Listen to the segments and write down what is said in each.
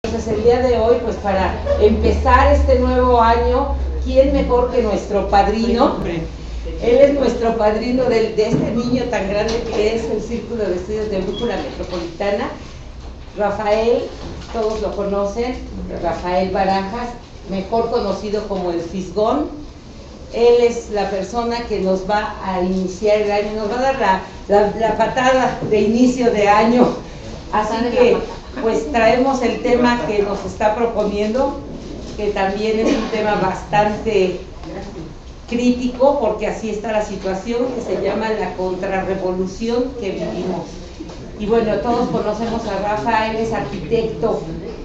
Entonces el día de hoy, pues para empezar este nuevo año, ¿quién mejor que nuestro padrino? Él es nuestro padrino de este niño tan grande que es el Círculo de Estudios de Brújula Metropolitana. Rafael, todos lo conocen, Rafael Barajas, mejor conocido como el Fisgón. Él es la persona que nos va a iniciar el año, nos va a dar la patada de inicio de año. Así que pues traemos el tema que nos está proponiendo, que también es un tema bastante crítico, porque así está la situación, que se llama la contrarrevolución que vivimos. Y bueno, todos conocemos a Rafa. Él es arquitecto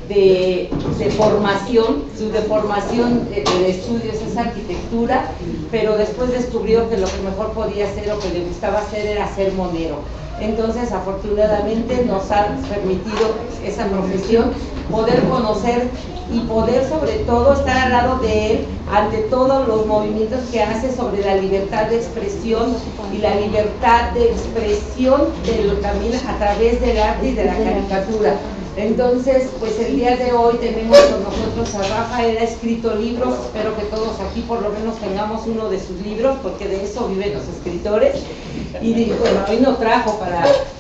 de formación, su formación de estudios es arquitectura, pero después descubrió que lo que mejor podía hacer o que le gustaba hacer era ser monero. Entonces, afortunadamente nos ha permitido esa profesión, poder conocer y poder sobre todo estar al lado de él ante todos los movimientos que hace sobre la libertad de expresión y la libertad de expresión también a través del arte y de la caricatura. Entonces, pues el día de hoy tenemos con nosotros a Rafa. Él ha escrito libros, espero que todos aquí por lo menos tengamos uno de sus libros, porque de eso viven los escritores. Y bueno, hoy no trajo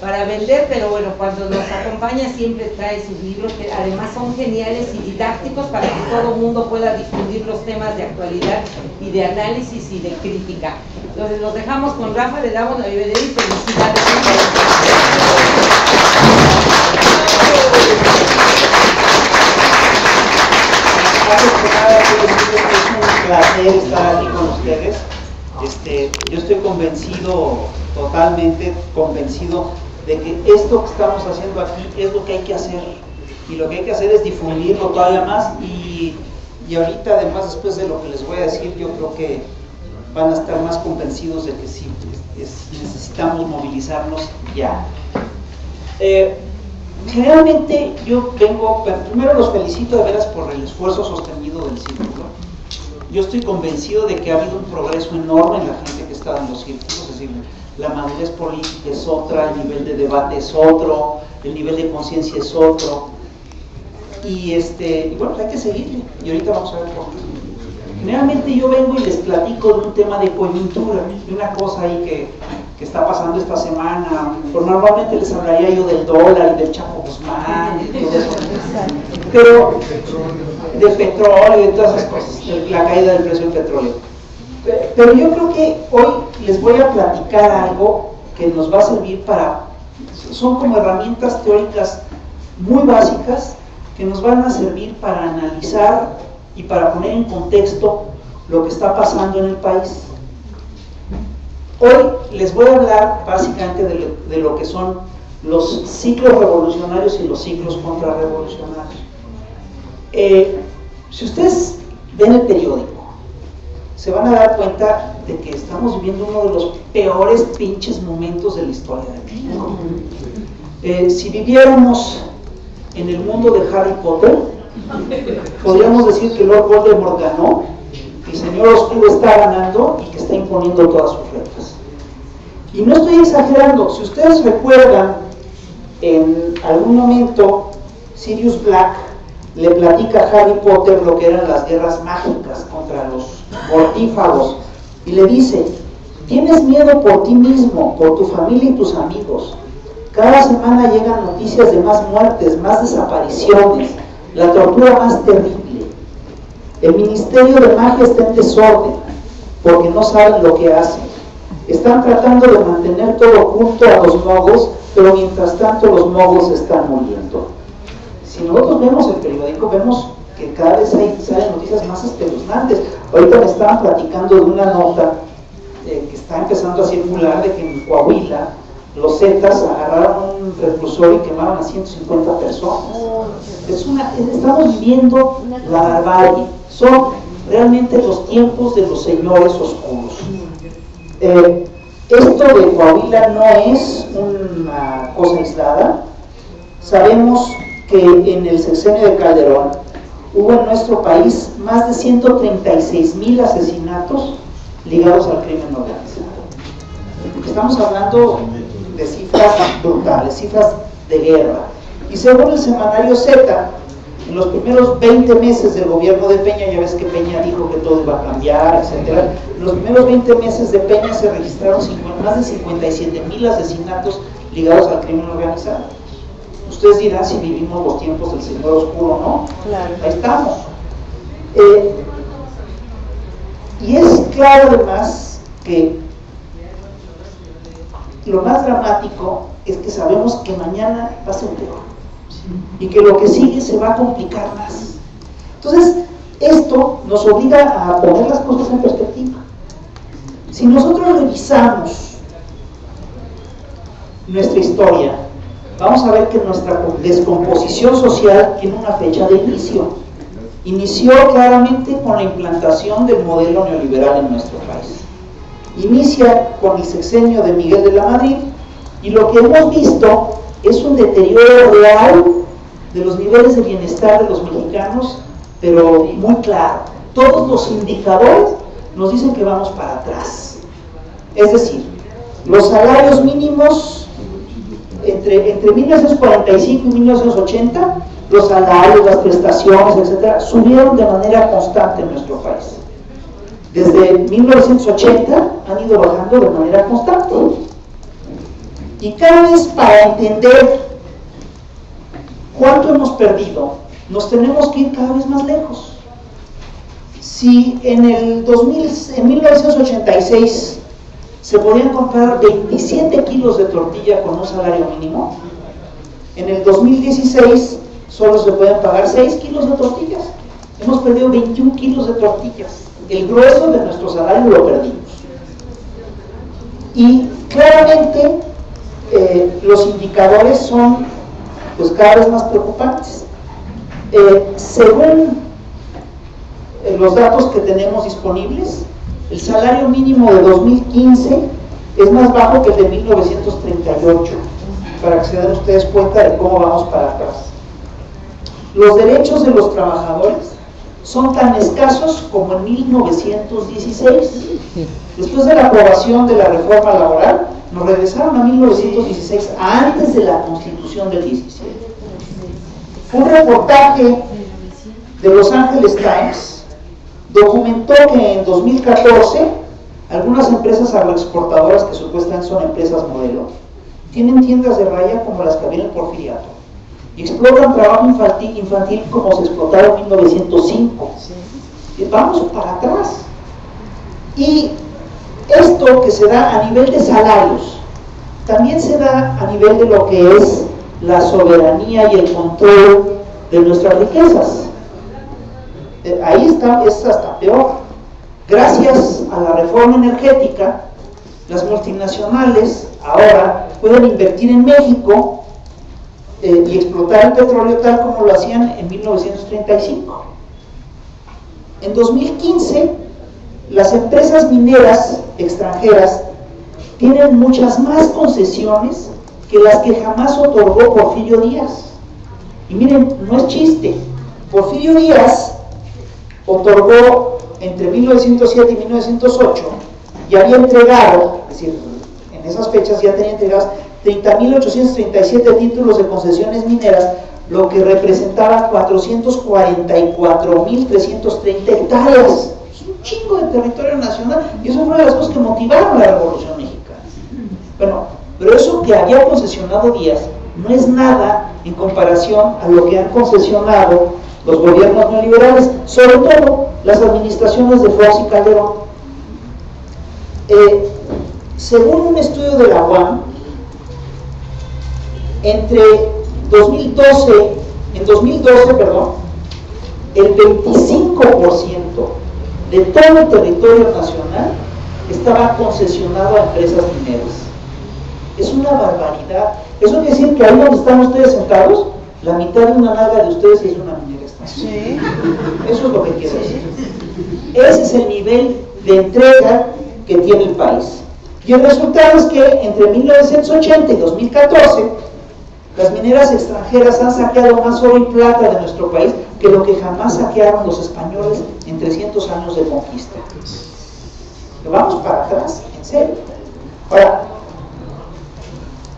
para vender, pero bueno, cuando nos acompaña siempre trae sus libros, que además son geniales y didácticos para que todo el mundo pueda difundir los temas de actualidad y de análisis y de crítica. Entonces los dejamos con Rafa, le damos la bienvenida y felicidades. Es un placer estar aquí con ustedes. Yo estoy convencido, totalmente convencido, de que esto que estamos haciendo aquí es lo que hay que hacer, y lo que hay que hacer es difundirlo todavía más, y ahorita además, después de lo que les voy a decir, yo creo que van a estar más convencidos de que sí, necesitamos movilizarnos ya. Generalmente yo vengo, primero los felicito de veras por el esfuerzo sostenido del círculo. Yo estoy convencido de que ha habido un progreso enorme en la gente que está en los círculos, es decir, la madurez política es otra, el nivel de debate es otro, el nivel de conciencia es otro, y bueno, hay que seguirle, y ahorita vamos a ver por qué. Generalmente yo vengo y les platico de un tema de coyuntura, de una cosa ahí que está pasando esta semana. Pues normalmente les hablaría yo del dólar y del Chapo Guzmán y todo eso, pero del petróleo y de todas esas cosas, la caída del precio del petróleo. Pero yo creo que hoy les voy a platicar algo que nos va a servir son como herramientas teóricas muy básicas que nos van a servir para analizar y para poner en contexto lo que está pasando en el país. Hoy les voy a hablar básicamente de lo que son los ciclos revolucionarios y los ciclos contrarrevolucionarios. Si ustedes ven el periódico, se van a dar cuenta de que estamos viviendo uno de los peores pinches momentos de la historia de México. Si viviéramos en el mundo de Harry Potter, podríamos decir que Lord Voldemort ganó, que el Señor Oscuro está ganando y que está imponiendo todas sus reglas. Y no estoy exagerando. Si ustedes recuerdan, en algún momento Sirius Black le platica a Harry Potter lo que eran las guerras mágicas contra los mortífagos, y le dice: tienes miedo por ti mismo, por tu familia y tus amigos. Cada semana llegan noticias de más muertes, más desapariciones, la tortura más terrible. El Ministerio de Magia está en desorden, porque no saben lo que hacen. Están tratando de mantener todo oculto a los mogos, pero mientras tanto los mogos están muriendo. Si nosotros vemos el periódico, vemos que cada vez salen noticias más espeluznantes. Ahorita me estaban platicando de una nota que está empezando a circular, de que en Coahuila los Zetas agarraron un reclusorio y quemaron a 150 personas. Estamos viviendo la barbarie. Son realmente los tiempos de los señores oscuros. Esto de Coahuila no es una cosa aislada. Sabemos que en el sexenio de Calderón hubo en nuestro país más de 136,000 asesinatos ligados al crimen organizado. Estamos hablando de cifras brutales, cifras de guerra. Y según el semanario Z, En los primeros 20 meses del gobierno de Peña, ya ves que Peña dijo que todo iba a cambiar, etc. En los primeros 20 meses de Peña se registraron más de 57,000 asesinatos ligados al crimen organizado. Ustedes dirán si vivimos los tiempos del Señor Oscuro o no. Claro. Ahí estamos. Y es claro además que lo más dramático es que sabemos que mañana va a ser peor y que lo que sigue se va a complicar más. Entonces, esto nos obliga a poner las cosas en perspectiva. Si nosotros revisamos nuestra historia, vamos a ver que nuestra descomposición social tiene una fecha de inicio. Inició claramente con la implantación del modelo neoliberal en nuestro país. Inicia con el sexenio de Miguel de la Madrid y lo que hemos visto es un deterioro real de los niveles de bienestar de los mexicanos, pero muy claro. Todos los indicadores nos dicen que vamos para atrás. Es decir, los salarios mínimos entre 1945 y 1980, los salarios, las prestaciones, etcétera, subieron de manera constante en nuestro país. Desde 1980 han ido bajando de manera constante. Y cada vez, para entender cuánto hemos perdido, nos tenemos que ir cada vez más lejos. Si en 1986 se podían comprar 27 kilos de tortilla con un salario mínimo, en el 2016 solo se pueden pagar 6 kilos de tortillas. Hemos perdido 21 kilos de tortillas. El grueso de nuestro salario lo perdimos. Y claramente los indicadores son pues cada vez más preocupantes. Según los datos que tenemos disponibles, el salario mínimo de 2015 es más bajo que el de 1938, para que se den ustedes cuenta de cómo vamos para atrás. Los derechos de los trabajadores son tan escasos como en 1916. Después de la aprobación de la reforma laboral, nos regresaron a 1916, antes de la Constitución del 17. Un reportaje de Los Angeles Times documentó que en 2014 algunas empresas agroexportadoras, que supuestamente son empresas modelo, tienen tiendas de raya como las que había en el Porfiriato y explotan trabajo infantil como se explotaba en 1905. Y vamos para atrás. Y esto que se da a nivel de salarios también se da a nivel de lo que es la soberanía y el control de nuestras riquezas. Ahí está, es hasta peor. Gracias a la reforma energética, las multinacionales ahora pueden invertir en México y explotar el petróleo tal como lo hacían en 1935. En 2015, las empresas mineras extranjeras tienen muchas más concesiones que las que jamás otorgó Porfirio Díaz. Y miren, no es chiste. Porfirio Díaz otorgó entre 1907 y 1908 y había entregado, es decir, en esas fechas ya tenía entregadas 30.837 títulos de concesiones mineras, lo que representaba 444.330 hectáreas. Es un chingo de territorio nacional y eso fue una de las cosas que motivaron la Revolución Mexicana. Bueno, pero eso que había concesionado Díaz no es nada en comparación a lo que han concesionado los gobiernos neoliberales, sobre todo las administraciones de Fox y Calderón. Según un estudio de la UAM, en 2012, el 25% de todo el territorio nacional estaba concesionado a empresas mineras. Es una barbaridad. Eso quiere decir que ahí donde están ustedes sentados, la mitad de una nalga de ustedes es una minera estatal. Sí. Eso es lo que quiere decir. Ese es el nivel de entrega que tiene el país. Y el resultado es que entre 1980 y 2014, las mineras extranjeras han saqueado más oro y plata de nuestro país que lo que jamás saquearon los españoles en 300 años de conquista. Vamos para atrás, en serio. Ahora,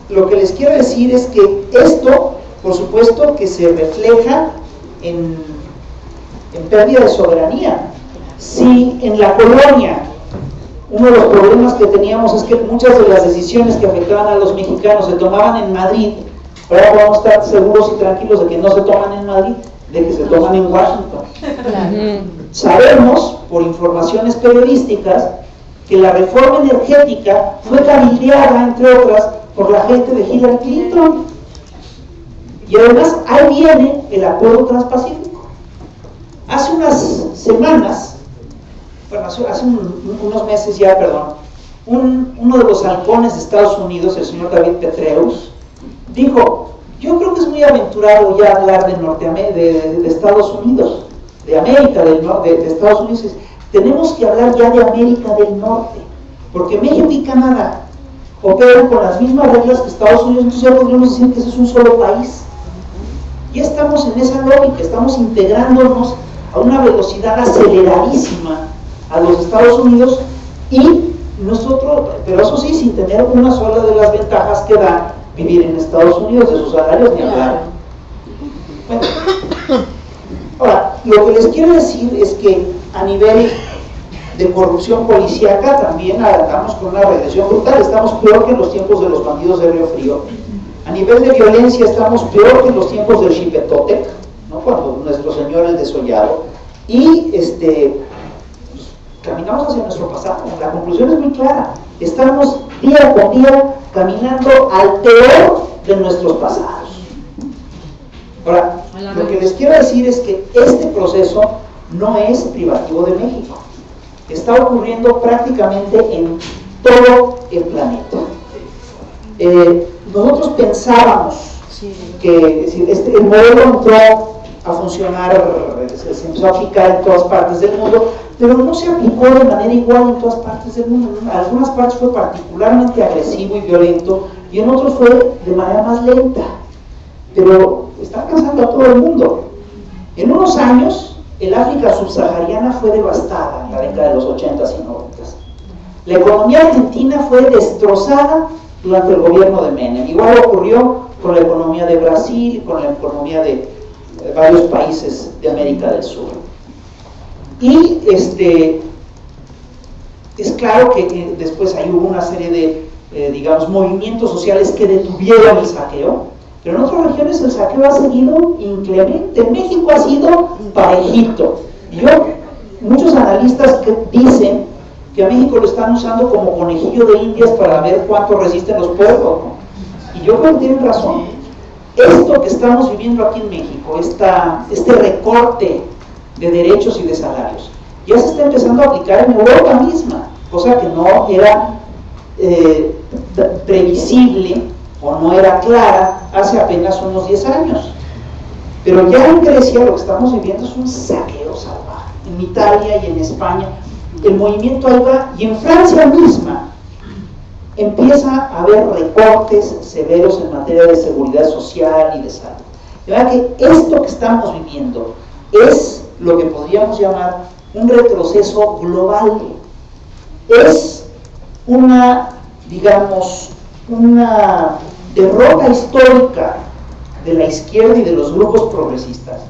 lo que les quiero decir es que esto, por supuesto, que se refleja en pérdida de soberanía. Si en la colonia uno de los problemas que teníamos es que muchas de las decisiones que afectaban a los mexicanos se tomaban en Madrid, ahora podemos estar seguros y tranquilos de que no se toman en Madrid, de que se toman en Washington. Sabemos, por informaciones periodísticas, que la reforma energética fue cabildeada, entre otras, por la gente de Hillary Clinton. Y además, ahí viene el Acuerdo Transpacífico. Hace unas semanas, bueno, hace unos meses ya, perdón, uno de los halcones de Estados Unidos, el señor David Petraeus, dijo: yo creo que es muy aventurado ya hablar de Estados Unidos, de América del Norte, de Estados Unidos. Tenemos que hablar ya de América del Norte, porque México y Canadá operan con las mismas reglas que Estados Unidos, entonces ya podríamos decir que ese es un solo país. Ya estamos en esa lógica, estamos integrándonos a una velocidad aceleradísima a los Estados Unidos, y nosotros, pero eso sí, sin tener una sola de las ventajas que da vivir en Estados Unidos, de sus salarios ni hablar. Bueno, ahora, lo que les quiero decir es que a nivel de corrupción policíaca también estamos con una regresión brutal. Estamos peor que en los tiempos de los bandidos de Río Frío. A nivel de violencia estamos peor que en los tiempos del Xipetotec, ¿no? Cuando nuestro señor el desollado. Y caminamos hacia nuestro pasado. La conclusión es muy clara. Estamos día con día caminando al peor de nuestros pasados. Ahora, lo que les quiero decir es que este proceso no es privativo de México. Está ocurriendo prácticamente en todo el planeta. Nosotros pensábamos que el modelo entró a funcionar, se empezó a aplicar en todas partes del mundo, pero no se aplicó de manera igual en todas partes del mundo. En algunas partes fue particularmente agresivo y violento, y en otros fue de manera más lenta, pero está alcanzando a todo el mundo. En unos años, el África subsahariana fue devastada en la década de los 80s y 90s. La economía argentina fue destrozada durante el gobierno de Menem. Igual ocurrió con la economía de Brasil y con la economía de varios países de América del Sur. Y es claro que después ahí hubo una serie de, digamos, movimientos sociales que detuvieron el saqueo, pero en otras regiones el saqueo ha seguido inclemente. En México ha sido parejito. Y muchos analistas que dicen que a México lo están usando como conejillo de indias para ver cuánto resisten los pueblos, ¿no? Y yo creo que tienen razón. Esto que estamos viviendo aquí en México, este recorte de derechos y de salarios, ya se está empezando a aplicar en Europa misma, cosa que no era previsible o no era clara hace apenas unos 10 años. Pero ya en Grecia lo que estamos viviendo es un saqueo salvaje. En Italia y en España el movimiento ahí va, y en Francia misma empieza a haber recortes severos en materia de seguridad social y de salud. De verdad que esto que estamos viviendo es lo que podríamos llamar un retroceso global. Es una, digamos, una derrota histórica de la izquierda y de los grupos progresistas,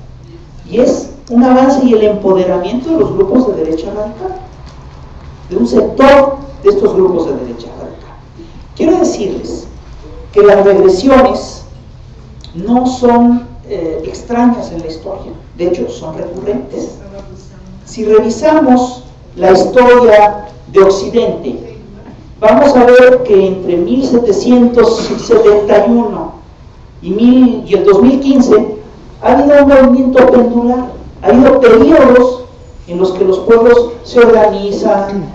y es un avance y el empoderamiento de los grupos de derecha radical, de un sector de estos grupos de derecha radical. Quiero decirles que las regresiones no son extrañas en la historia, de hecho son recurrentes. Si revisamos la historia de Occidente, vamos a ver que entre 1771 y el 2015 ha habido un movimiento pendular. Ha habido periodos en los que los pueblos se organizan,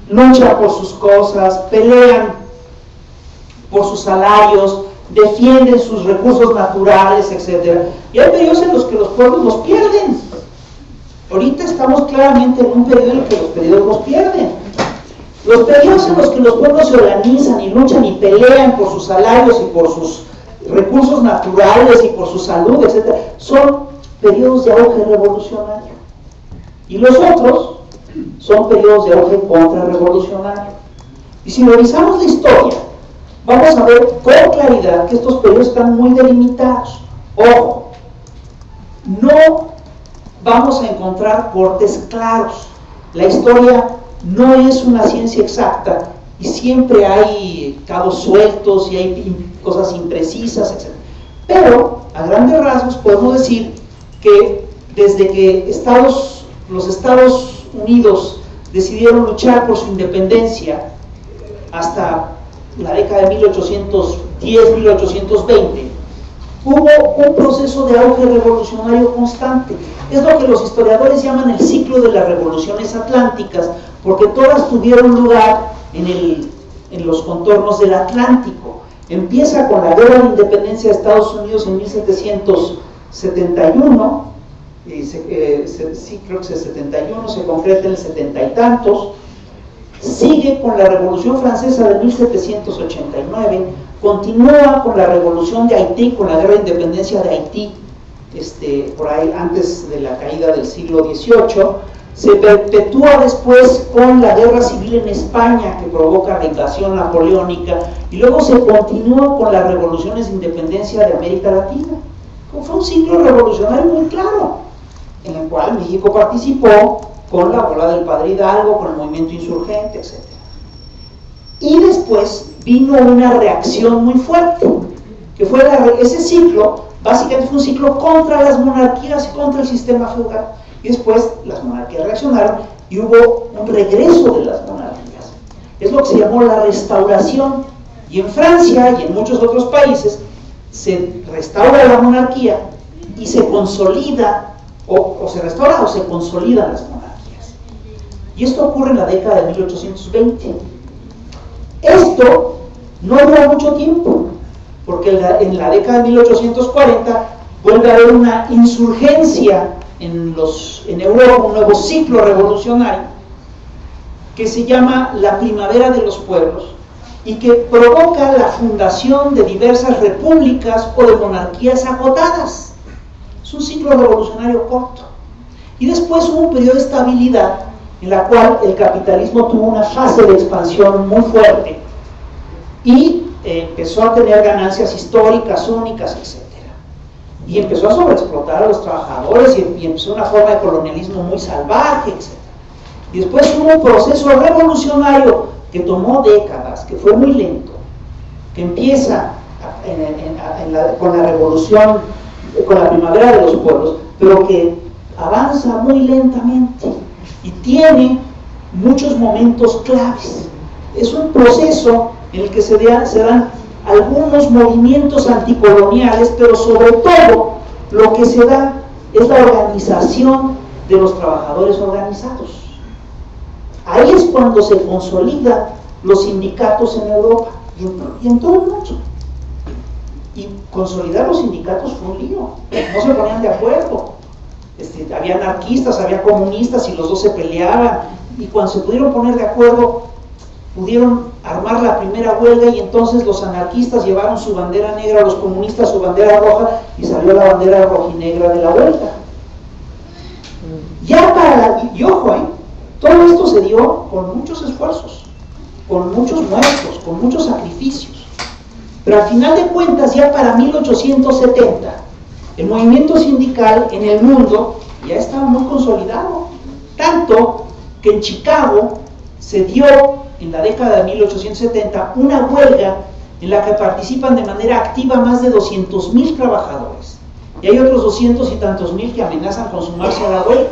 luchan por sus cosas, pelean por sus salarios, defienden sus recursos naturales, etc. Y hay periodos en los que los pueblos los pierden. Ahorita estamos claramente en un periodo en el que los periodos los pierden. Los periodos en los que los pueblos se organizan y luchan y pelean por sus salarios y por sus recursos naturales y por su salud, etc., son periodos de auge revolucionario. Y los otros son periodos de auge contrarrevolucionario. Y si revisamos la historia, vamos a ver con claridad que estos periodos están muy delimitados. Ojo, no vamos a encontrar cortes claros. La historia no es una ciencia exacta y siempre hay cabos sueltos y hay cosas imprecisas, etc. Pero, a grandes rasgos, podemos decir que desde que los Estados Unidos decidieron luchar por su independencia hasta la década de 1810-1820, hubo un proceso de auge revolucionario constante. Es lo que los historiadores llaman el ciclo de las revoluciones atlánticas, porque todas tuvieron lugar en los contornos del Atlántico. Empieza con la Guerra de Independencia de Estados Unidos en 1771, sí, creo que es el 71, se concreta en el 70 y tantos. Sigue con la Revolución Francesa de 1789, continúa con la Revolución de Haití, con la Guerra de Independencia de Haití, por ahí antes de la caída del siglo XVIII, se perpetúa después con la Guerra Civil en España, que provoca la invasión napoleónica, y luego se continúa con las revoluciones de independencia de América Latina. Fue un ciclo revolucionario muy claro, en el cual México participó con la bola del Padre Hidalgo, con el movimiento insurgente, etc. Y después vino una reacción muy fuerte, que fue ese ciclo, básicamente fue un ciclo contra las monarquías y contra el sistema feudal. Y después las monarquías reaccionaron y hubo un regreso de las monarquías. Es lo que se llamó la restauración. Y en Francia y en muchos otros países se restaura la monarquía y se consolida, o se restaura o se consolidan las monarquías. Y esto ocurre en la década de 1820. Esto no dura mucho tiempo, porque en la década de 1840 vuelve a haber una insurgencia en Europa, un nuevo ciclo revolucionario que se llama la Primavera de los Pueblos y que provoca la fundación de diversas repúblicas o de monarquías acotadas. Es un ciclo revolucionario corto. Y después hubo un periodo de estabilidad en la cual el capitalismo tuvo una fase de expansión muy fuerte y empezó a tener ganancias históricas únicas, etc. Y empezó a sobreexplotar a los trabajadores y empezó una forma de colonialismo muy salvaje, etc. Y después hubo un proceso revolucionario que tomó décadas, que fue muy lento, que empieza con la revolución, con la Primavera de los Pueblos, pero que avanza muy lentamente y tiene muchos momentos claves. Es un proceso en el que se dan algunos movimientos anticoloniales, pero sobre todo lo que se da es la organización de los trabajadores organizados. Ahí es cuando se consolidan los sindicatos en Europa y en todo el mundo. Y consolidar los sindicatos fue un lío, no se ponían de acuerdo. Había anarquistas, había comunistas y los dos se peleaban, y cuando se pudieron poner de acuerdo pudieron armar la primera huelga, y entonces los anarquistas llevaron su bandera negra, los comunistas su bandera roja, y salió la bandera rojinegra de la huelga. Y ojo, todo esto se dio con muchos esfuerzos, con muchos muertos, con muchos sacrificios, pero al final de cuentas, ya para 1870 el movimiento sindical en el mundo ya estaba muy consolidado, tanto que en Chicago se dio en la década de 1870 una huelga en la que participan de manera activa más de 200,000 trabajadores, y hay otros 200 y tantos mil que amenazan con sumarse a la huelga.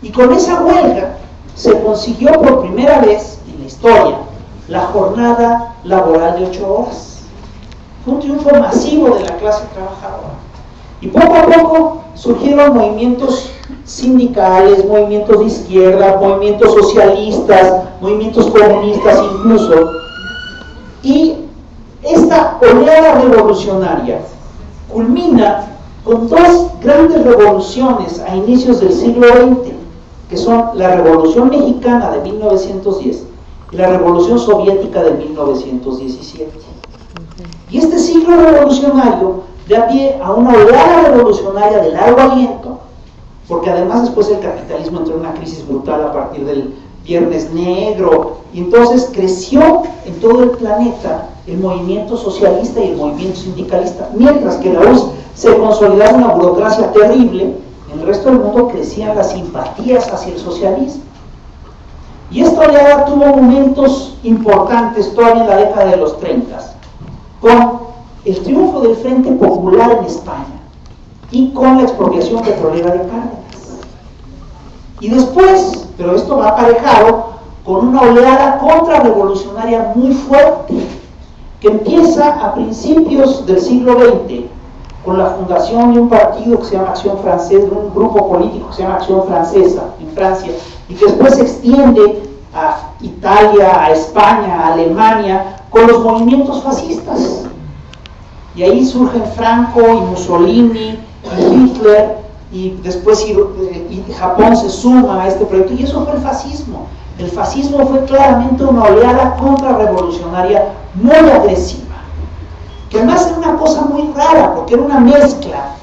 Y con esa huelga se consiguió por primera vez en la historia la jornada laboral de 8 horas. Fue un triunfo masivo de la clase trabajadora. Y poco a poco surgieron movimientos sindicales, movimientos de izquierda, movimientos socialistas, movimientos comunistas incluso. Y esta oleada revolucionaria culmina con dos grandes revoluciones a inicios del siglo XX, que son la Revolución Mexicana de 1910 y la Revolución Soviética de 1917. Y este ciclo revolucionario da pie a una oleada revolucionaria de largo aliento, porque además después el capitalismo entró en una crisis brutal a partir Viernes Negro, y entonces creció en todo el planeta el movimiento socialista y el movimiento sindicalista, mientras que la URSS se consolidaba una burocracia terrible. En el resto del mundo crecían las simpatías hacia el socialismo. Y esta oleada tuvo momentos importantes todavía en la década de los 30, con el triunfo del Frente Popular en España y con la expropiación petrolera de Cárdenas. Y después, pero esto va aparejado con una oleada contrarrevolucionaria muy fuerte, que empieza a principios del siglo XX, con la fundación de un partido que se llama Acción Francesa, de un grupo político que se llama Acción Francesa en Francia, y que después se extiende a Italia, a España, a Alemania, con los movimientos fascistas. Y ahí surgen Franco y Mussolini y Hitler, y después Japón se suma a este proyecto, y eso fue el fascismo. El fascismo fue claramente una oleada contrarrevolucionaria muy agresiva, que además era una cosa muy rara, porque era una mezcla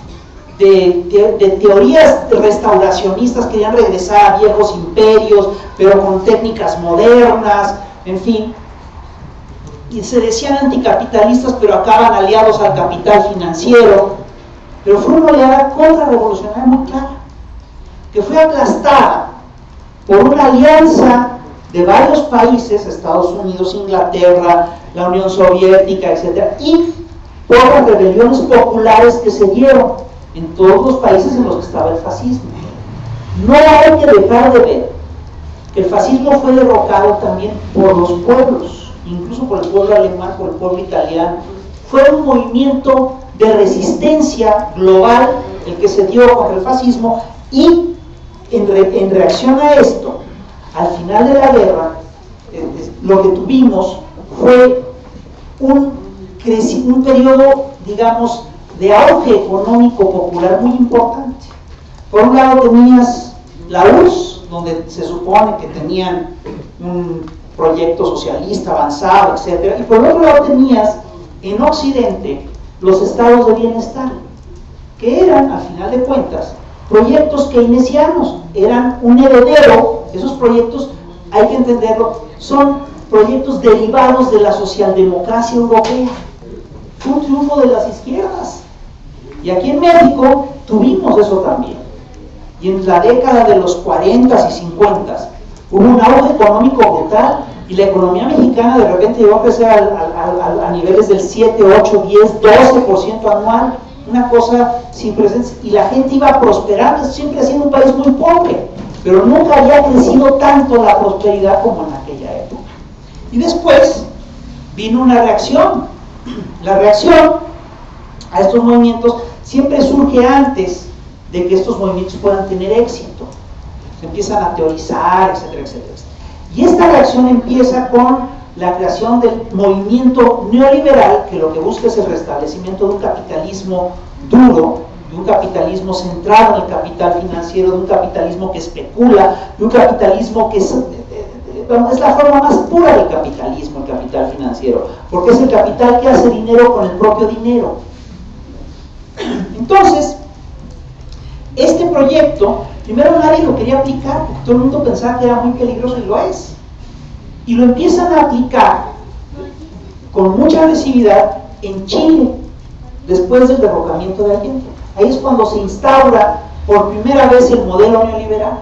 de teorías restauracionistas que querían regresar a viejos imperios, pero con técnicas modernas, en fin, y se decían anticapitalistas, pero acaban aliados al capital financiero. Pero fue una oleada contrarrevolucionaria muy clara, que fue aplastada por una alianza de varios países, Estados Unidos, Inglaterra, la Unión Soviética, etc., y por las rebeliones populares que se dieron en todos los países en los que estaba el fascismo. No hay que dejar de ver que el fascismo fue derrocado también por los pueblos, incluso por el pueblo alemán, por el pueblo italiano. Fue un movimiento de resistencia global el que se dio contra el fascismo, y en reacción a esto, al final de la guerra, lo que tuvimos fue un periodo, digamos, de auge económico popular muy importante. Por un lado tenías la URSS, donde se supone que tenían un proyecto socialista avanzado, etc., y por el otro lado tenías en Occidente los estados de bienestar, que eran, al final de cuentas, proyectos keynesianos, eran un heredero. Esos proyectos, hay que entenderlo, son proyectos derivados de la socialdemocracia europea. Fue un triunfo de las izquierdas, y aquí en México tuvimos eso también. Y en la década de los 40 y 50 hubo un auge económico brutal, y la economía mexicana de repente llegó a crecer a niveles del 7, 8, 10, 12% anual, una cosa sin precedentes, y la gente iba prosperando, siempre siendo un país muy pobre, pero nunca había crecido tanto la prosperidad como en aquella época. Y después vino una reacción. La reacción a estos movimientos siempre surge antes de que estos movimientos puedan tener éxito. Se empiezan a teorizar, etcétera, etcétera. Y esta reacción empieza con la creación del movimiento neoliberal, que lo que busca es el restablecimiento de un capitalismo duro, de un capitalismo centrado en el capital financiero, de un capitalismo que especula, de un capitalismo que es la forma más pura del capitalismo, el capital financiero, porque es el capital que hace dinero con el propio dinero. Entonces, este proyecto, primero nadie lo quería aplicar, porque todo el mundo pensaba que era muy peligroso, y lo es. Y lo empiezan a aplicar con mucha agresividad en Chile, después del derrocamiento de Allende. Ahí es cuando se instaura por primera vez el modelo neoliberal.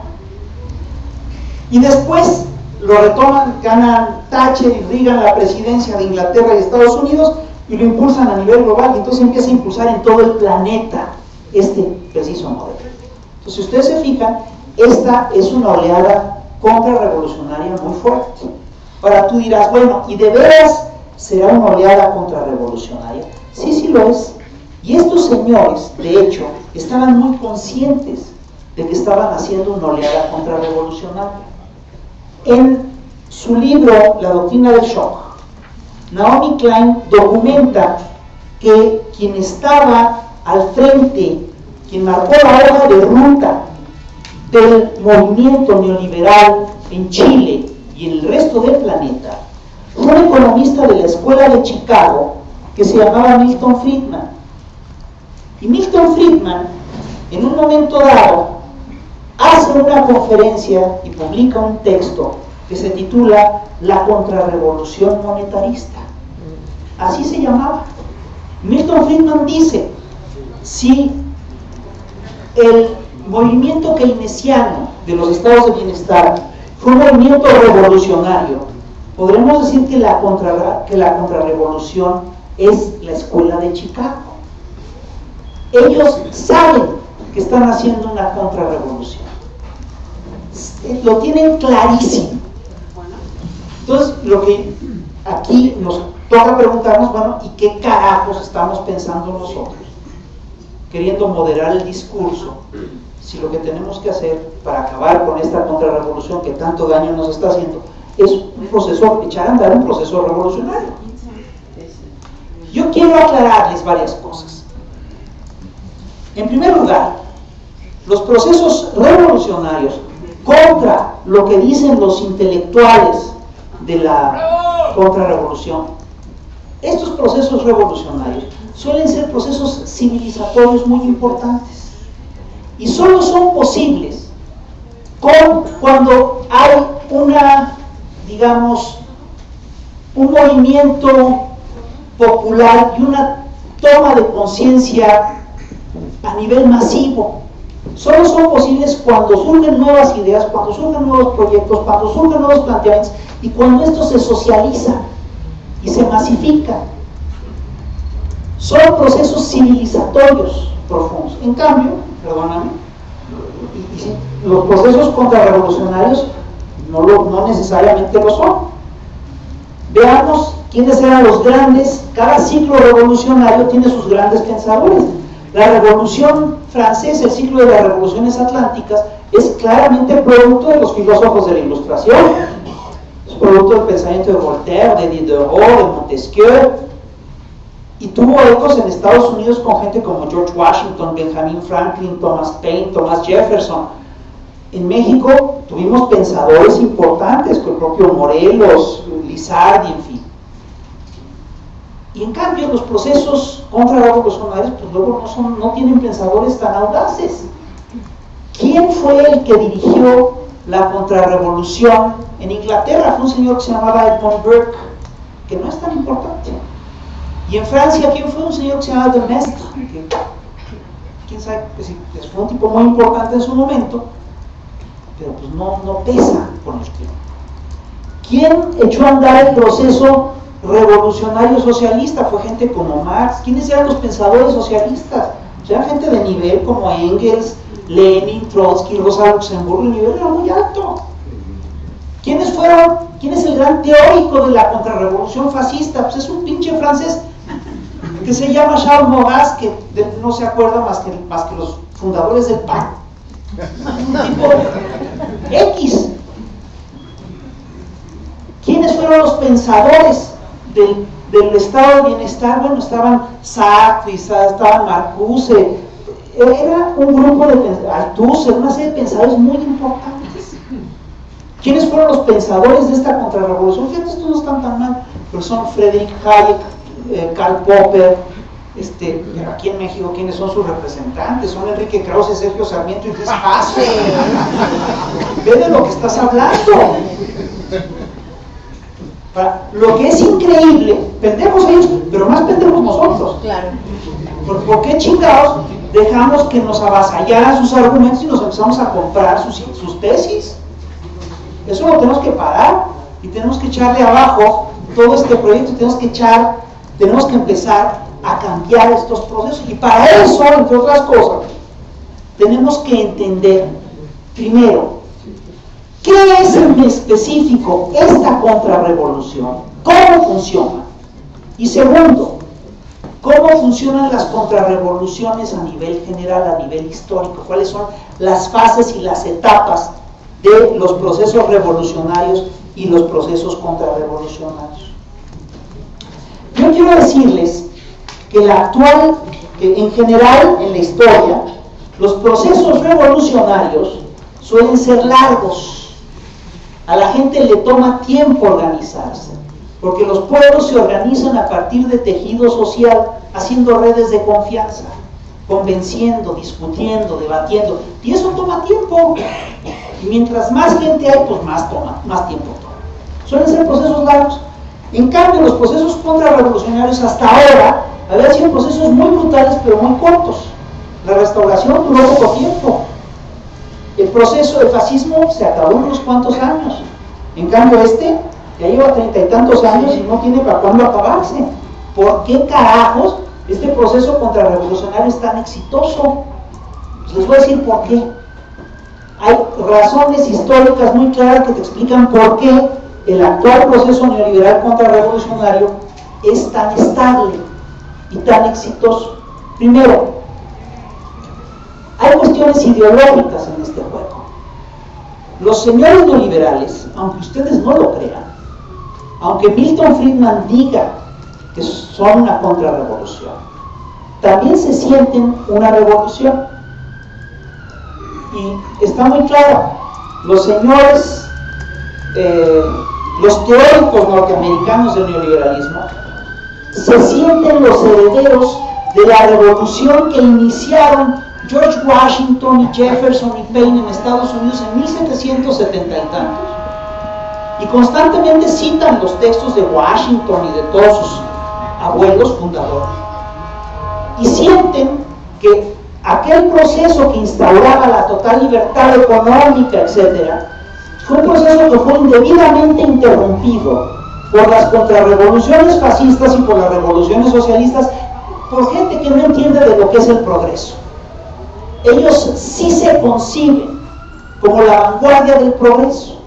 Y después lo retoman, ganan Thatcher y Reagan la presidencia de Inglaterra y Estados Unidos, y lo impulsan a nivel global, y entonces empieza a impulsar en todo el planeta este preciso modelo. Entonces, si ustedes se fijan, esta es una oleada contrarrevolucionaria muy fuerte. Ahora tú dirás, bueno, ¿y de veras será una oleada contrarrevolucionaria? Sí, sí lo es. Y estos señores, de hecho, estaban muy conscientes de que estaban haciendo una oleada contrarrevolucionaria. En su libro, La doctrina del shock, Naomi Klein documenta que quien estaba al frente, quien marcó la hoja de ruta del movimiento neoliberal en Chile y en el resto del planeta, fue un economista de la escuela de Chicago que se llamaba Milton Friedman. Y Milton Friedman, en un momento dado, hace una conferencia y publica un texto que se titula La Contrarrevolución Monetarista. Así se llamaba. Milton Friedman dice, si el movimiento keynesiano de los estados de bienestar fue un movimiento revolucionario, podremos decir que la contrarrevolución es la escuela de Chicago. Ellos saben que están haciendo una contrarrevolución, lo tienen clarísimo. Entonces, lo que aquí nos toca preguntarnos, bueno, ¿y qué carajos estamos pensando nosotros? Queriendo moderar el discurso, si lo que tenemos que hacer para acabar con esta contrarrevolución que tanto daño nos está haciendo es un proceso, echar a andar un proceso revolucionario. Yo quiero aclararles varias cosas. En primer lugar, los procesos revolucionarios contra lo que dicen los intelectuales de la contrarrevolución, estos procesos revolucionarios suelen ser procesos civilizatorios muy importantes y solo son posibles cuando hay un movimiento popular y una toma de conciencia a nivel masivo. Solo son posibles cuando surgen nuevas ideas, cuando surgen nuevos proyectos, cuando surgen nuevos planteamientos y cuando esto se socializa y se masifica. Son procesos civilizatorios profundos. En cambio, perdóname, los procesos contrarrevolucionarios no necesariamente lo son. Veamos quiénes eran los grandes. Cada ciclo revolucionario tiene sus grandes pensadores. La Revolución Francesa, el ciclo de las revoluciones atlánticas, es claramente producto de los filósofos de la Ilustración. Es producto del pensamiento de Voltaire, de Diderot, de Montesquieu, y tuvo ecos en Estados Unidos con gente como George Washington, Benjamin Franklin, Thomas Paine, Thomas Jefferson. En México tuvimos pensadores importantes, como el propio Morelos, Lizardi, en fin. Y en cambio los procesos contrarrevolucionarios pues luego no tienen pensadores tan audaces. ¿Quién fue el que dirigió la contrarrevolución en Inglaterra? Fue un señor que se llamaba Edmund Burke, que no es tan importante. Y en Francia, ¿quién fue? Un señor que se llamaba de Maistre, que quién sabe, pues, fue un tipo muy importante en su momento, pero pues no pesa con los tiempos. ¿Quién echó a andar el proceso revolucionario socialista? Fue gente como Marx. ¿Quiénes eran los pensadores socialistas? O sea, gente de nivel como Engels, Lenin, Trotsky, Rosa Luxemburgo. El nivel era muy alto. ¿Quiénes fueron? ¿Quién es el gran teórico de la contrarrevolución fascista? Pues es un pinche francés que se llama Charles Maurras, que no se acuerda más que los fundadores del PAN. Un tipo X. ¿Quiénes fueron los pensadores del estado de bienestar? Bueno, estaban Sartre, estaban Marcuse, era un grupo de Althusser, una serie de pensadores muy importantes. ¿Quiénes fueron los pensadores de esta contrarrevolución? Fíjate, estos no están tan mal, pero son Friedrich Hayek, Karl Popper, aquí en México, ¿quiénes son sus representantes? Son Enrique Krause, Sergio Sarmiento y Luis Hasse. Ve de lo que estás hablando. Lo que es increíble, pendejos ellos, pero más pendejos nosotros. Claro. ¿Por qué chingados dejamos que nos avasallaran sus argumentos y nos empezamos a comprar sus tesis? Eso lo tenemos que parar y tenemos que echarle abajo todo este proyecto, tenemos que empezar a cambiar estos procesos. Y para eso, entre otras cosas, tenemos que entender, primero, ¿qué es en específico esta contrarrevolución? ¿Cómo funciona? Y segundo, ¿cómo funcionan las contrarrevoluciones a nivel general, a nivel histórico? ¿Cuáles son las fases y las etapas de los procesos revolucionarios y los procesos contrarrevolucionarios? Yo quiero decirles que en general en la historia, los procesos revolucionarios suelen ser largos. A la gente le toma tiempo organizarse, porque los pueblos se organizan a partir de tejido social, haciendo redes de confianza. convenciendo, discutiendo, debatiendo, y eso toma tiempo. Y mientras más gente hay, pues más tiempo toma. Suelen ser procesos largos. En cambio, los procesos contrarrevolucionarios hasta ahora habían sido procesos muy brutales, pero muy cortos. La restauración duró poco tiempo. El proceso del fascismo se acabó en unos cuantos años. En cambio, ya lleva 30 y tantos años y no tiene para cuándo acabarse. ¿Por qué carajos este proceso contrarrevolucionario es tan exitoso? Pues les voy a decir por qué. Hay razones históricas muy claras que te explican por qué el actual proceso neoliberal contrarrevolucionario es tan estable y tan exitoso. Primero, hay cuestiones ideológicas en este juego. Los señores neoliberales, aunque ustedes no lo crean, aunque Milton Friedman diga que son una contrarrevolución, también se sienten una revolución. Y está muy claro, los señores, los teóricos norteamericanos del neoliberalismo, se sienten los herederos de la revolución que iniciaron George Washington y Jefferson y Paine en Estados Unidos en 1770 y tantos. Y constantemente citan los textos de Washington y de todos sus abuelos fundadores. Y sienten que aquel proceso que instauraba la total libertad económica, etc., fue un proceso que fue indebidamente interrumpido por las contrarrevoluciones fascistas y por las revoluciones socialistas, por gente que no entiende de lo que es el progreso. Ellos sí se conciben como la vanguardia del progreso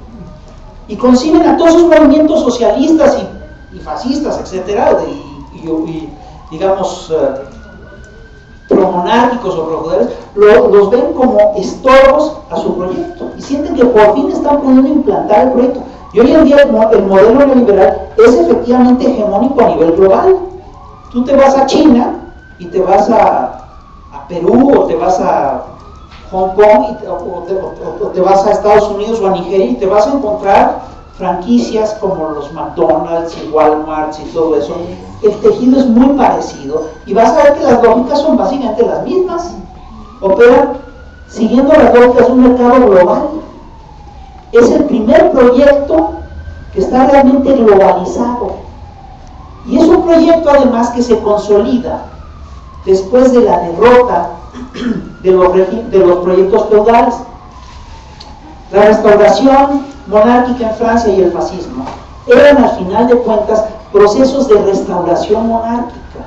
y conciben a todos esos movimientos socialistas y fascistas, etcétera, y digamos promonárquicos o profeudales, los ven como estorbos a su proyecto y sienten que por fin están pudiendo implantar el proyecto. Y hoy en día el modelo neoliberal es efectivamente hegemónico a nivel global. Tú te vas a China y te vas a Perú, o te vas a Hong Kong, o te vas a Estados Unidos o a Nigeria, y te vas a encontrar franquicias como los McDonald's y Walmart y todo eso. El tejido es muy parecido y vas a ver que las lógicas son básicamente las mismas. Operan siguiendo las lógicas de un mercado global. Es el primer proyecto que está realmente globalizado, y es un proyecto además que se consolida después de la derrota de los proyectos feudales. La restauración monárquica en Francia y el fascismo eran al final de cuentas procesos de restauración monárquica,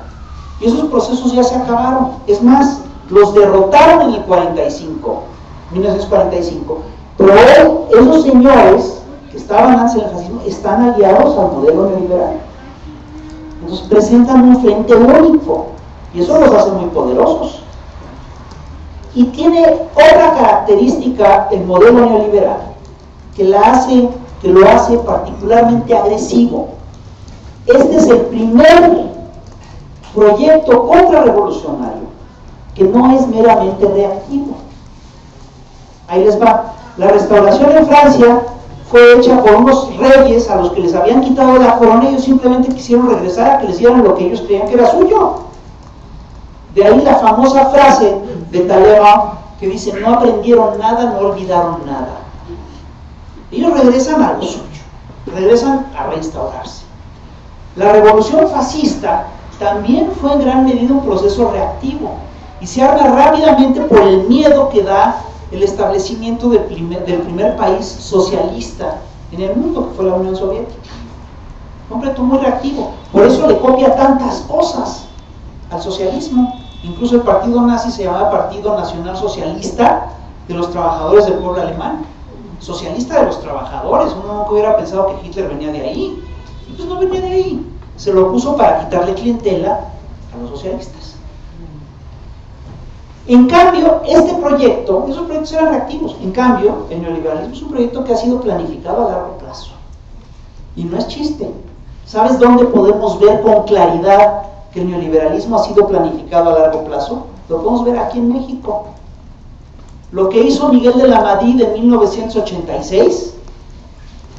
y esos procesos ya se acabaron. Es más, los derrotaron en el 1945, pero hoy esos señores que estaban antes del fascismo están aliados al modelo neoliberal. Entonces presentan un frente único y eso los hace muy poderosos. Y tiene otra característica el modelo neoliberal que lo hace particularmente agresivo. Este es el primer proyecto contrarrevolucionario que no es meramente reactivo. Ahí les va. La restauración en Francia fue hecha por unos reyes a los que les habían quitado la corona, y ellos simplemente quisieron regresar a que les dieran lo que ellos creían que era suyo. De ahí la famosa frase de Talleyrand que dice: no aprendieron nada, no olvidaron nada. Ellos regresan a lo suyo, regresan a reinstaurarse. La revolución fascista también fue en gran medida un proceso reactivo y se arma rápidamente por el miedo que da el establecimiento del primer país socialista en el mundo, que fue la Unión Soviética. Un proyecto muy reactivo, por eso le copia tantas cosas al socialismo. Incluso el partido nazi se llamaba Partido Nacional Socialista de los Trabajadores del Pueblo Alemán. Socialista de los trabajadores. Uno nunca hubiera pensado que Hitler venía de ahí. Y pues no venía de ahí. Se lo puso para quitarle clientela a los socialistas. En cambio, este proyecto, esos proyectos eran reactivos. En cambio, el neoliberalismo es un proyecto que ha sido planificado a largo plazo. Y no es chiste. ¿Sabes dónde podemos ver con claridad que el neoliberalismo ha sido planificado a largo plazo? Lo podemos ver aquí en México. Lo que hizo Miguel de la Madrid en 1986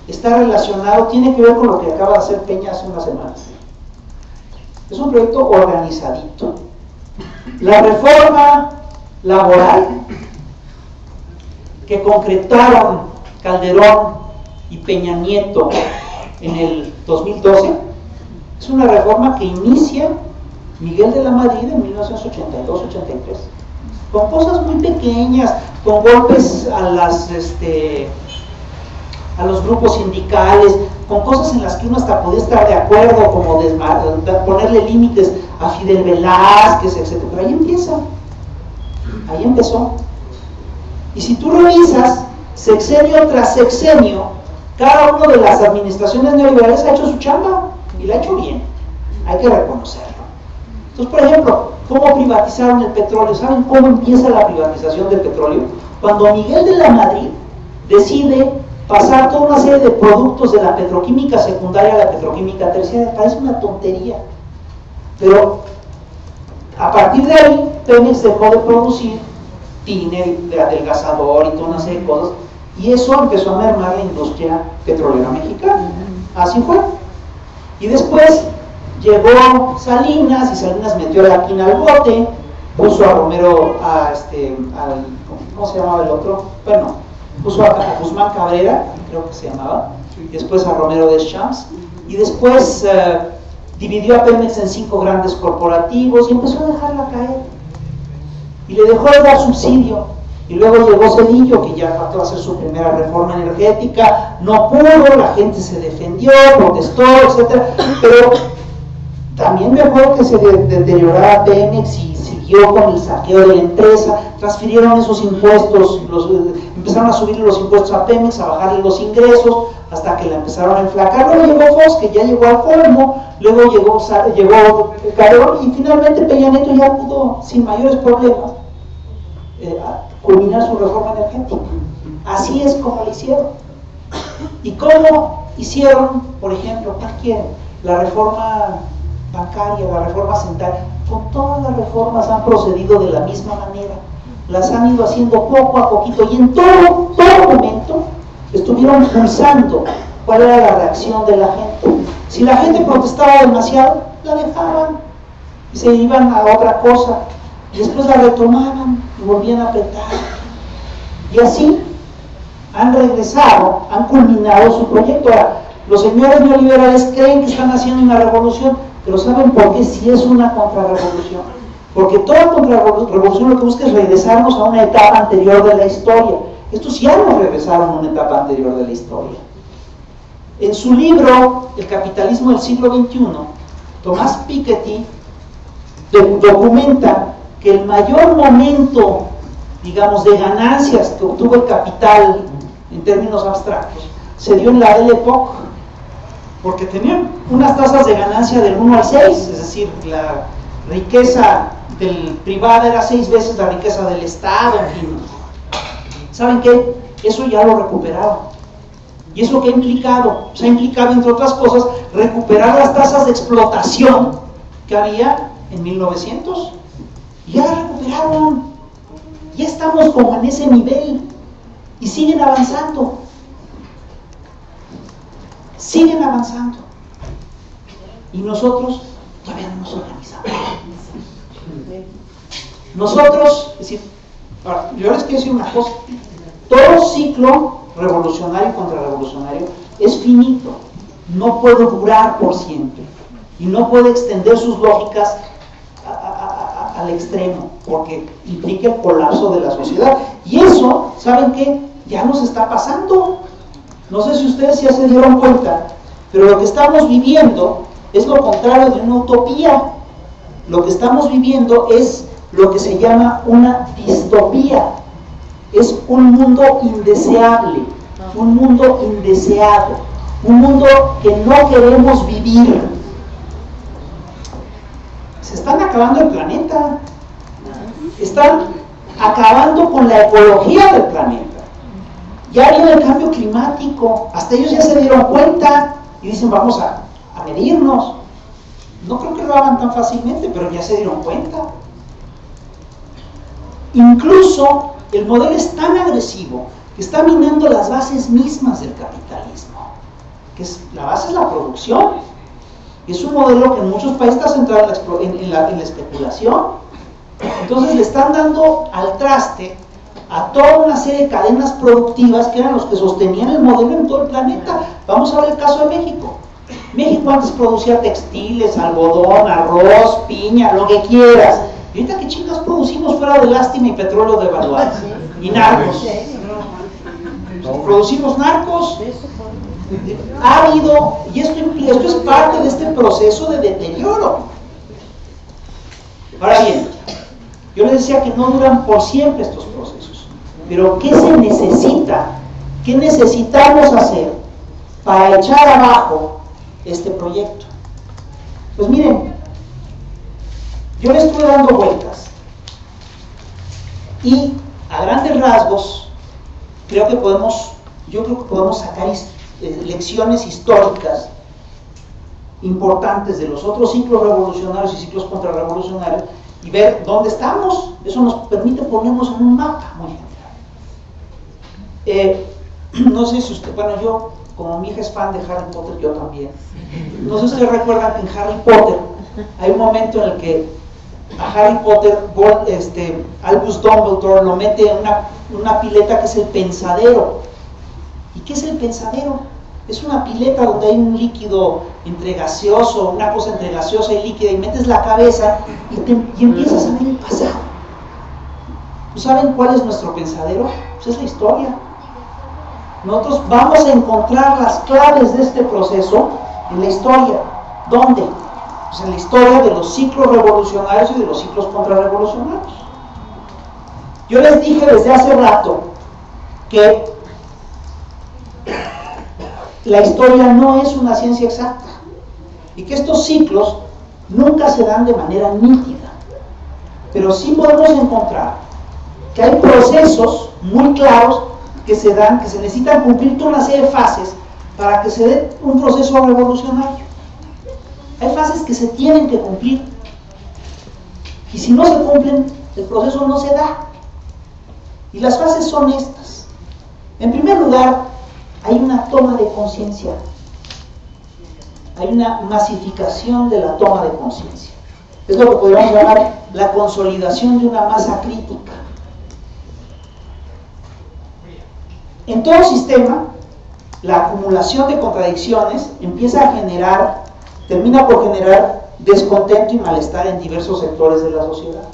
está relacionado, tiene que ver con lo que acaba de hacer Peña hace unas semanas. Es un proyecto organizadito. La reforma laboral que concretaron Calderón y Peña Nieto en el 2012 es una reforma que inicia Miguel de la Madrid en 1982-83, con cosas muy pequeñas, con golpes a los grupos sindicales, con cosas en las que uno hasta podía estar de acuerdo, como ponerle límites a Fidel Velázquez, etc. Pero ahí empezó. Y si tú revisas sexenio tras sexenio, cada una de las administraciones neoliberales ha hecho su chamba y la ha hecho bien, hay que reconocerlo. Entonces, por ejemplo, ¿cómo privatizaron el petróleo? ¿Saben cómo empieza la privatización del petróleo? Cuando Miguel de la Madrid decide pasar toda una serie de productos de la petroquímica secundaria a la petroquímica terciaria. Parece una tontería, pero a partir de ahí Pemex dejó de producir tiner, adelgazador y toda una serie de cosas, y eso empezó a mermar la industria petrolera mexicana. Así fue. Y después llegó Salinas, y Salinas metió la quina al bote, puso a Romero, ¿cómo se llamaba el otro? Bueno, puso a Guzmán Cabrera, creo que se llamaba, y después a Romero Deschamps, y después dividió a Pemex en 5 grandes corporativos y empezó a dejarla caer. Y le dejó de dar subsidio. Y luego llegó Cedillo, que ya trató de hacer su primera reforma energética, no pudo, la gente se defendió, protestó, etc. Pero también me acuerdo que se deterioraba Pemex y siguió con el saqueo de la empresa, transfirieron esos impuestos, empezaron a subir los impuestos a Pemex, a bajarle los ingresos, hasta que la empezaron a enflacar. Luego llegó Fox, que ya llegó al colmo, luego llegó Calderón, y finalmente Peña Nieto ya pudo, sin mayores problemas, culminar su reforma energética. Así es como lo hicieron. ¿Y cómo hicieron, por ejemplo, cuál quieren? La reforma bancaria, la reforma central. Con todas las reformas han procedido de la misma manera. Las han ido haciendo poco a poquito, y en todo momento estuvieron pulsando cuál era la reacción de la gente. Si la gente protestaba demasiado, la dejaban y se iban a otra cosa, y después la retomaban y volvían a apretar, y así han regresado, han culminado su proyecto. Ahora, los señores neoliberales creen que están haciendo una revolución, pero ¿saben por qué? Si es una contrarrevolución, porque toda contrarrevolución lo que busca es regresarnos a una etapa anterior de la historia. Estos ya nos regresaron a una etapa anterior de la historia. En su libro El capitalismo del siglo XXI, Tomás Piketty documenta que el mayor momento, digamos, de ganancias que obtuvo el capital en términos abstractos se dio en la Belle Époque, porque tenían unas tasas de ganancia del 1 al 6, es decir, la riqueza del privado era 6 veces la riqueza del Estado, en fin. ¿Saben qué? Eso ya lo recuperaron. ¿Y eso qué ha implicado? Pues ha implicado, entre otras cosas, recuperar las tasas de explotación que había en 1900. Ya las recuperaron. Ya estamos como en ese nivel. Y siguen avanzando. Siguen avanzando. Y nosotros todavía no nos organizamos. Nosotros, es decir, ahora, yo les quiero decir una cosa. Todo ciclo revolucionario y contrarrevolucionario es finito, no puede durar por siempre y no puede extender sus lógicas al extremo, porque implica el colapso de la sociedad. Y eso, ¿saben qué? Ya nos está pasando. No sé si ustedes ya se dieron cuenta, pero lo que estamos viviendo es lo contrario de una utopía. Lo que estamos viviendo es lo que se llama una distopía. Es un mundo indeseable, un mundo indeseado, un mundo que no queremos vivir. Se están acabando el planeta, están acabando con la ecología del planeta. Ya viene el cambio climático, hasta ellos ya se dieron cuenta y dicen vamos a medirnos. No creo que lo hagan tan fácilmente, pero ya se dieron cuenta. Incluso el modelo es tan agresivo que está minando las bases mismas del capitalismo, que la base es la producción. Es un modelo que en muchos países está centrado en la especulación. Entonces le están dando al traste a toda una serie de cadenas productivas que eran los que sostenían el modelo en todo el planeta. Vamos a ver el caso de México. México antes producía textiles, algodón, arroz, piña, lo que quieras. Y ahorita, ¿qué chingas producimos fuera de lástima y petróleo devaluado? Y narcos. Producimos narcos. Ha habido, y esto es parte de este proceso de deterioro. Ahora bien, yo les decía que no duran por siempre estos procesos, pero ¿qué se necesita? ¿Qué necesitamos hacer para echar abajo este proyecto? Pues miren, yo le estuve dando vueltas y a grandes rasgos yo creo que podemos sacar lecciones históricas importantes de los otros ciclos revolucionarios y ciclos contrarrevolucionarios y ver dónde estamos. Eso nos permite ponernos en un mapa muy general. No sé si usted, bueno, yo, como mi hija es fan de Harry Potter, yo también. No sé si ustedes recuerdan que en Harry Potter hay un momento en el que a Harry Potter, Albus Dumbledore lo mete en una pileta que es el pensadero. ¿Y qué es el pensadero? Es una pileta donde hay un líquido entre gaseoso, una cosa entre gaseosa y líquida, y metes la cabeza y empiezas a ver el pasado. ¿Saben cuál es nuestro pensadero? Pues es la historia. Nosotros vamos a encontrar las claves de este proceso en la historia. ¿Dónde? Pues en la historia de los ciclos revolucionarios y de los ciclos contrarrevolucionarios. Yo les dije desde hace rato que la historia no es una ciencia exacta y que estos ciclos nunca se dan de manera nítida, pero sí podemos encontrar que hay procesos muy claros que se dan, que se necesitan cumplir toda una serie de fases para que se dé un proceso revolucionario. Hay fases que se tienen que cumplir y si no se cumplen, el proceso no se da. Y las fases son estas. En primer lugar, hay una toma de conciencia, hay una masificación de la toma de conciencia. Es lo que podríamos llamar la consolidación de una masa crítica. En todo sistema, la acumulación de contradicciones termina por generar descontento y malestar en diversos sectores de la sociedad.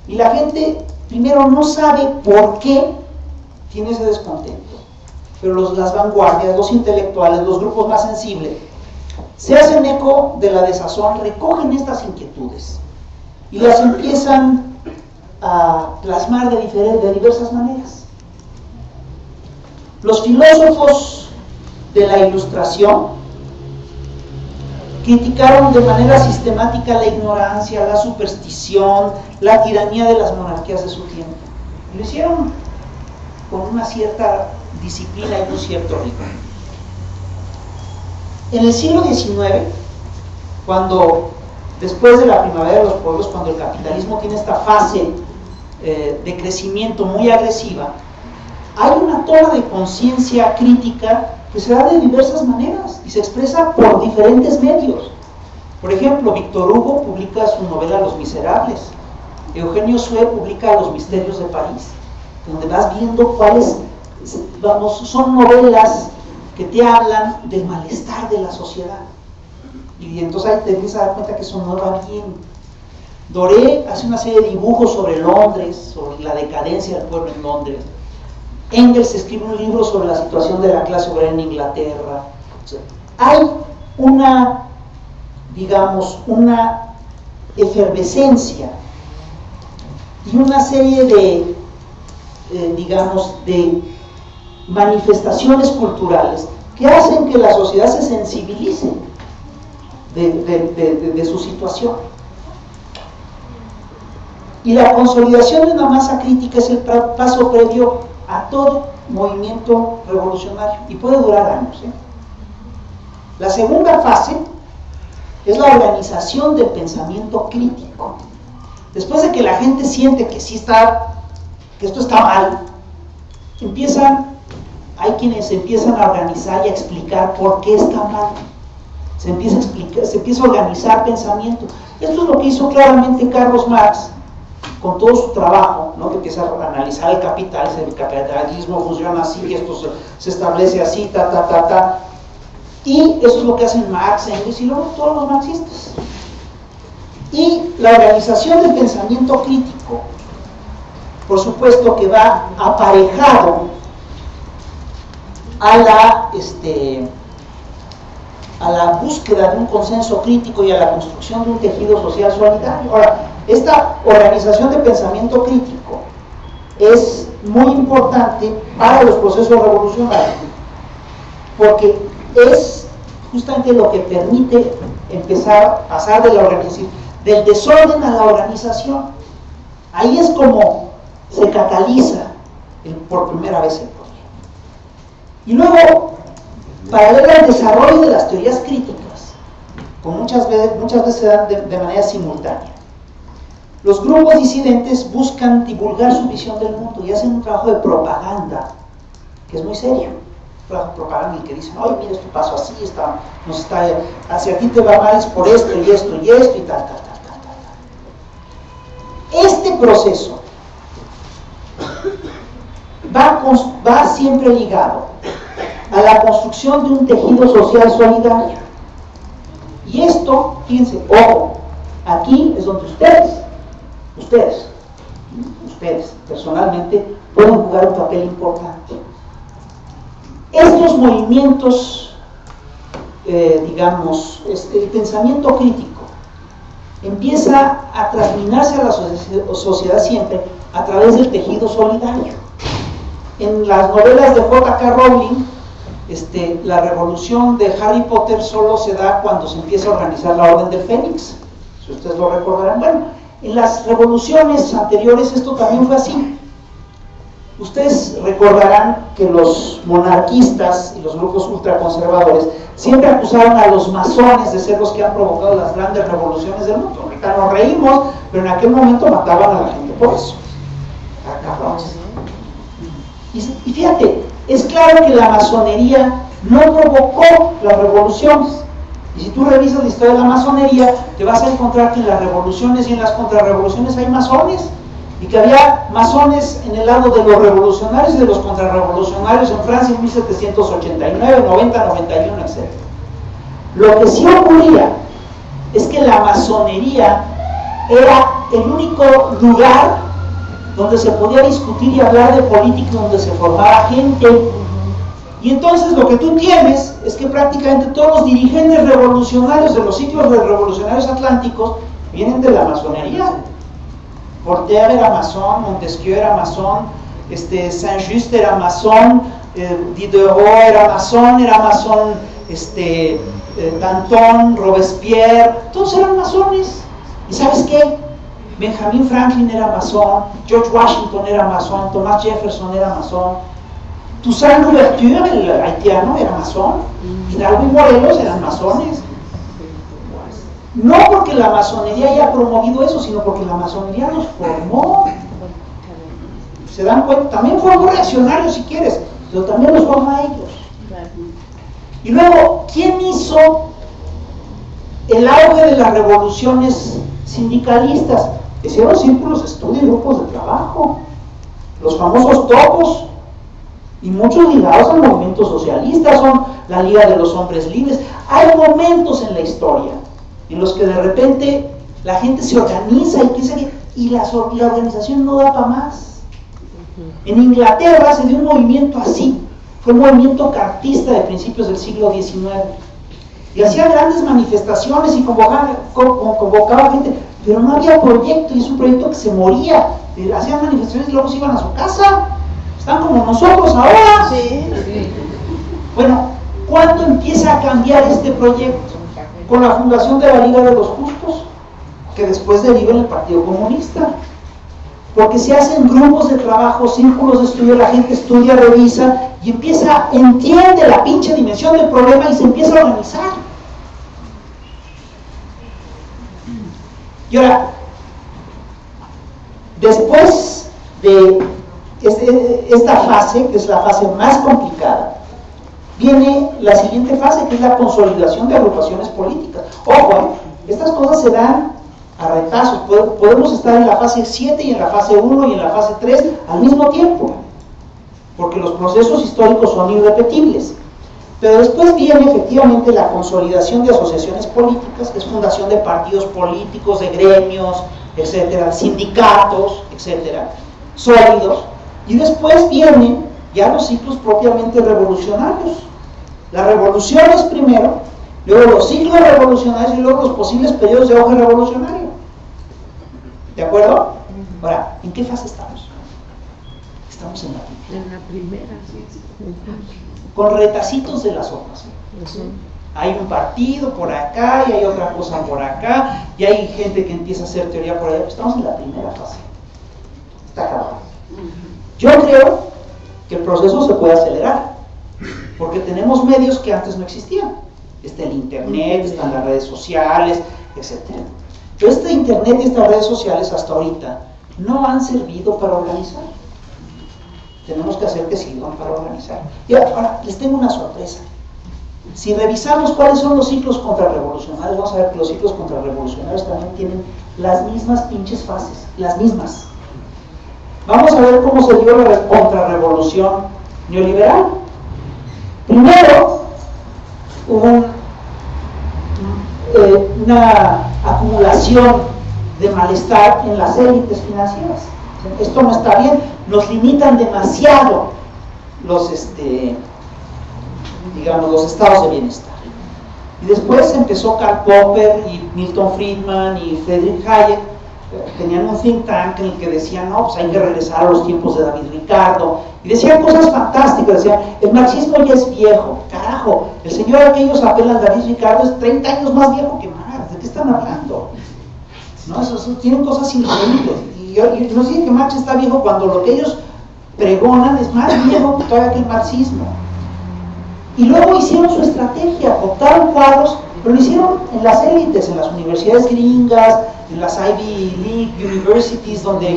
Y la gente, primero, no sabe por qué tiene ese descontento. Pero las vanguardias, los intelectuales, los grupos más sensibles, se hacen eco de la desazón, recogen estas inquietudes y las empiezan a plasmar de diversas maneras. Los filósofos de la Ilustración criticaron de manera sistemática la ignorancia, la superstición, la tiranía de las monarquías de su tiempo. Y lo hicieron con una cierta disciplina y un cierto ritmo. En el siglo XIX, después de la primavera de los pueblos, cuando el capitalismo tiene esta fase de crecimiento muy agresiva, hay una toma de conciencia crítica que se da de diversas maneras y se expresa por diferentes medios. Por ejemplo, Víctor Hugo publica su novela Los Miserables, Eugenio Sue publica Los Misterios de París, donde vas viendo cuáles, son novelas que te hablan del malestar de la sociedad. Y entonces ahí te empiezas a dar cuenta que eso no va bien. Doré hace una serie de dibujos sobre Londres, sobre la decadencia del pueblo en Londres. Engels escribe un libro sobre la situación de la clase obrera en Inglaterra. O sea, hay una efervescencia y una serie de manifestaciones culturales que hacen que la sociedad se sensibilice de su situación. Y la consolidación de una masa crítica es el paso previo a todo movimiento revolucionario y puede durar años. La segunda fase es la organización del pensamiento crítico. Después de que la gente siente que esto está mal, hay quienes empiezan a organizar y a explicar por qué está mal. Se empieza a organizar pensamiento. Esto es lo que hizo claramente Carlos Marx con todo su trabajo, ¿no? Que empieza a analizar el capital, el capitalismo funciona así, esto se establece así, y eso es lo que hacen Marx, Engels y luego todos los marxistas. Y la organización del pensamiento crítico, por supuesto que va aparejado a la búsqueda de un consenso crítico y a la construcción de un tejido social solidario. Ahora, esta organización de pensamiento crítico es muy importante para los procesos revolucionarios, porque es justamente lo que permite empezar a pasar de la organización, del desorden a la organización. Ahí es como se cataliza por primera vez el proyecto. Y luego, paralelo al desarrollo de las teorías críticas, muchas veces se dan de manera simultánea, los grupos disidentes buscan divulgar su visión del mundo y hacen un trabajo de propaganda que es muy serio. Propaganda y que dicen, oye, mira, esto pasó así, hacia ti te va mal es por esto y esto y esto y tal. Este proceso va siempre ligado a la construcción de un tejido social solidario. Y esto, fíjense, ojo, aquí es donde ustedes personalmente pueden jugar un papel importante. Estos movimientos, digamos, el pensamiento crítico empieza a transminarse a la sociedad siempre a través del tejido solidario. En las novelas de J.K. Rowling, la revolución de Harry Potter solo se da cuando se empieza a organizar la Orden del Fénix, si ustedes lo recordarán. Bueno, en las revoluciones anteriores esto también fue así. Ustedes recordarán que los monarquistas y los grupos ultraconservadores siempre acusaron a los masones de ser los que han provocado las grandes revoluciones del mundo. Ahorita nos reímos, pero en aquel momento mataban a la gente por eso. Cabrones. Y fíjate, es claro que la masonería no provocó las revoluciones. Y si tú revisas la historia de la masonería, te vas a encontrar que en las revoluciones y en las contrarrevoluciones hay masones, y que había masones en el lado de los revolucionarios y de los contrarrevolucionarios en Francia en 1789, 90, 91, etc. Lo que sí ocurría es que la masonería era el único lugar donde se podía discutir y hablar de política, donde se formaba gente. Y entonces lo que tú tienes es que prácticamente todos los dirigentes revolucionarios de los ciclos revolucionarios atlánticos vienen de la masonería. Voltaire era masón, Montesquieu era masón, Saint-Just era masón, Diderot era masón, Danton, Robespierre, todos eran masones. ¿Y sabes qué? Benjamin Franklin era masón, George Washington era masón, Thomas Jefferson era masón, Toussaint Louverture, el haitiano, era masón, Hidalgo y Morelos eran masones. No porque la masonería haya promovido eso, sino porque la masonería los formó. ¿Se dan cuenta? También formó reaccionarios si quieres, pero también los forma a ellos. Y luego, ¿quién hizo el auge de las revoluciones sindicalistas? Hicieron círculos de estudio y grupos de trabajo, los famosos topos, y muchos ligados al movimiento socialista, son la Liga de los Hombres Libres. Hay momentos en la historia en los que de repente la gente se organiza y la organización no da para más. En Inglaterra se dio un movimiento así, fue un movimiento cartista de principios del siglo XIX, y hacía grandes manifestaciones y convocaba gente, pero no había proyecto, y es un proyecto que se moría. Hacían manifestaciones y luego se iban a su casa. Están como nosotros ahora. Sí. Bueno, ¿cuándo empieza a cambiar este proyecto? Con la fundación de la Liga de los Justos, que después deriva en el Partido Comunista, porque se hacen grupos de trabajo, círculos de estudio, la gente estudia, revisa y entiende la pinche dimensión del problema y se empieza a organizar. Y ahora, después de esta fase, que es la fase más complicada, viene la siguiente fase, que es la consolidación de agrupaciones políticas. Ojo, estas cosas se dan a retazos. Podemos estar en la fase 7 y en la fase 1 y en la fase 3 al mismo tiempo, porque los procesos históricos son irrepetibles. Pero después viene efectivamente la consolidación de asociaciones políticas, que es fundación de partidos políticos, de gremios, etcétera, sindicatos, etcétera, sólidos. Y después vienen ya los ciclos propiamente revolucionarios. Las revoluciones primero, luego los ciclos revolucionarios y luego los posibles periodos de auge revolucionario. ¿De acuerdo? Ahora, ¿en qué fase estamos? Estamos en la primera. En la primera, sí. Con retacitos de las hojas. Hay un partido por acá y hay otra cosa por acá y hay gente que empieza a hacer teoría por allá. Estamos en la primera fase. Está acabado. Yo creo que el proceso se puede acelerar porque tenemos medios que antes no existían. Está el internet, están las redes sociales, etc. Pero este internet y estas redes sociales hasta ahorita no han servido para organizar. Tenemos que hacer que sirvan para organizar. Y ahora les tengo una sorpresa. Si revisamos cuáles son los ciclos contrarrevolucionarios, vamos a ver que los ciclos contrarrevolucionarios también tienen las mismas pinches fases, las mismas. Vamos a ver cómo se dio la contrarrevolución neoliberal. Primero, hubo una acumulación de malestar en las élites financieras. Esto no está bien, nos limitan demasiado los estados de bienestar. Y después empezó Karl Popper y Milton Friedman y Friedrich Hayek, tenían un think tank en el que decían, no, pues hay que regresar a los tiempos de David Ricardo, y decían cosas fantásticas, decían, el marxismo ya es viejo, carajo, el señor al que ellos apelan, David Ricardo, es 30 años más viejo que Marx, ¿de qué están hablando? ¿No? Eso tienen cosas increíbles. Y no sé que Marx está viejo cuando lo que ellos pregonan es más viejo que todavía que el marxismo. Y luego hicieron su estrategia, optaron cuadros, pero lo hicieron en las élites, en las universidades gringas, en las Ivy League Universities, donde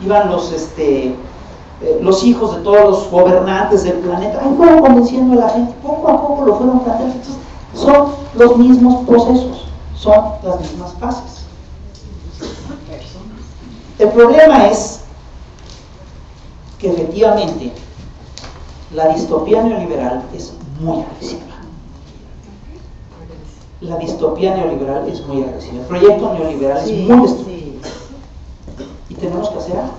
iban los hijos de todos los gobernantes del planeta. Ahí fueron convenciendo a la gente, poco a poco lo fueron planteando. Entonces, son los mismos procesos, son las mismas fases. El problema es que efectivamente la distopía neoliberal es muy agresiva. La distopía neoliberal es muy agresiva. El proyecto neoliberal es muy destructivo. Y tenemos que hacer algo.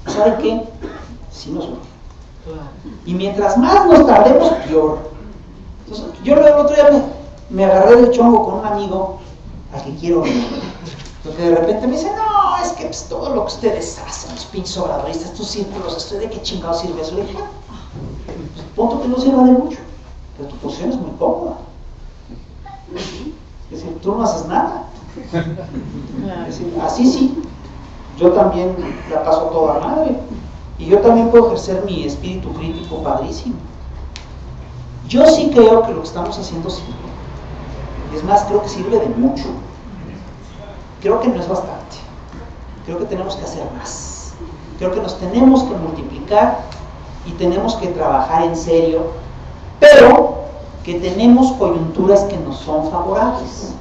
¿Saben qué? Sí nos urge. Y mientras más nos tardemos, peor. Entonces, yo el otro día me agarré del chongo con un amigo al que quiero ver. Porque de repente me dice, no, es que pues, todo lo que ustedes hacen, los pinches obradoristas, estos círculos, ¿de qué chingados sirve eso? Le dije, pues, punto que no sirva de mucho, pero tu posición es muy cómoda. Es decir, tú no haces nada. Es decir, así sí, yo también la paso toda madre. Y yo también puedo ejercer mi espíritu crítico padrísimo. Yo sí creo que lo que estamos haciendo sirve. Es más, creo que sirve de mucho. Creo que no es bastante. Creo que tenemos que hacer más. Creo que nos tenemos que multiplicar y tenemos que trabajar en serio, pero que tenemos coyunturas que nos son favorables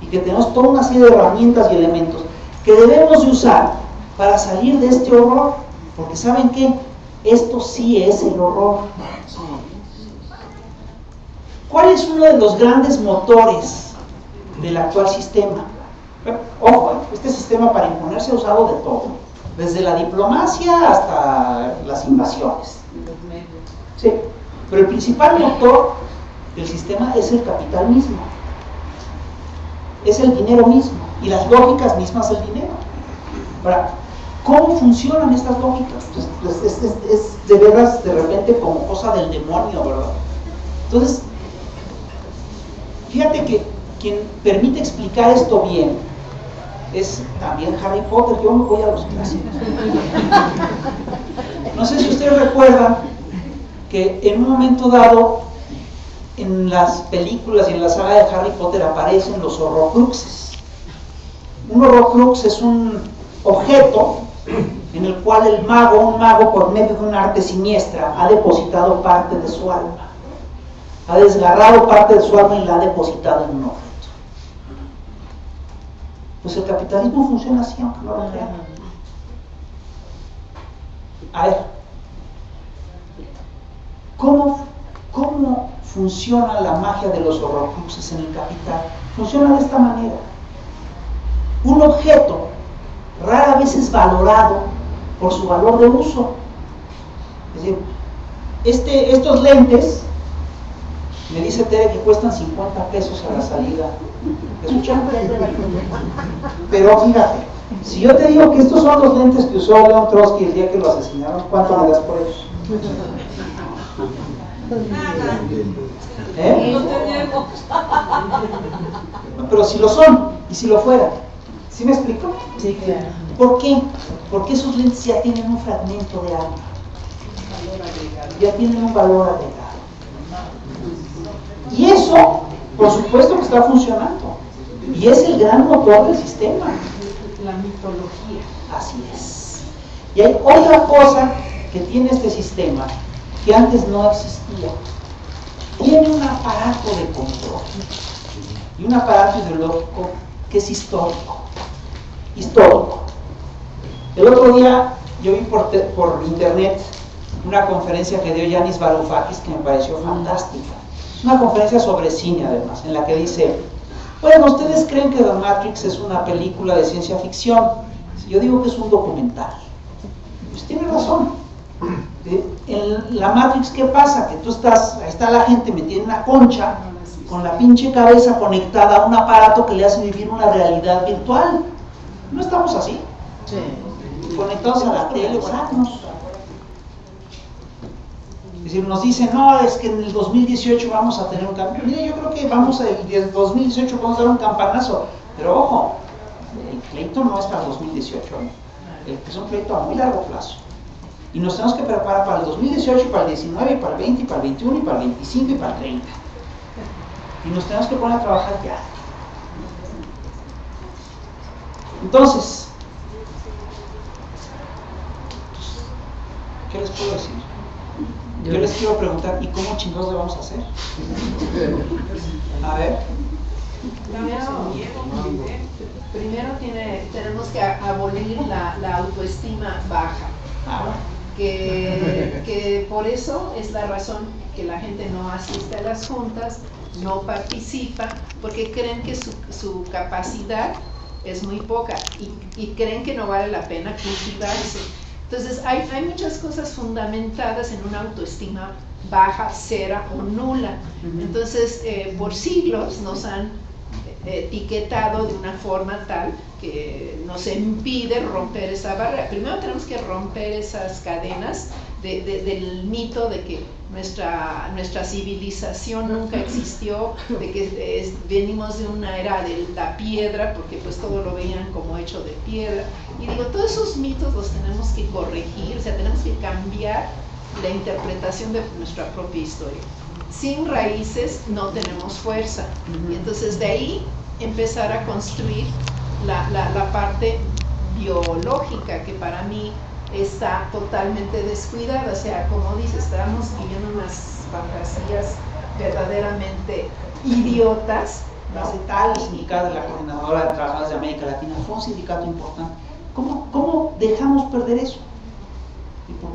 y que tenemos toda una serie de herramientas y elementos que debemos de usar para salir de este horror, porque ¿saben qué? Esto sí es el horror. ¿Cuál es uno de los grandes motores del actual sistema? Ojo, este sistema para imponerse ha usado de todo, desde la diplomacia hasta las invasiones. Sí, pero el principal motor del sistema es el capital mismo, es el dinero mismo y las lógicas mismas del dinero. Ahora, ¿cómo funcionan estas lógicas? Pues es de veras de repente como cosa del demonio, ¿verdad? Entonces, fíjate que quien permite explicar esto bien es también Harry Potter. Yo me voy a los clásicos. No sé si ustedes recuerdan que en un momento dado en las películas y en la saga de Harry Potter aparecen los horrocruxes. Un horrocrux es un objeto en el cual un mago por medio de un arte siniestra ha depositado parte de su alma, ha desgarrado parte de su alma y la ha depositado en un objeto. Pues el capitalismo funciona así, aunque no lo crean. A ver, ¿cómo funciona la magia de los horrocruxes en el capital? Funciona de esta manera. Un objeto rara vez es valorado por su valor de uso. Es decir, estos lentes, me dice Tere que cuestan 50 pesos a la salida. ¿Escuchan? Pero fíjate, si yo te digo que estos son los lentes que usó León Trotsky el día que lo asesinaron, ¿cuánto me das por ellos? No tenemos. Pero si lo son, y si lo fueran, ¿sí me explico? Sí, claro. ¿Por qué? Porque esos lentes ya tienen un fragmento de alma, ya tienen un valor agregado. Y eso, por supuesto que está funcionando, y es el gran motor del sistema. La mitología. Así es. Y hay otra cosa que tiene este sistema que antes no existía. Tiene un aparato de control y un aparato ideológico que es histórico. El otro día yo vi por internet una conferencia que dio Yanis Varoufakis que me pareció fantástica. Es una conferencia sobre cine, además, en la que dice: bueno, ¿ustedes creen que The Matrix es una película de ciencia ficción? Yo digo que es un documental. Pues tiene razón. En la Matrix, ¿qué pasa? Que tú estás, ahí está la gente metida en una concha, con la pinche cabeza conectada a un aparato que le hace vivir una realidad virtual. ¿No estamos así? Sí. Conectados a la tele, sanos. Es decir, nos dicen, no, es que en el 2018 vamos a tener un cambio. Mira, yo creo que en el 2018 vamos a dar un campanazo. Pero ojo, el pleito no es para el 2018, es un pleito a muy largo plazo. Y nos tenemos que preparar para el 2018, para el 19, para el 20, para el 21, para el 25 y para el 30. Y nos tenemos que poner a trabajar ya. Entonces, ¿qué les puedo decir? Yo les quiero preguntar, ¿y cómo chingados le vamos a hacer? A ver. Primero tenemos que abolir la autoestima baja. Que por eso es la razón que la gente no asiste a las juntas, no participa, porque creen que su capacidad es muy poca y creen que no vale la pena cultivarse. Entonces hay muchas cosas fundamentadas en una autoestima baja, cero o nula. Entonces por siglos nos han etiquetado de una forma tal que nos impide romper esa barrera. Primero tenemos que romper esas cadenas del mito de que nuestra civilización nunca existió, de que venimos de una era de la piedra, porque pues todo lo veían como hecho de piedra. Y digo, todos esos mitos los tenemos que corregir, o sea, tenemos que cambiar la interpretación de nuestra propia historia. Sin raíces no tenemos fuerza. Y entonces de ahí empezar a construir la parte biológica, que para mí está totalmente descuidada. O sea, como dice, estamos viviendo unas fantasías verdaderamente idiotas. La CETAL, el sindicato de la Coordinadora de Trabajadores de América Latina, fue un sindicato importante. ¿Cómo dejamos perder eso?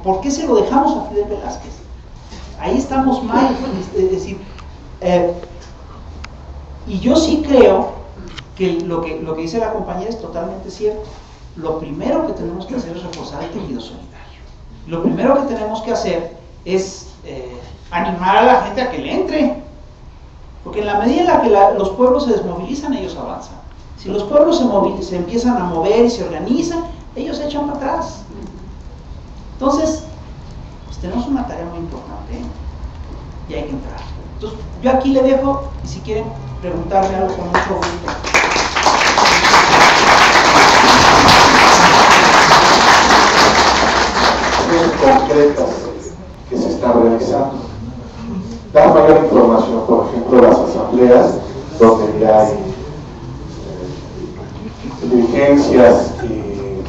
¿Por qué se lo dejamos a Fidel Velázquez? Ahí estamos mal, es decir, y yo sí creo que lo que dice la compañera es totalmente cierto. Lo primero que tenemos que hacer es reforzar el tejido solidario. Lo primero que tenemos que hacer es animar a la gente a que le entre, porque en la medida en la que los pueblos se desmovilizan, ellos avanzan. Si los pueblos se empiezan a mover y se organizan, ellos se echan para atrás. Entonces, pues tenemos una tarea muy importante y hay que entrar. Entonces, yo aquí le dejo, y si quieren preguntarme algo, con mucho gusto. Concretas que se están realizando. Dar mayor información, por ejemplo, las asambleas donde ya hay dirigencias y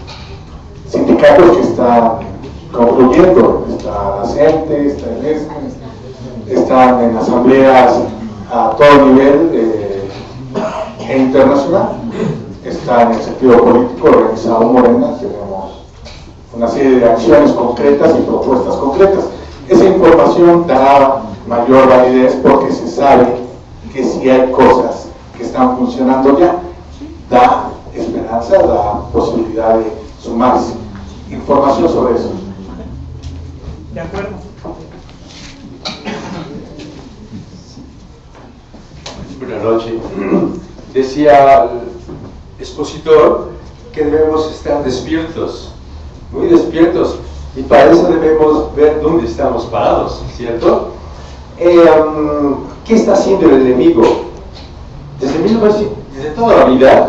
sindicatos que están concluyendo, está la CENTE, está el ESME, están en asambleas a todo nivel e internacional. está en el sentido político organizado Morena. Tenemos una serie de acciones concretas y propuestas concretas. Esa información da mayor validez porque se sabe que si hay cosas que están funcionando ya, da esperanza, da posibilidad de sumarse. Información sobre eso. De acuerdo. Buenas noches. Decía el expositor que debemos estar despiertos, muy despiertos, y para eso debemos ver dónde estamos parados, ¿cierto? ¿Qué está haciendo el enemigo? Desde toda la vida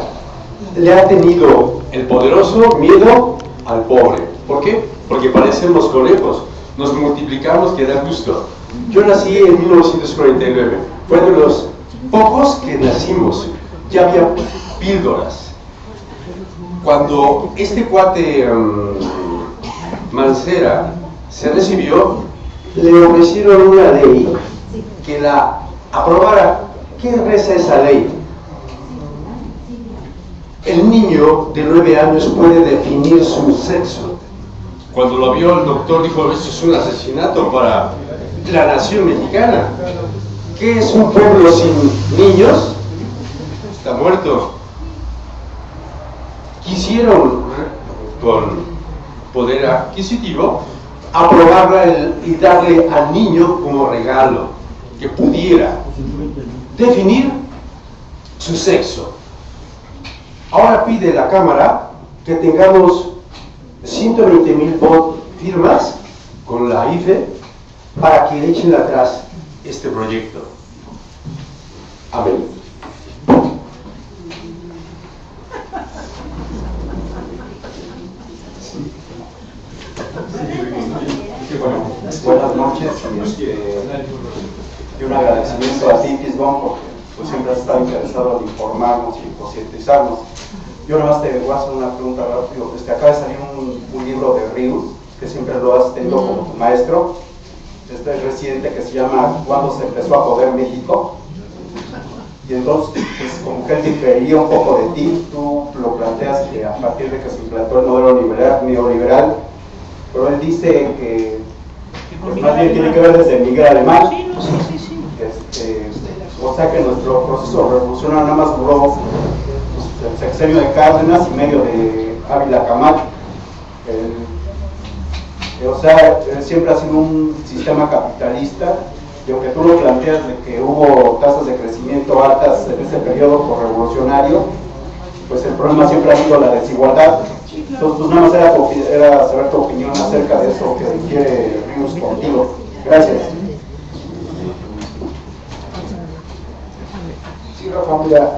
le ha tenido el poderoso miedo al pobre. ¿Por qué? Porque parecemos conejos, nos multiplicamos que da gusto. Yo nací en 1949, fue de los pocos que nacimos, ya había píldoras. Cuando este cuate Mancera se recibió, le ofrecieron una ley que la aprobara. ¿Qué reza esa ley? El niño de 9 años puede definir su sexo. Cuando lo vio el doctor dijo, esto es un asesinato para la nación mexicana. ¿Qué es un pueblo sin niños? Está muerto. Quisieron, con poder adquisitivo, aprobarla y darle al niño como regalo, que pudiera definir su sexo. Ahora pide la Cámara que tengamos 120,000 firmas con la IFE para que echen atrás este proyecto. Amén. Buenas noches y un agradecimiento a ti, Fisbón, porque pues, siempre has estado interesado en informarnos y concientizarnos. Yo nada más te voy a hacer una pregunta rápido. Acaba de salir un libro de Rius, que siempre lo has tenido como tu maestro. Este es reciente, que se llama ¿Cuándo se empezó a joder México? Y entonces, pues, como que él difería un poco de ti, tú lo planteas que a partir de que se implantó el modelo neoliberal, pero él dice que pues, más bien tiene que ver desde Miguel Alemán. O sea que nuestro proceso revolucionario nada más duró pues, el sexenio de Cárdenas y medio de Ávila Camacho. O sea, siempre ha sido un sistema capitalista, y aunque tú lo planteas de que hubo tasas de crecimiento altas en ese periodo revolucionario, pues el problema siempre ha sido la desigualdad. Entonces, pues nada más era saber tu opinión acerca de eso que quiere Rius contigo. Gracias. Sí, Rafa, mira,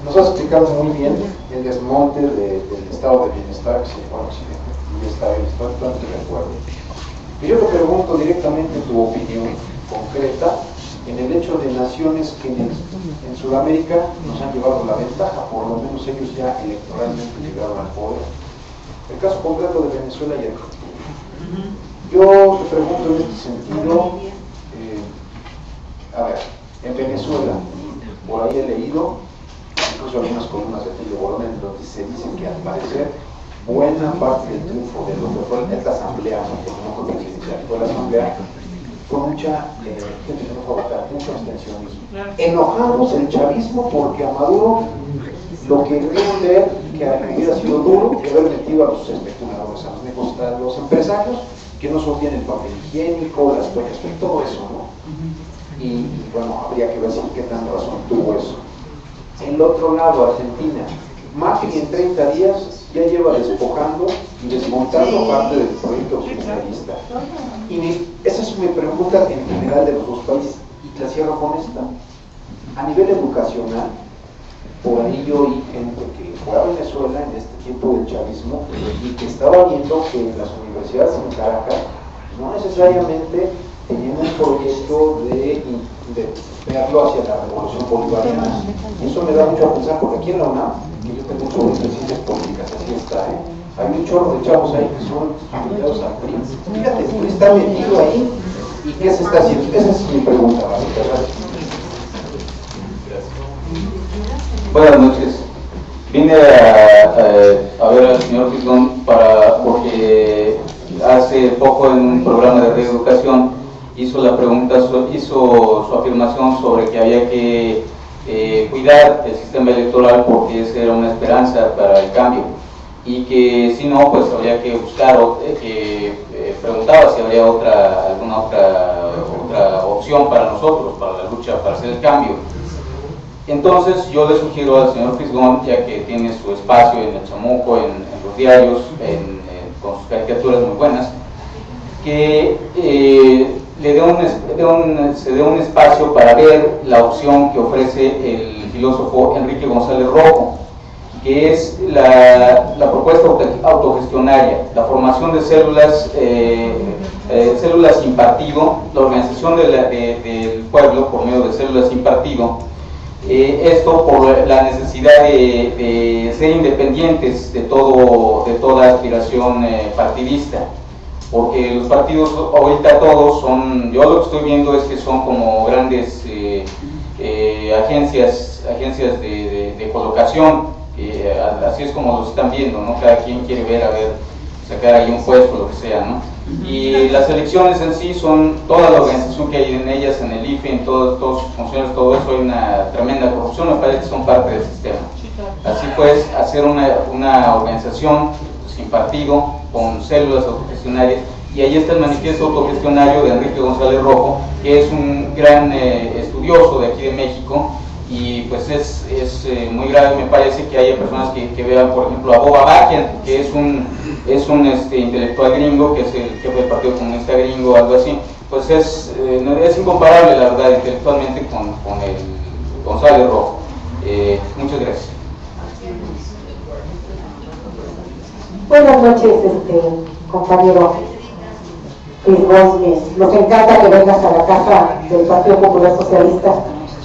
nos has explicado muy bien el desmonte del estado de bienestar que se llevó a Occidente. Y está bien, estoy totalmente de acuerdo. Y yo te pregunto directamente tu opinión concreta en el hecho de naciones que en Sudamérica nos han llevado la ventaja, por lo menos ellos ya electoralmente llegaron al poder. El caso concreto de Venezuela y Argentina. Yo te pregunto en este sentido, a ver, en Venezuela, por ahí he leído, incluso algunas columnas de Tilio Bolón, en donde se dice que al parecer buena parte del triunfo de lo que fue esta asamblea, no fue presidencial, fue la asamblea, fue mucha gente que no fue a votar, mucho abstencionismo. Enojados el chavismo porque a Maduro lo que querían ver que hubiera sido duro que haber metido a los especuladores, a los empresarios que no sostienen el papel higiénico, las toallas y todo eso, ¿no? Y bueno, habría que ver si qué tan razón tuvo eso. El otro lado, Argentina, Macri en 30 días ya lleva despojando y desmontando parte del proyecto socialista. Y esa es mi pregunta en general de los dos países, y la cierro con esta. A nivel educacional, por ahí yo oí gente que fue a Venezuela en este tiempo del chavismo y que estaba viendo que las universidades en Caracas no necesariamente tenían un proyecto de verlo hacia la revolución bolivariana. Y eso me da mucho a pensar, porque aquí en la UNAM, que yo tengo un sobre de ciencias políticas, así está, hay un chorro de chavos ahí que son afiliados al PRI. Fíjate, el PRI está metido ahí, ¿y qué se está haciendo? Esa es mi pregunta, básicamente. Buenas noches. Vine a ver al señor Fisgón porque hace poco en un programa de reeducación hizo su afirmación sobre que había que cuidar el sistema electoral porque esa era una esperanza para el cambio y que si no, pues habría que buscar, preguntaba si habría alguna otra opción para nosotros, para la lucha, para hacer el cambio. Entonces yo le sugiero al señor Fisgón, ya que tiene su espacio en el Chamuco, en los diarios, con sus caricaturas muy buenas, que se dé un espacio para ver la opción que ofrece el filósofo Enrique González Rojo, que es la propuesta autogestionaria, la formación de células sin partido, la organización del pueblo por medio de células sin partido. Esto por la necesidad de ser independientes de toda aspiración partidista, porque los partidos ahorita todos son, yo lo que estoy viendo es que son como grandes agencias de colocación, así es como los están viendo, ¿no? Cada quien quiere sacar ahí un puesto, lo que sea, ¿no? Y las elecciones en sí son toda la organización que hay en ellas, en el IFE, en todas sus funciones, todo eso, hay una tremenda corrupción, me parece que son parte del sistema. Así pues, hacer una organización sin partido, con células autogestionarias, y ahí está el manifiesto autogestionario de Enrique González Rojo, que es un gran estudioso de aquí de México, y pues es muy grave, me parece, que haya personas que vean, por ejemplo, a Bob Abakian, que es un intelectual gringo, que es el jefe del Partido Comunista gringo o algo así. Pues es incomparable, la verdad, intelectualmente con el González Rojo. Muchas gracias. Buenas noches, compañero Fisgón. Nos encanta que vengas a la casa del Partido Popular Socialista.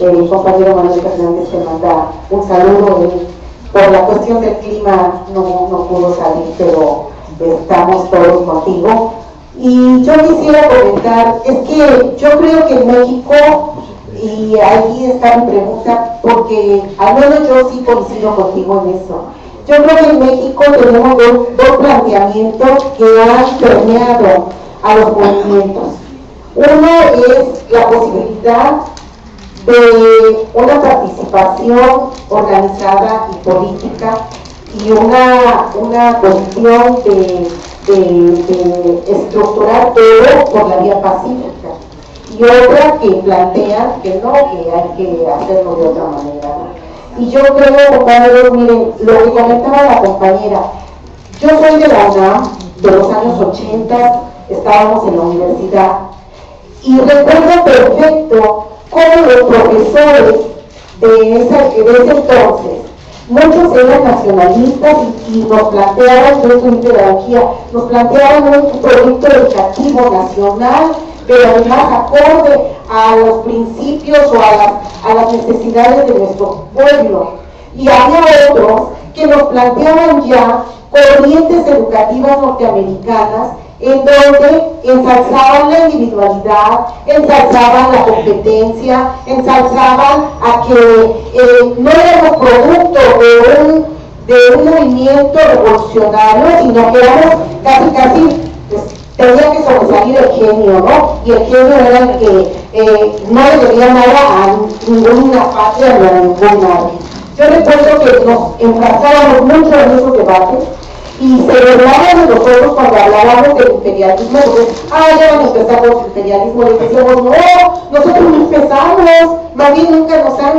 El compañero Manuel Fernández te manda un saludo. Por la cuestión del clima no pudo salir, pero estamos todos contigo. Y yo quisiera comentar, es que yo creo que en México, y ahí está mi pregunta, porque al menos yo sí coincido contigo en eso. Yo creo que en México tenemos dos planteamientos que han permeado a los movimientos. Uno es la posibilidad de una participación organizada y política y una cuestión de estructurar todo por la vía pacífica, y otra que plantea que no, que hay que hacerlo de otra manera, ¿no? Y yo creo, compañeros, miren, lo que comentaba la compañera, yo soy de la UNAM, de los años 80, estábamos en la universidad, y recuerdo perfecto cómo los profesores de ese entonces, muchos eran nacionalistas y nos planteaban, dentro de pedagogía, nos planteaban un proyecto educativo nacional, pero además acorde a los principios o a las necesidades de nuestro pueblo. Y había otros que nos planteaban ya corrientes educativas norteamericanas en donde ensalzaban la individualidad, ensalzaban la competencia, ensalzaban a que no éramos producto de un movimiento revolucionario, sino que éramos casi pues, tenía que sobresalir el genio, ¿no? Y el genio era el que no le debía nada a ninguna patria ni a ningún nadie. Yo recuerdo que nos enfrascábamos mucho en esos debates y se burlaban de nosotros cuando hablábamos del imperialismo, porque, ya van a empezar con el imperialismo, y decíamos, no, nosotros no empezamos, más bien nunca nos han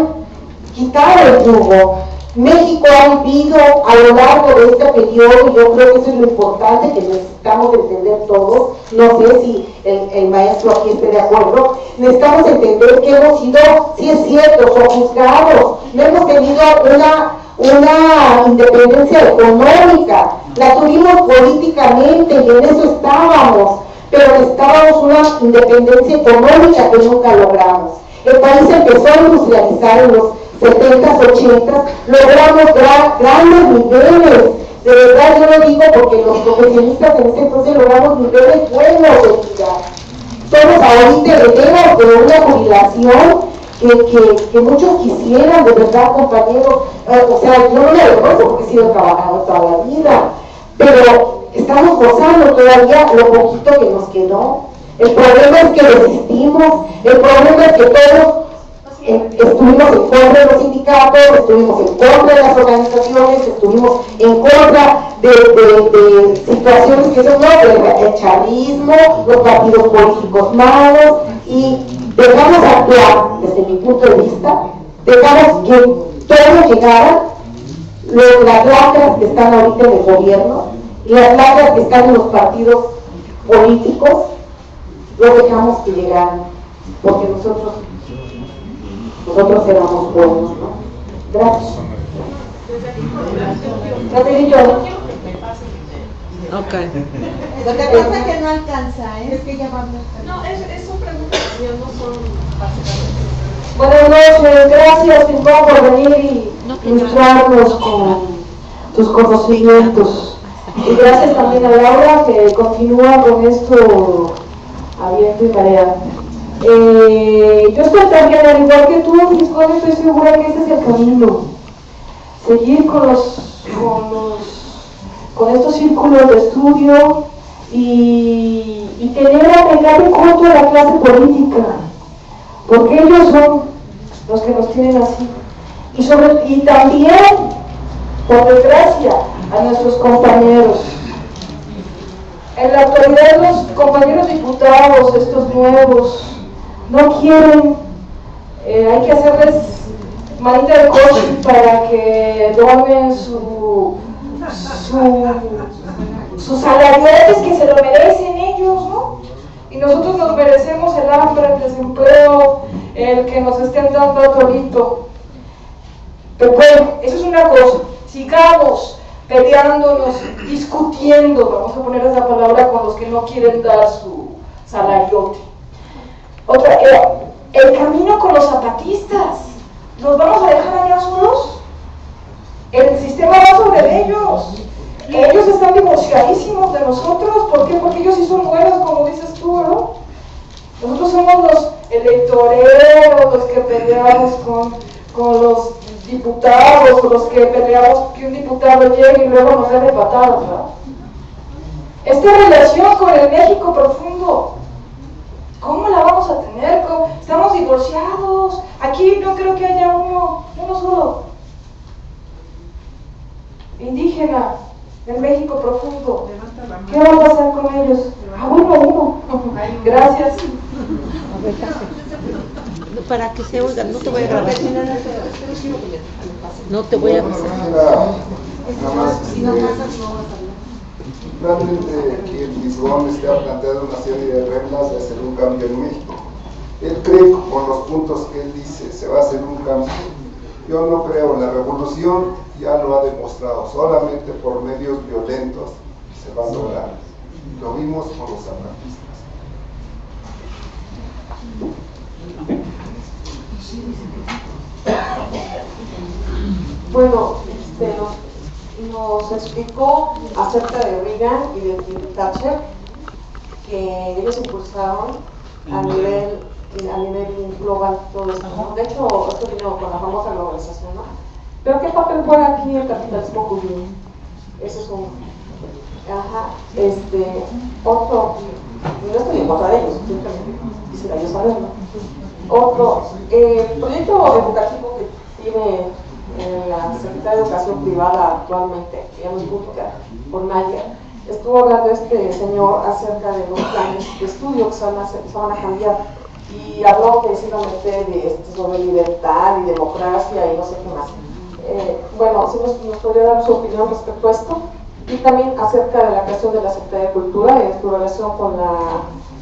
quitado el yugo. México ha vivido a lo largo de este periodo, y yo creo que eso es lo importante que necesitamos entender todos, no sé si el maestro aquí esté de acuerdo, necesitamos entender que hemos sido, sí es cierto, sojuzgados, no hemos tenido una independencia económica, la tuvimos políticamente y en eso estábamos, pero necesitábamos una independencia económica que nunca logramos. El país empezó a industrializar en los 70s, 80s, logramos grandes niveles, de verdad yo lo digo porque los profesionistas en ese entonces logramos niveles buenos de vida. Somos ahorita herederos de una jubilación que muchos quisieran, de verdad, compañeros. O sea, yo no me avergüenzo porque he sido trabajador toda la vida, pero estamos gozando todavía lo poquito que nos quedó. El problema es que resistimos, el problema es que todos estuvimos en contra de los sindicatos, estuvimos en contra de las organizaciones, estuvimos en contra de situaciones que son el chavismo, los partidos políticos malos, y dejamos actuar, desde mi punto de vista, dejamos que todo llegara, las lacras que están ahorita en el gobierno, y las lacras que están en los partidos políticos, lo dejamos que llegaran, porque nosotros éramos buenos, ¿no? Gracias. Rapidillo. Ok. Lo que pasa es que no alcanza, ¿eh? Es que ya vamos. No, son preguntas mías, no son básicamente. Buenas noches, gracias Pincón por venir y ilustrarnos con tus conocimientos. Y gracias también a Laura que continúa con esto a viento y marea. Yo estoy también, al igual que tú, Pincón, estoy segura que este es el camino. Seguir con estos círculos de estudio y tener a pegar en corto a la clase política, porque ellos son los que nos tienen así. Y también, por desgracia, a nuestros compañeros. En la actualidad los compañeros diputados, estos nuevos, no quieren, hay que hacerles manita de coche para que donen sus salariales que se lo merecen ellos, ¿no? Y nosotros nos merecemos el hambre, el desempleo, el que nos estén dando torito. Pero bueno, eso es una cosa. Sigamos peleándonos, discutiendo, vamos a poner esa palabra, con los que no quieren dar su salariote. Otra, el camino con los zapatistas. ¿Nos vamos a dejar allá solos? El sistema va sobre ellos. Ellos están divorciadísimos de nosotros. ¿Por qué? Porque ellos sí son buenos, como dices tú, ¿no? Nosotros somos los electoreros, los que peleamos con los diputados, los que peleamos que un diputado llegue y luego nos dé patadas, ¿no? Esta relación con el México profundo, ¿cómo la vamos a tener? Estamos divorciados. Aquí no creo que haya uno solo. Indígena, del México profundo. ¿Qué va a pasar con ellos? Ah, bueno, uno. Gracias. Para que se oigan, no te voy a grabar. No te voy a pasar. Nada más, realmente que el Lisbón ha planteado una serie de reglas de hacer un cambio en México. Él cree que con los puntos que él dice se va a hacer un cambio. Yo no creo, la revolución ya lo ha demostrado, solamente por medios violentos se va a lograr. Lo vimos con los zapatistas. Bueno, nos explicó acerca de Reagan y de Thatcher, que ellos impulsaron a nivel global todo esto, ¿no? De hecho, esto vino con la famosa globalización, ¿no? Pero ¿qué papel juega aquí el capitalismo judío? Eso es un... otro, no estoy en contra de ellos, simplemente quisiera yo saberlo. Otro, el proyecto educativo que tiene la Secretaría de Educación Privada actualmente, digamos pública, por Naya, estuvo hablando este señor acerca de los planes de estudio que se van a cambiar, y habló precisamente sobre libertad y democracia y no sé qué más. Bueno, si nos podría dar su opinión respecto a esto, y también acerca de la creación de la Secretaría de Cultura en su relación con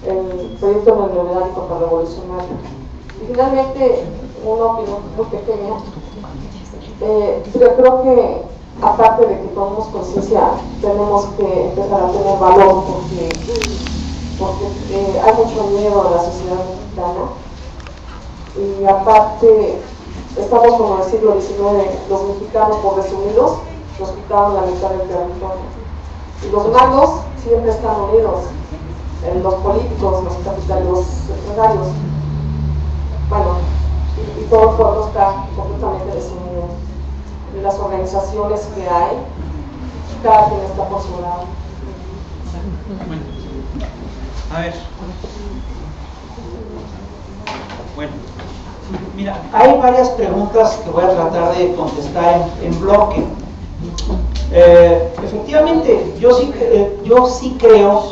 el proyecto neoliberal y contrarrevolucionario. Y finalmente, una opinión muy pequeña. Yo creo que, aparte de que tomemos conciencia, tenemos que empezar a tener valor, porque hay mucho miedo a la sociedad mexicana, y aparte estamos como en el siglo XIX, los mexicanos, por resumidos, nos quitaron la mitad del territorio, y los malos siempre están unidos, los políticos, los capitales, los empresarios. Bueno, nosotros está completamente desunido. Y las organizaciones que hay, cada quien está por su lado. Bueno, a ver. Bueno, mira, hay varias preguntas que voy a tratar de contestar en bloque. Efectivamente, yo sí creo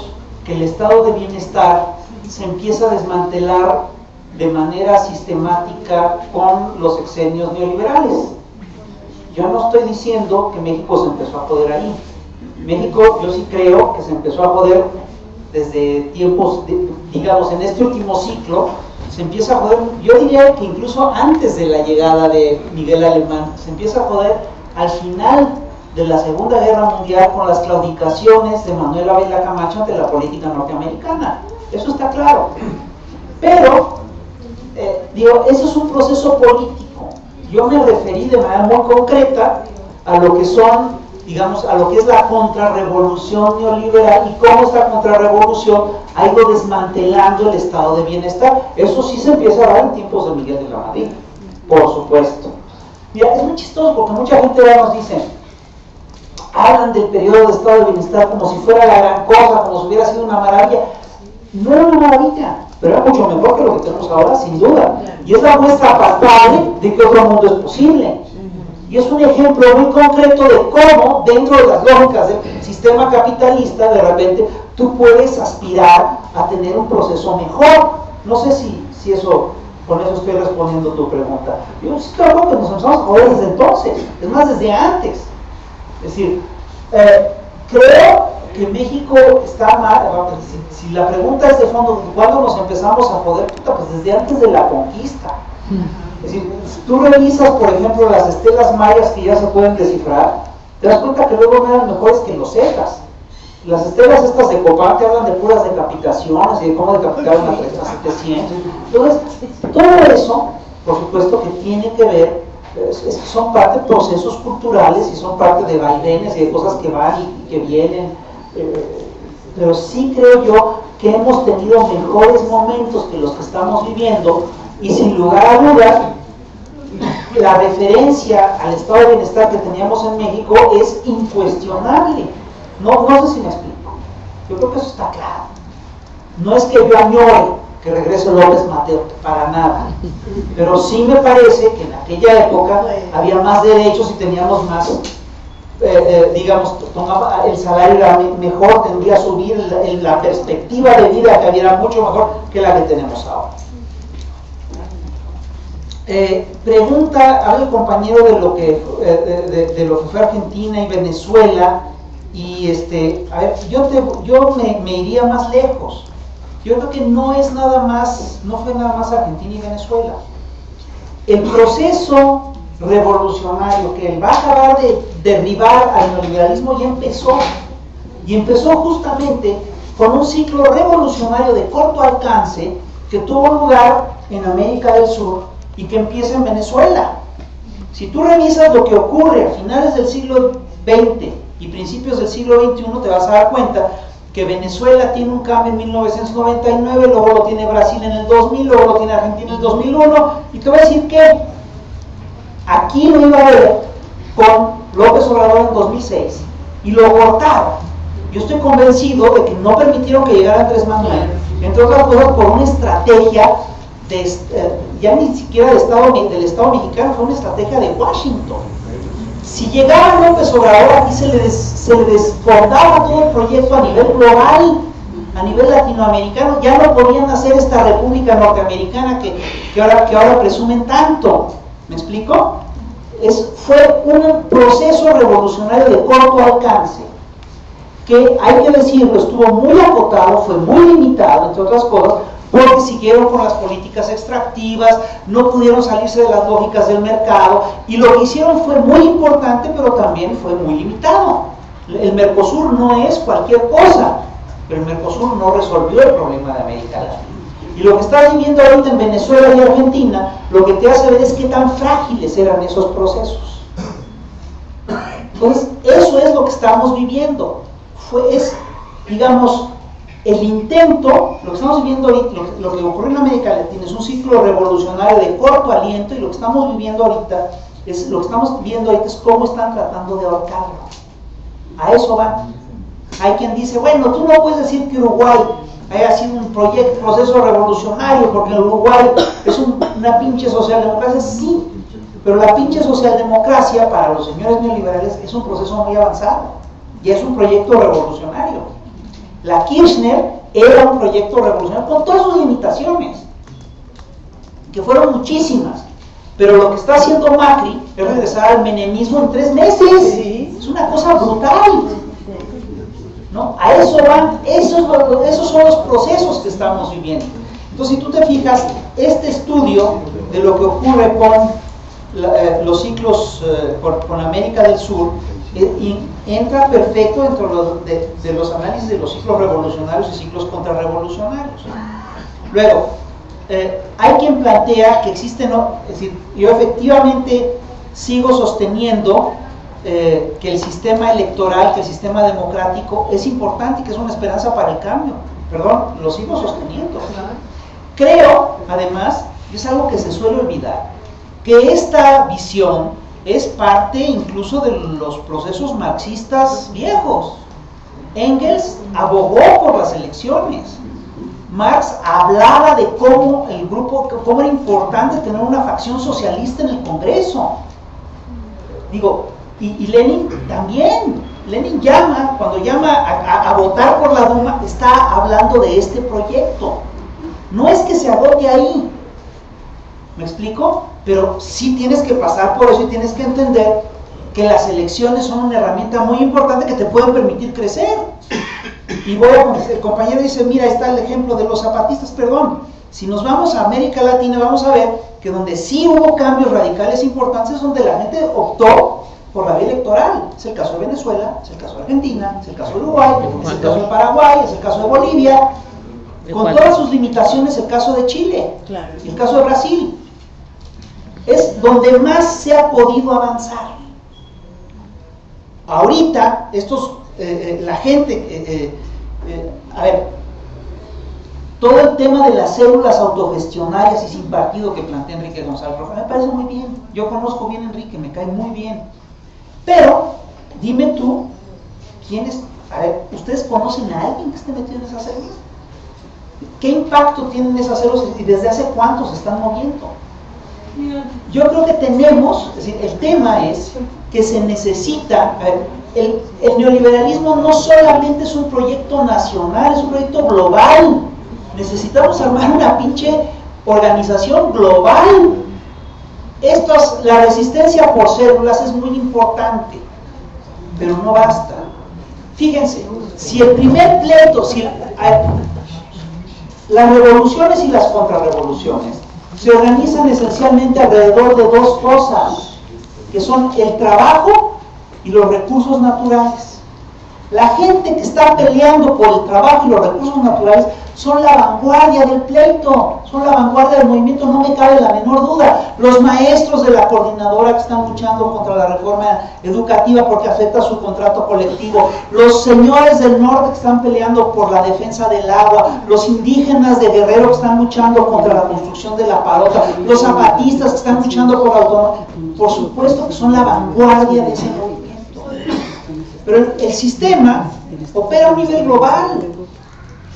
que el estado de bienestar se empieza a desmantelar de manera sistemática con los sexenios neoliberales. Yo no estoy diciendo que México se empezó a joder ahí. México, yo sí creo que se empezó a joder desde tiempos, digamos, en este último ciclo, se empieza a joder, yo diría que incluso antes de la llegada de Miguel Alemán, se empieza a joder al final de la Segunda Guerra Mundial con las claudicaciones de Manuel Ávila Camacho ante la política norteamericana. Eso está claro. Pero, digo, eso es un proceso político. Yo me referí de manera muy concreta a lo que son, digamos, a lo que es la contrarrevolución neoliberal y cómo esta contrarrevolución ha ido desmantelando el estado de bienestar. Eso sí se empieza a dar en tiempos de Miguel de la Madrid, por supuesto. Mira, es muy chistoso porque mucha gente ya nos dice, hablan del periodo de estado de bienestar como si fuera la gran cosa, como si hubiera sido una maravilla. No era una maravilla, pero era mucho mejor que lo que tenemos ahora, sin duda. Y es la muestra palpable de que otro mundo es posible. Y es un ejemplo muy concreto de cómo, dentro de las lógicas del sistema capitalista, de repente tú puedes aspirar a tener un proceso mejor. No sé si eso, con eso estoy respondiendo tu pregunta. Yo sí creo que nos empezamos a joder desde entonces, es más, desde antes. Es decir, creo que México está mal. Si la pregunta es de fondo, ¿cuándo nos empezamos a joder? Pues desde antes de la conquista. Es decir, si tú revisas, por ejemplo, las estelas mayas que ya se pueden descifrar, te das cuenta que luego no eran mejores que los zetas. Las estelas estas de Copán te hablan de puras decapitaciones y de cómo decapitaron a 700. Entonces, todo eso, por supuesto que tiene que ver, son parte de procesos culturales y son parte de vaivenes y de cosas que van y que vienen. Pero sí creo yo que hemos tenido mejores momentos que los que estamos viviendo. Y sin lugar a dudas, la referencia al estado de bienestar que teníamos en México es incuestionable. No sé si me explico. Yo creo que eso está claro. No es que yo añore que regrese López Mateos, para nada. Pero sí me parece que en aquella época había más derechos y teníamos más, digamos, el salario era mejor, tendría a subir, la perspectiva de vida que había era mucho mejor que la que tenemos ahora. Pregunta, habla el compañero de lo que fue Argentina y Venezuela, y a ver, yo me iría más lejos. Yo creo que no fue nada más Argentina y Venezuela. El proceso revolucionario que va a acabar de derribar al neoliberalismo ya empezó, y empezó justamente con un ciclo revolucionario de corto alcance que tuvo lugar en América del Sur y que empieza en Venezuela. Si tú revisas lo que ocurre a finales del siglo XX y principios del siglo XXI, te vas a dar cuenta que Venezuela tiene un cambio en 1999, luego lo tiene Brasil en el 2000, luego lo tiene Argentina en el 2001, y te voy a decir que aquí lo iba a ver con López Obrador en 2006 y lo cortaron. Yo estoy convencido de que no permitieron que llegara Andrés Manuel, entre otras cosas por una estrategia ya ni siquiera del Estado mexicano, fue una estrategia de Washington. Si llegaba López Obrador, aquí se le desbordaba todo el proyecto a nivel global, a nivel latinoamericano. Ya no podían hacer esta república norteamericana que ahora presumen tanto. ¿Me explico? Fue un proceso revolucionario de corto alcance, que hay que decirlo, estuvo muy acotado, fue muy limitado, entre otras cosas, porque siguieron con las políticas extractivas, no pudieron salirse de las lógicas del mercado, y lo que hicieron fue muy importante, pero también fue muy limitado. El Mercosur no es cualquier cosa, pero el Mercosur no resolvió el problema de América Latina. Y lo que está viviendo ahorita en Venezuela y Argentina, lo que te hace ver es qué tan frágiles eran esos procesos. Entonces, eso es lo que estamos viviendo. Digamos, el intento, lo que estamos viviendo ahorita, lo que ocurrió en América Latina es un ciclo revolucionario de corto aliento, y lo que estamos viviendo ahorita es cómo están tratando de ahorcarlo. A eso van. Hay quien dice, bueno, tú no puedes decir que Uruguay haya sido un proceso revolucionario porque en Uruguay es una pinche socialdemocracia. Sí, pero la pinche socialdemocracia para los señores neoliberales es un proceso muy avanzado y es un proyecto revolucionario. La Kirchner era un proyecto revolucionario con todas sus limitaciones, que fueron muchísimas, pero lo que está haciendo Macri es regresar al menemismo en 3 meses. Sí. Es una cosa brutal, ¿no? A eso van, esos son los procesos que estamos viviendo. Entonces, si tú te fijas, este estudio de lo que ocurre con los ciclos con América del Sur entra perfecto dentro de los análisis de los ciclos revolucionarios y ciclos contrarrevolucionarios. Luego, hay quien plantea que existen, es decir, yo efectivamente sigo sosteniendo que el sistema electoral, que el sistema democrático es importante y que es una esperanza para el cambio. Perdón, lo sigo sosteniendo. Creo, además, y es algo que se suele olvidar, que esta visión es parte incluso de los procesos marxistas viejos. Engels abogó por las elecciones. Marx hablaba de cómo era importante tener una facción socialista en el Congreso. Digo, y Lenin también. Lenin cuando llama a votar por la Duma, está hablando de este proyecto. No es que se agote ahí, ¿me explico? Pero sí tienes que pasar por eso y tienes que entender que las elecciones son una herramienta muy importante que te pueden permitir crecer. Y el compañero dice, mira, ahí está el ejemplo de los zapatistas. Perdón, si nos vamos a América Latina, vamos a ver que donde sí hubo cambios radicales importantes es donde la gente optó por la vía electoral. Es el caso de Venezuela, es el caso de Argentina, es el caso de Uruguay, es el caso de Paraguay, es el caso de Bolivia, con todas sus limitaciones, el caso de Chile, y el caso de Brasil. Es donde más se ha podido avanzar. Ahorita, la gente, a ver, todo el tema de las células autogestionarias y sin partido que plantea Enrique González Rojas, me parece muy bien. Yo conozco bien a Enrique, me cae muy bien. Pero, dime tú, a ver, ¿ustedes conocen a alguien que esté metido en esas células? ¿Qué impacto tienen esas células y desde hace cuánto se están moviendo? Yo creo que tenemos, es decir, el tema es que se necesita, a ver, el neoliberalismo no solamente es un proyecto nacional, es un proyecto global. Necesitamos armar una pinche organización global. La resistencia por células es muy importante, pero no basta. Fíjense, si el primer pleito, las revoluciones y las contrarrevoluciones se organizan esencialmente alrededor de 2 cosas, que son el trabajo y los recursos naturales. La gente que está peleando por el trabajo y los recursos naturales son la vanguardia del pleito, son la vanguardia del movimiento, no me cabe la menor duda. Los maestros de la coordinadora que están luchando contra la reforma educativa porque afecta su contrato colectivo, los señores del norte que están peleando por la defensa del agua, los indígenas de Guerrero que están luchando contra la construcción de la parota, los zapatistas que están luchando por la autonomía, por supuesto que son la vanguardia de ese movimiento. Pero el sistema opera a un nivel global.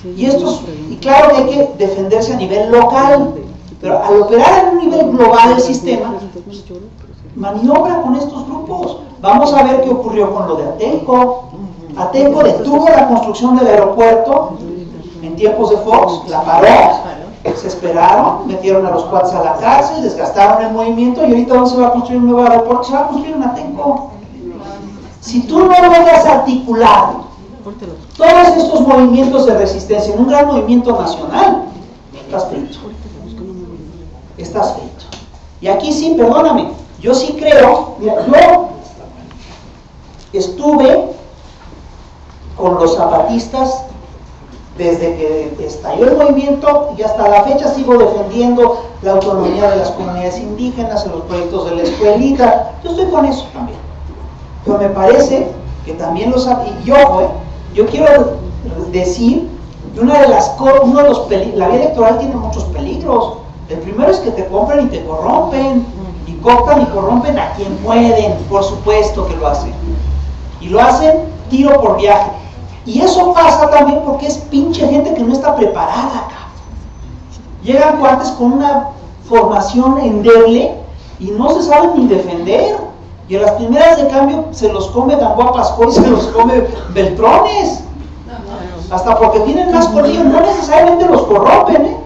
Y claro que hay que defenderse a nivel local, pero al operar en un nivel global el sistema, maniobra con estos grupos. Vamos a ver qué ocurrió con lo de Atenco. Atenco detuvo la construcción del aeropuerto en tiempos de Fox, la paró, se esperaron, metieron a los cuates a la cárcel, desgastaron el movimiento, y ahorita ¿dónde se va a construir un nuevo aeropuerto? Se va a construir en Atenco. Si tú no logras articular todos estos movimientos de resistencia en un gran movimiento nacional, estás frito. Estás frito. Y aquí sí, perdóname, yo sí creo, mira, yo estuve con los zapatistas desde que estalló el movimiento y hasta la fecha sigo defendiendo la autonomía de las comunidades indígenas en los proyectos de la escuelita. Yo estoy con eso también. Pero me parece que también yo quiero decir uno de los la vía electoral tiene muchos peligros. El primero es que te compran y te corrompen, y cooptan y corrompen a quien pueden, por supuesto que lo hacen. Y lo hacen tiro por viaje. Y eso pasa también porque es pinche gente que no está preparada acá. Llegan cuates con una formación endeble y no se saben ni defender. Y a las primeras de cambio se los come Gamboa Pascual y se los come Beltrones. Hasta porque tienen más colillos, no necesariamente los corrompen, ¿eh?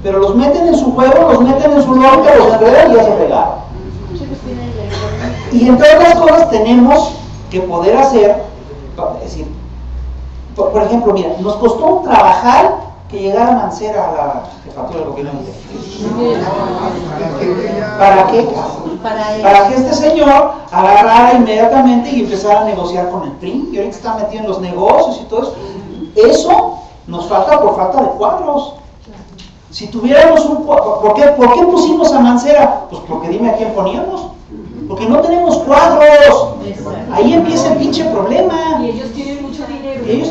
Pero los meten en su juego, los meten en su lógica, los enredan y ya se regaron. Y entre otras cosas tenemos que poder hacer, es decir, por ejemplo, mira, nos costó trabajar que llegara Mancera a la jefatura del gobierno. ¿Para qué? Para que este señor agarrara inmediatamente y empezara a negociar con el PRI, y ahorita está metido en los negocios y todo eso. Eso nos falta por falta de cuadros. Si tuviéramos un cuadro, ¿por qué pusimos a Mancera? Pues porque dime a quién poníamos. Porque no tenemos cuadros. Ahí empieza el pinche problema. Y ellos tienen mucho dinero. Y ellos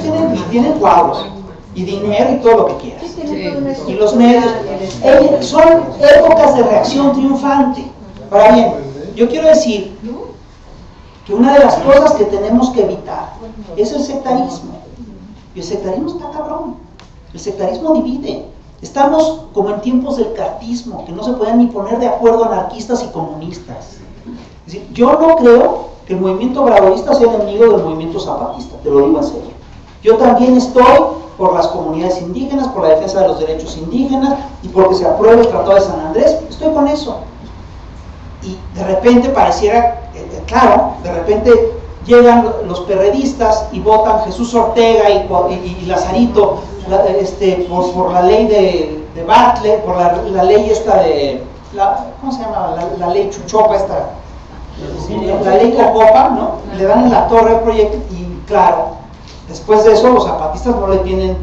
tienen cuadros. Y dinero y todo lo que quieras. Y los medios. Son épocas de reacción triunfante. Ahora bien, yo quiero decir que una de las cosas que tenemos que evitar es el sectarismo. Y el sectarismo está cabrón. El sectarismo divide. Estamos como en tiempos del cartismo, que no se pueden ni poner de acuerdo anarquistas y comunistas. Es decir, yo no creo que el movimiento bravista sea enemigo del movimiento zapatista, te lo digo en serio. Yo también estoy por las comunidades indígenas, por la defensa de los derechos indígenas y porque se apruebe el Tratado de San Andrés, estoy con eso. Y de repente pareciera, claro, de repente llegan los perredistas y votan Jesús Ortega y Lazarito por la ley de Bartlett, por la ley esta de, ¿cómo se llama? La ley Chuchopa esta, la ley Cocopa, ¿no? Le dan en la torre el proyecto y claro, después de eso los zapatistas no le tienen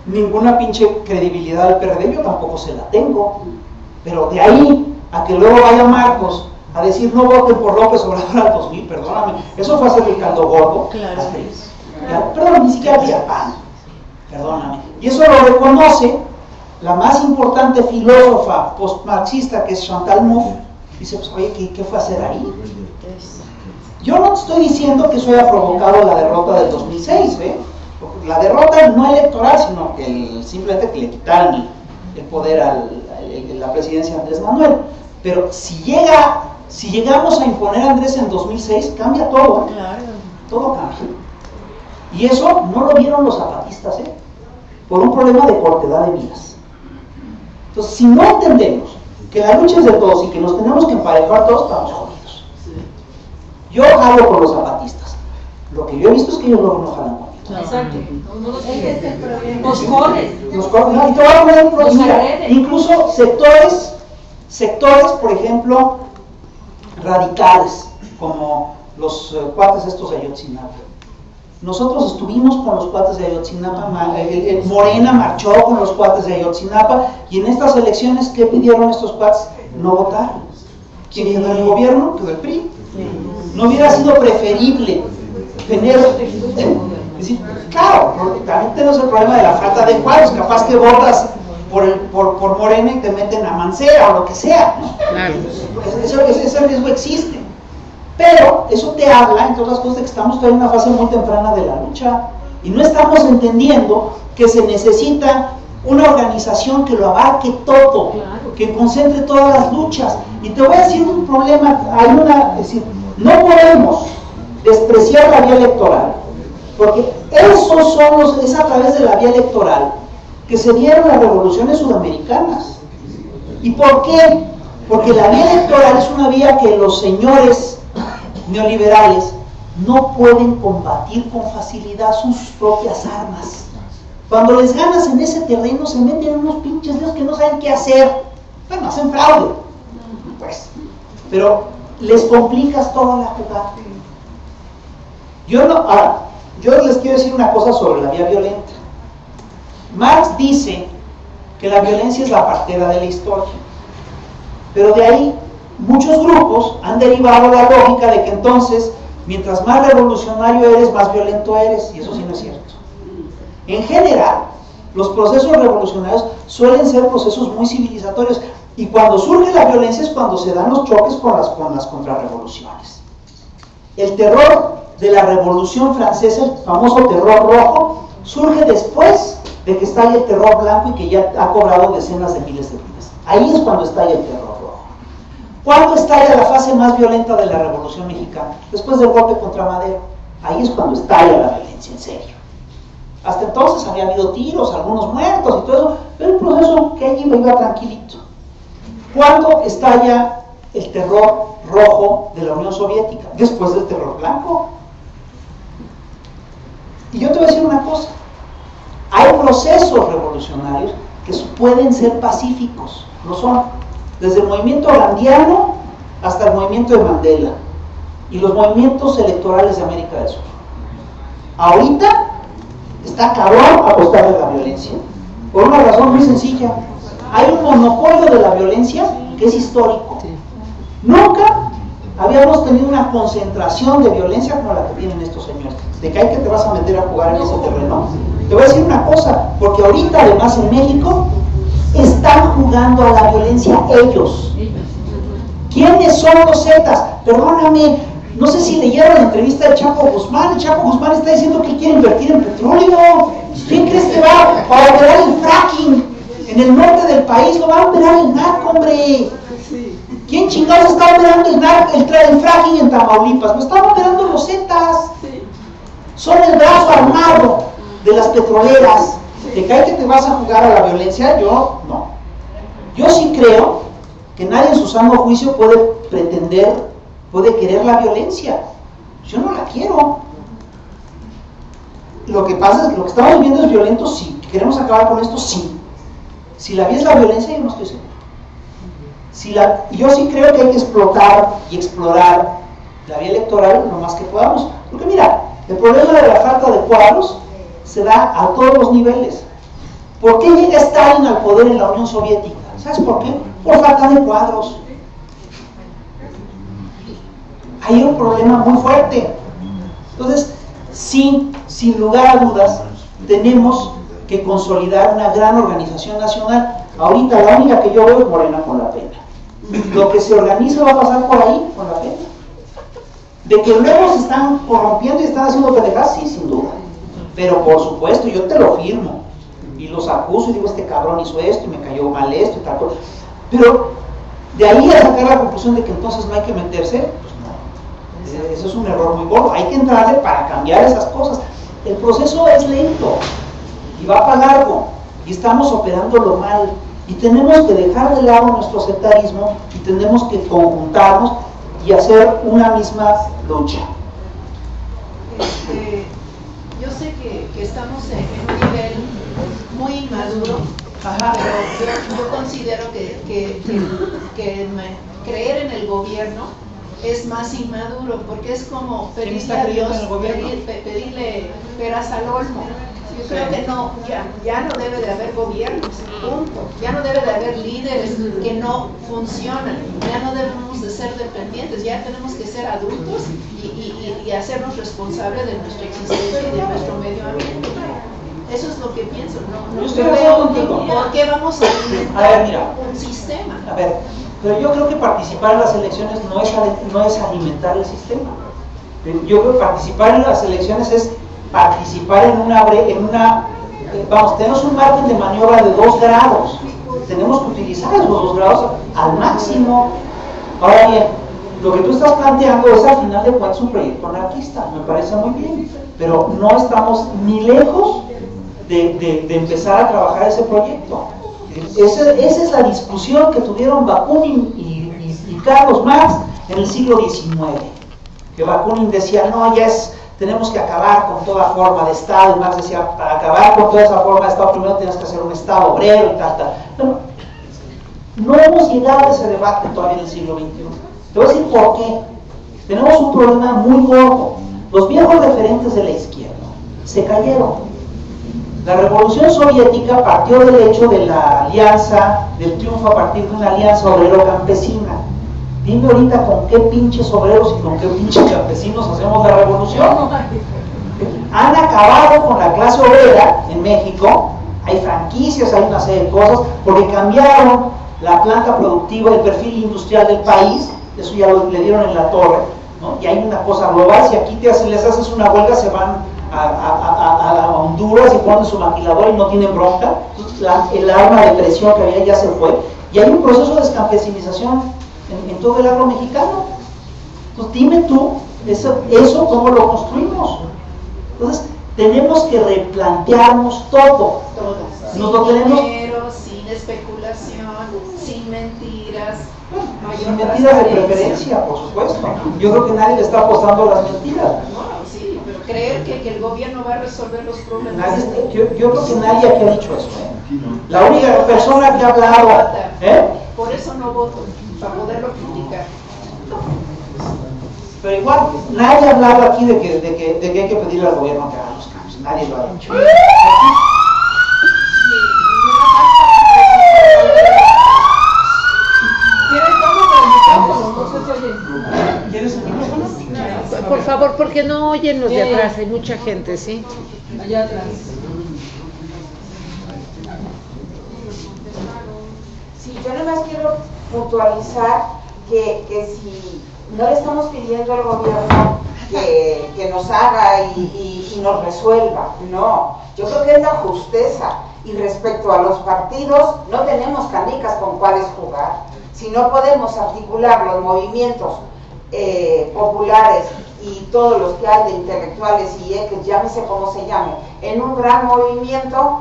ninguna pinche credibilidad al PRD, yo tampoco se la tengo, pero de ahí a que luego vaya Marcos a decir no voten por López Obrador al 2000, perdóname, eso fue hacer el caldo gordo, claro. Perdón, ni siquiera había pan, perdóname, y eso lo reconoce la más importante filósofa postmarxista que es Chantal Mouffe. Dice, pues oye, ¿qué fue a hacer ahí? Yo no estoy diciendo que eso haya provocado la derrota del 2006, ¿eh? La derrota no electoral, sino que simplemente que le quitaron el poder a la presidencia de Andrés Manuel. Pero si llegamos a imponer a Andrés en 2006, cambia todo, ¿eh? Claro. Todo cambia. Y eso no lo vieron los zapatistas, ¿eh? Por un problema de cortedad de miras. Entonces, si no entendemos que la lucha es de todos y que nos tenemos que emparejar todos, estamos jodidos. Yo jalo con los zapatistas. Lo que yo he visto es que ellos no jalan conmigo. Exacto. Ese es el problema. Nos corren. Nos corren. No, y te voy a poner un problema. Incluso sectores, por ejemplo, radicales, como los cuates estos de Ayotzinapa. Nosotros estuvimos con los cuates de Ayotzinapa, Morena marchó con los cuates de Ayotzinapa, y en estas elecciones, ¿qué pidieron estos cuates? No votar. ¿Quién quedó en el gobierno? Quedó el PRI. ¿No hubiera sido preferible tener... Es decir, claro, también tenemos el problema de la falta de cuadros, capaz que votas por Morena y te meten a Mancera o lo que sea, ¿no? Claro. Ese riesgo existe. Pero eso te habla, entre otras cosas, de que estamos todavía en una fase muy temprana de la lucha y no estamos entendiendo que se necesita una organización que lo abarque todo, claro, que concentre todas las luchas. Y te voy a decir un problema, es decir, no podemos despreciar la vía electoral, porque es a través de la vía electoral que se dieron las revoluciones sudamericanas. ¿Y por qué? Porque la vía electoral es una vía que los señores neoliberales no pueden combatir con facilidad, son sus propias armas. Cuando les ganas en ese terreno se meten unos pinches dios que no saben qué hacer. Bueno, hacen fraude, pues, pero les complicas toda la jugada. Yo les quiero decir una cosa sobre la vía violenta. Marx dice que la violencia es la partera de la historia, pero de ahí muchos grupos han derivado la lógica de que entonces, mientras más revolucionario eres, más violento eres, y eso sí no es cierto. En general, Los procesos revolucionarios suelen ser procesos muy civilizatorios, y cuando surge la violencia es cuando se dan los choques con las contrarrevoluciones. El terror de la Revolución Francesa, el famoso terror rojo, surge después de que estalla el terror blanco y que ya ha cobrado decenas de miles de vidas. Ahí es cuando estalla el terror rojo. ¿Cuándo estalla la fase más violenta de la Revolución Mexicana? Después del golpe contra Madero. Ahí es cuando estalla la violencia, en serio. Hasta entonces había habido tiros, algunos muertos y todo eso, pero el proceso que allí iba tranquilito. ¿Cuándo estalla el terror rojo de la Unión Soviética? Después del terror blanco. Y yo te voy a decir una cosa, hay procesos revolucionarios que pueden ser pacíficos, lo son, desde el movimiento gandhiano hasta el movimiento de Mandela y los movimientos electorales de América del Sur. Ahorita está cabrón apostarle a la violencia, por una razón muy sencilla. Hay un monopolio de la violencia que es histórico. Nunca habíamos tenido una concentración de violencia como la que tienen estos señores. ¿De qué hay que te vas a meter a jugar en ese terreno? Te voy a decir una cosa, porque ahorita además en México están jugando a la violencia ellos. ¿Quiénes son los Zetas? Perdóname, no sé si leyeron la entrevista de Chapo Guzmán. El Chapo Guzmán está diciendo que quiere invertir en petróleo. ¿Quién crees que va a operar el fracking en el norte del país? Lo va a operar el narco, hombre. ¿Quién chingados está operando el fracking en Tamaulipas? Lo están operando los Zetas. Son el brazo armado de las petroleras. ¿De qué te vas a jugar a la violencia? Yo no. Yo sí creo que nadie en su sano juicio puede querer la violencia. Yo no la quiero. Lo que pasa es que lo que estamos viendo es violento, sí. ¿Queremos acabar con esto? Sí. Si la vía es la violencia, yo no estoy seguro. Yo sí creo que hay que explotar y explorar la vía electoral lo más que podamos. Porque mira, el problema de la falta de cuadros se da a todos los niveles. ¿Por qué llega Stalin al poder en la Unión Soviética? ¿Sabes por qué? Por falta de cuadros. Hay un problema muy fuerte. Entonces, sin lugar a dudas, tenemos que consolidar una gran organización nacional. Ahorita la única que yo veo es Morena con la pena. Lo que se organiza va a pasar por ahí con la pena. De que luego se están corrompiendo y están haciendo pendejadas, sí, sin duda. Pero por supuesto, yo te lo firmo. Y los acuso y digo, este cabrón hizo esto y me cayó mal esto y tal cosa. Pero de ahí a sacar la conclusión de que entonces no hay que meterse, pues no. Eso es un error muy gordo. Hay que entrarle para cambiar esas cosas. El proceso es lento y va para largo. Y estamos operándolo mal. Y tenemos que dejar de lado nuestro sectarismo y tenemos que conjuntarnos y hacer una misma lucha. Yo sé que estamos en un nivel muy inmaduro, pero yo considero que creer en el gobierno es más inmaduro, porque es como pedirle a Dios, pedirle peras al olmo. Yo creo que ya no debe de haber gobiernos, punto. Ya no debe de haber líderes que no funcionan. Ya no debemos de ser dependientes, ya tenemos que ser adultos y hacernos responsables de nuestra existencia y de nuestro medio ambiente. Eso es lo que pienso. No veo por qué vamos a alimentar un sistema. A ver, pero yo creo que participar en las elecciones no es alimentar el sistema. Yo creo que participar en las elecciones es participar vamos, tenemos un margen de maniobra de 2 grados. Tenemos que utilizar esos 2 grados al máximo. Ahora bien, lo que tú estás planteando es al final de cuentas un proyecto anarquista, me parece muy bien, pero no estamos ni lejos de empezar a trabajar ese proyecto. Esa es la discusión que tuvieron Bakunin y Carlos Marx en el siglo XIX. Que Bakunin decía, no, tenemos que acabar con toda forma de Estado, y Marx decía, para acabar con toda esa forma de Estado, primero tienes que hacer un Estado obrero y tal. Bueno, no hemos llegado a ese debate todavía en el siglo XXI. Te voy a decir por qué. Tenemos un problema muy gordo. Los viejos referentes de la izquierda se cayeron. La Revolución Soviética partió del hecho de la alianza, del triunfo a partir de una alianza obrero-campesina. Dime ahorita con qué pinches obreros y con qué pinches campesinos hacemos la revolución. Han acabado con la clase obrera en México, hay franquicias, hay una serie de cosas, porque cambiaron la planta productiva, el perfil industrial del país, eso ya le dieron en la torre, ¿no? Y hay una cosa global, si aquí les haces una huelga, se van a Honduras y ponen su maquiladora y no tienen bronca. El arma de presión que había ya se fue, y hay un proceso de descampesinización en todo el agro mexicano. Entonces dime tú, eso cómo lo construimos. Entonces tenemos que replantearnos todo. Sin dinero, sin especulación, sin mentiras. Sin mentiras de preferencia, por supuesto. Yo creo que nadie le está apostando a las mentiras. No, sí, pero creer que el gobierno va a resolver los problemas. Yo creo que nadie aquí ha dicho eso. La única persona que ha hablado. Por eso no voto, para poderlo criticar. Pero igual, nadie ha hablado aquí de que hay que pedirle al gobierno que haga los cambios. Nadie lo ha dicho. ¿Quieres el micrófono? Por favor, porque no oyen los de atrás, hay mucha gente, ¿sí? Allá atrás. Sí, yo nada más quiero puntualizar que si no le estamos pidiendo al gobierno que nos haga y nos resuelva, no, yo creo que es la justeza. Y respecto a los partidos, no tenemos canicas con cuáles jugar. Si no podemos articular los movimientos populares y todos los que hay de intelectuales y X, llámese como se llame, en un gran movimiento,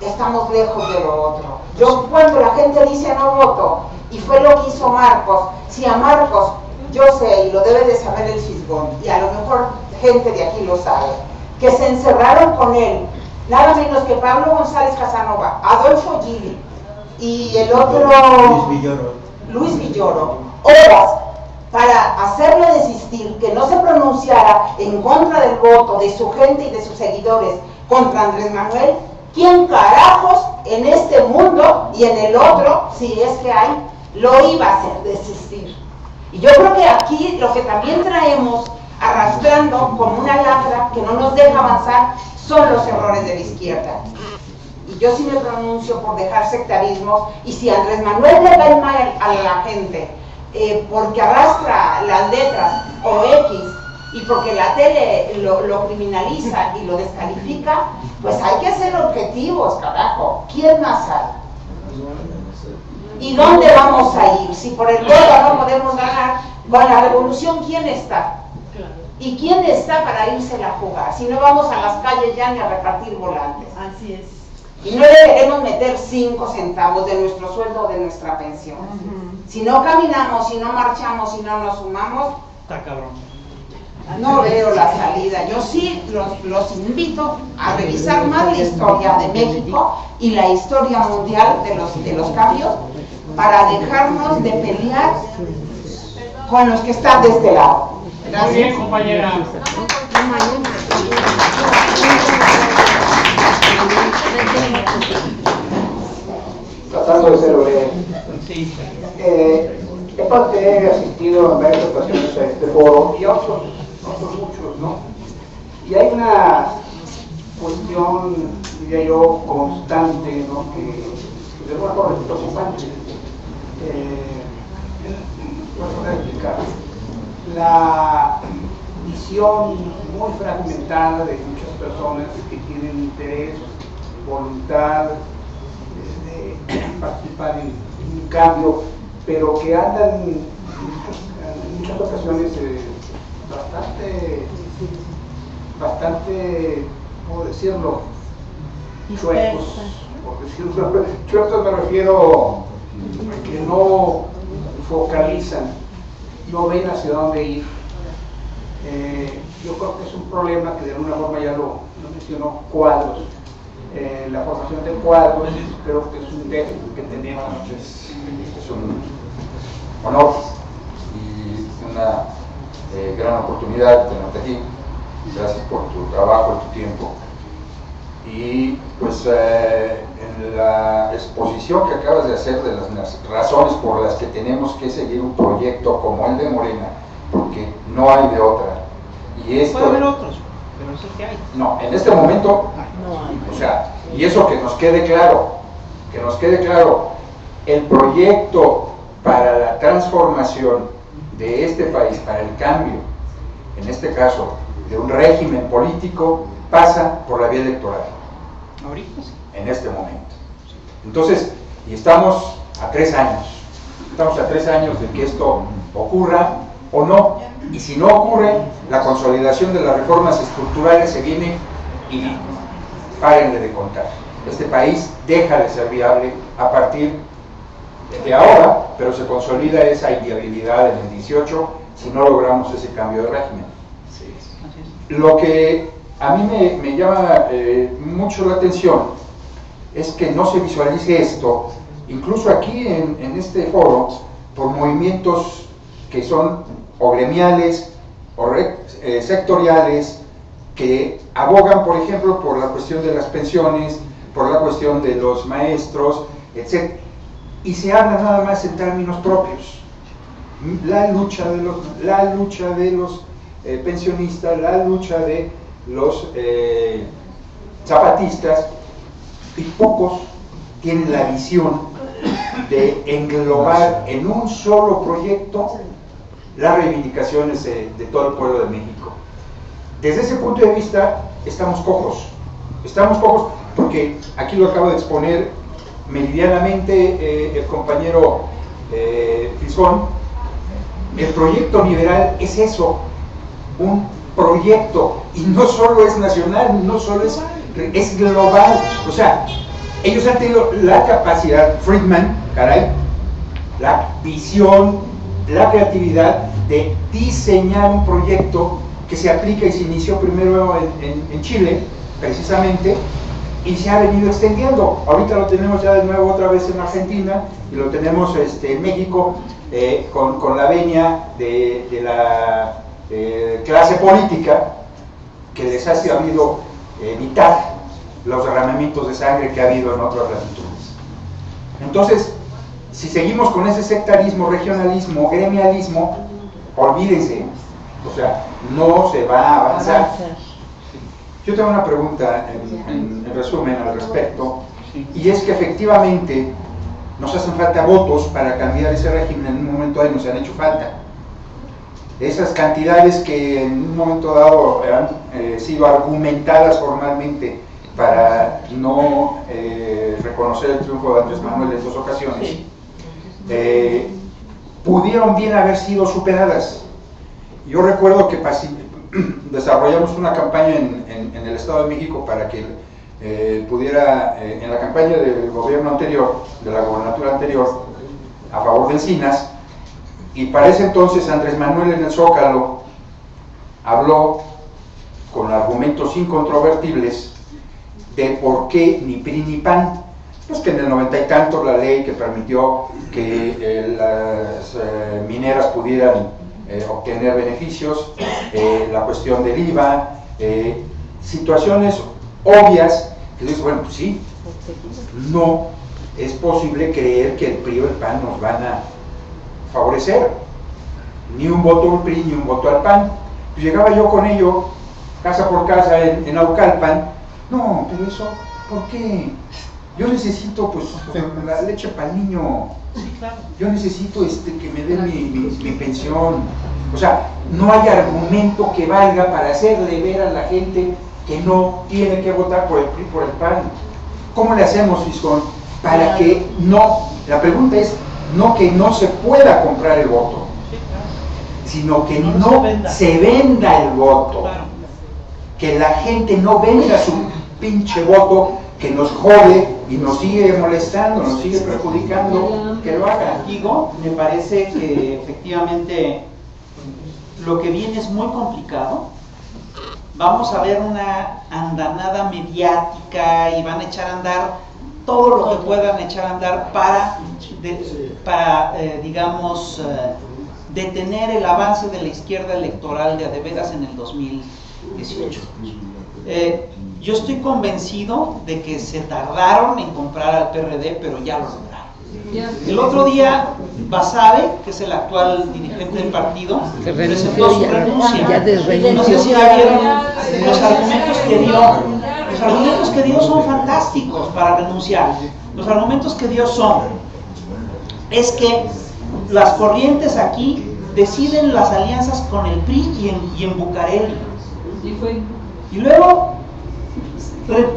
estamos lejos de lo otro. Yo cuando la gente dice no voto, y fue lo que hizo Marcos, si a Marcos, yo sé, y lo debe de saber el Fisgón, y a lo mejor gente de aquí lo sabe, que se encerraron con él, nada menos que Pablo González Casanova, Adolfo Gili y el otro Luis Villoro, horas para hacerlo desistir, que no se pronunciara en contra del voto de su gente y de sus seguidores contra Andrés Manuel. ¿Quién carajos en este mundo y en el otro, si es que hay, lo iba a hacer desistir? Y yo creo que aquí lo que también traemos arrastrando como una lacra que no nos deja avanzar son los errores de la izquierda. Y yo sí me pronuncio por dejar sectarismos, y si Andrés Manuel le cae mal a la gente porque arrastra las letras o X, y porque la tele lo criminaliza y lo descalifica, pues hay que ser objetivos, carajo. ¿Quién más hay? ¿Y dónde vamos a ir? Si por el voto no podemos ganar, con la revolución, ¿quién está? ¿Y quién está para irse a jugar? Si no vamos a las calles ya ni a repartir volantes. Así es. Y no le queremos meter 5 centavos de nuestro sueldo o de nuestra pensión. Si no caminamos, si no marchamos, si no nos sumamos, está cabrón. No veo la salida. Yo sí los invito a revisar más la historia de México y la historia mundial de los cambios, para dejarnos de pelear con los que están de este lado. Gracias. Muy bien, compañera. Tratando de ser breve. He asistido en varias ocasiones a este foro y a otros muchos, ¿no? Y hay una cuestión, diría yo, constante, ¿no? Que de alguna forma es preocupante. Voy a explicar. La visión muy fragmentada de muchas personas que tienen interés, voluntad de participar en un cambio, pero que andan en muchas ocasiones bastante, ¿cómo decirlo?, chuecos, por decirlo. Chuecos me refiero a que no focalizan, no ven hacia dónde ir. Yo creo que es un problema que de alguna forma ya lo mencionó, cuadros. La formación de cuadros creo que es un déficit que tenemos. Es un honor y una gran oportunidad tenerte aquí. Gracias por tu trabajo y tu tiempo. Y pues en la exposición que acabas de hacer de las razones por las que tenemos que seguir un proyecto como el de Morena, porque no hay de otra. Y esto, puede haber otros. Pero eso que hay. No, en este momento, o sea, y eso que nos quede claro, el proyecto para la transformación de este país, para el cambio, en este caso, de un régimen político, pasa por la vía electoral. Ahorita sí. En este momento. Entonces, y estamos a 3 años. Estamos a 3 años de que esto ocurra o no. Y si no ocurre, la consolidación de las reformas estructurales se viene y párenle de contar. Este país deja de ser viable a partir de ahora, pero se consolida esa inviabilidad en el 18 si no logramos ese cambio de régimen. Lo que a mí me llama mucho la atención es que no se visualice esto, incluso aquí en este foro, por movimientos que son o gremiales o sectoriales, que abogan, por ejemplo, por la cuestión de las pensiones, por la cuestión de los maestros, etc. Y se habla nada más en términos propios. La lucha de los pensionistas, la lucha de los zapatistas, y pocos tienen la visión de englobar en un solo proyecto las reivindicaciones de todo el pueblo de México. Desde ese punto de vista estamos cojos porque aquí lo acaba de exponer meridianamente el compañero Fisgón. El proyecto liberal es eso, un proyecto, y no solo es nacional, no solo es global. O sea, ellos han tenido la capacidad, Friedman, caray, la visión, la creatividad de diseñar un proyecto que se aplica y se inició primero en Chile, precisamente, y se ha venido extendiendo. Ahorita lo tenemos ya de nuevo otra vez en Argentina, y lo tenemos en México, con la venia de la clase política que les ha sabido evitar los derramamientos de sangre que ha habido en otras latitudes. Entonces, si seguimos con ese sectarismo, regionalismo, gremialismo, olvídense, o sea, no se va a avanzar. Yo tengo una pregunta en resumen al respecto, y es que efectivamente nos hacen falta votos para cambiar ese régimen. En un momento dado nos han hecho falta esas cantidades que en un momento dado han sido argumentadas formalmente para no reconocer el triunfo de Andrés Manuel en 2 ocasiones, pudieron bien haber sido superadas. Yo recuerdo que desarrollamos una campaña en el Estado de México para que pudiera, en la campaña del gobierno anterior, de la gobernatura anterior, a favor de Encinas, y para ese entonces Andrés Manuel en el Zócalo habló con argumentos incontrovertibles de por qué ni PRI ni PAN. Pues que en el 90 y tanto la ley que permitió que las mineras pudieran obtener beneficios, la cuestión del IVA, situaciones obvias que dices, bueno, pues sí, no es posible creer que el PRI o el PAN nos van a favorecer, ni un voto al PRI ni un voto al PAN. Pues llegaba yo con ello casa por casa en Naucalpan. No, pero eso, ¿por qué? Yo necesito pues la leche para el niño, yo necesito que me den mi pensión. O sea, no hay argumento que valga para hacerle ver a la gente que no tiene que votar por el PRI, por el PAN. ¿Cómo le hacemos, Fisgón? Para que no, la pregunta es, no que no se pueda comprar el voto, sino que no se venda el voto, que la gente no venda su pinche voto, que nos jode y nos sigue molestando, nos sigue perjudicando, que lo haga. Digo, me parece que efectivamente lo que viene es muy complicado. Vamos a ver una andanada mediática y van a echar a andar todo lo que puedan echar a andar para digamos, detener el avance de la izquierda electoral de veras en el 2018. Yo estoy convencido de que se tardaron en comprar al PRD, pero ya lo lograron. El otro día, Basabe, que es el actual dirigente del partido, presentó su renuncia. No sé si ya vieron los argumentos que dio. Los argumentos que dio son fantásticos para renunciar. Los argumentos que dio es que las corrientes aquí deciden las alianzas con el PRI y en Bucareli. Y luego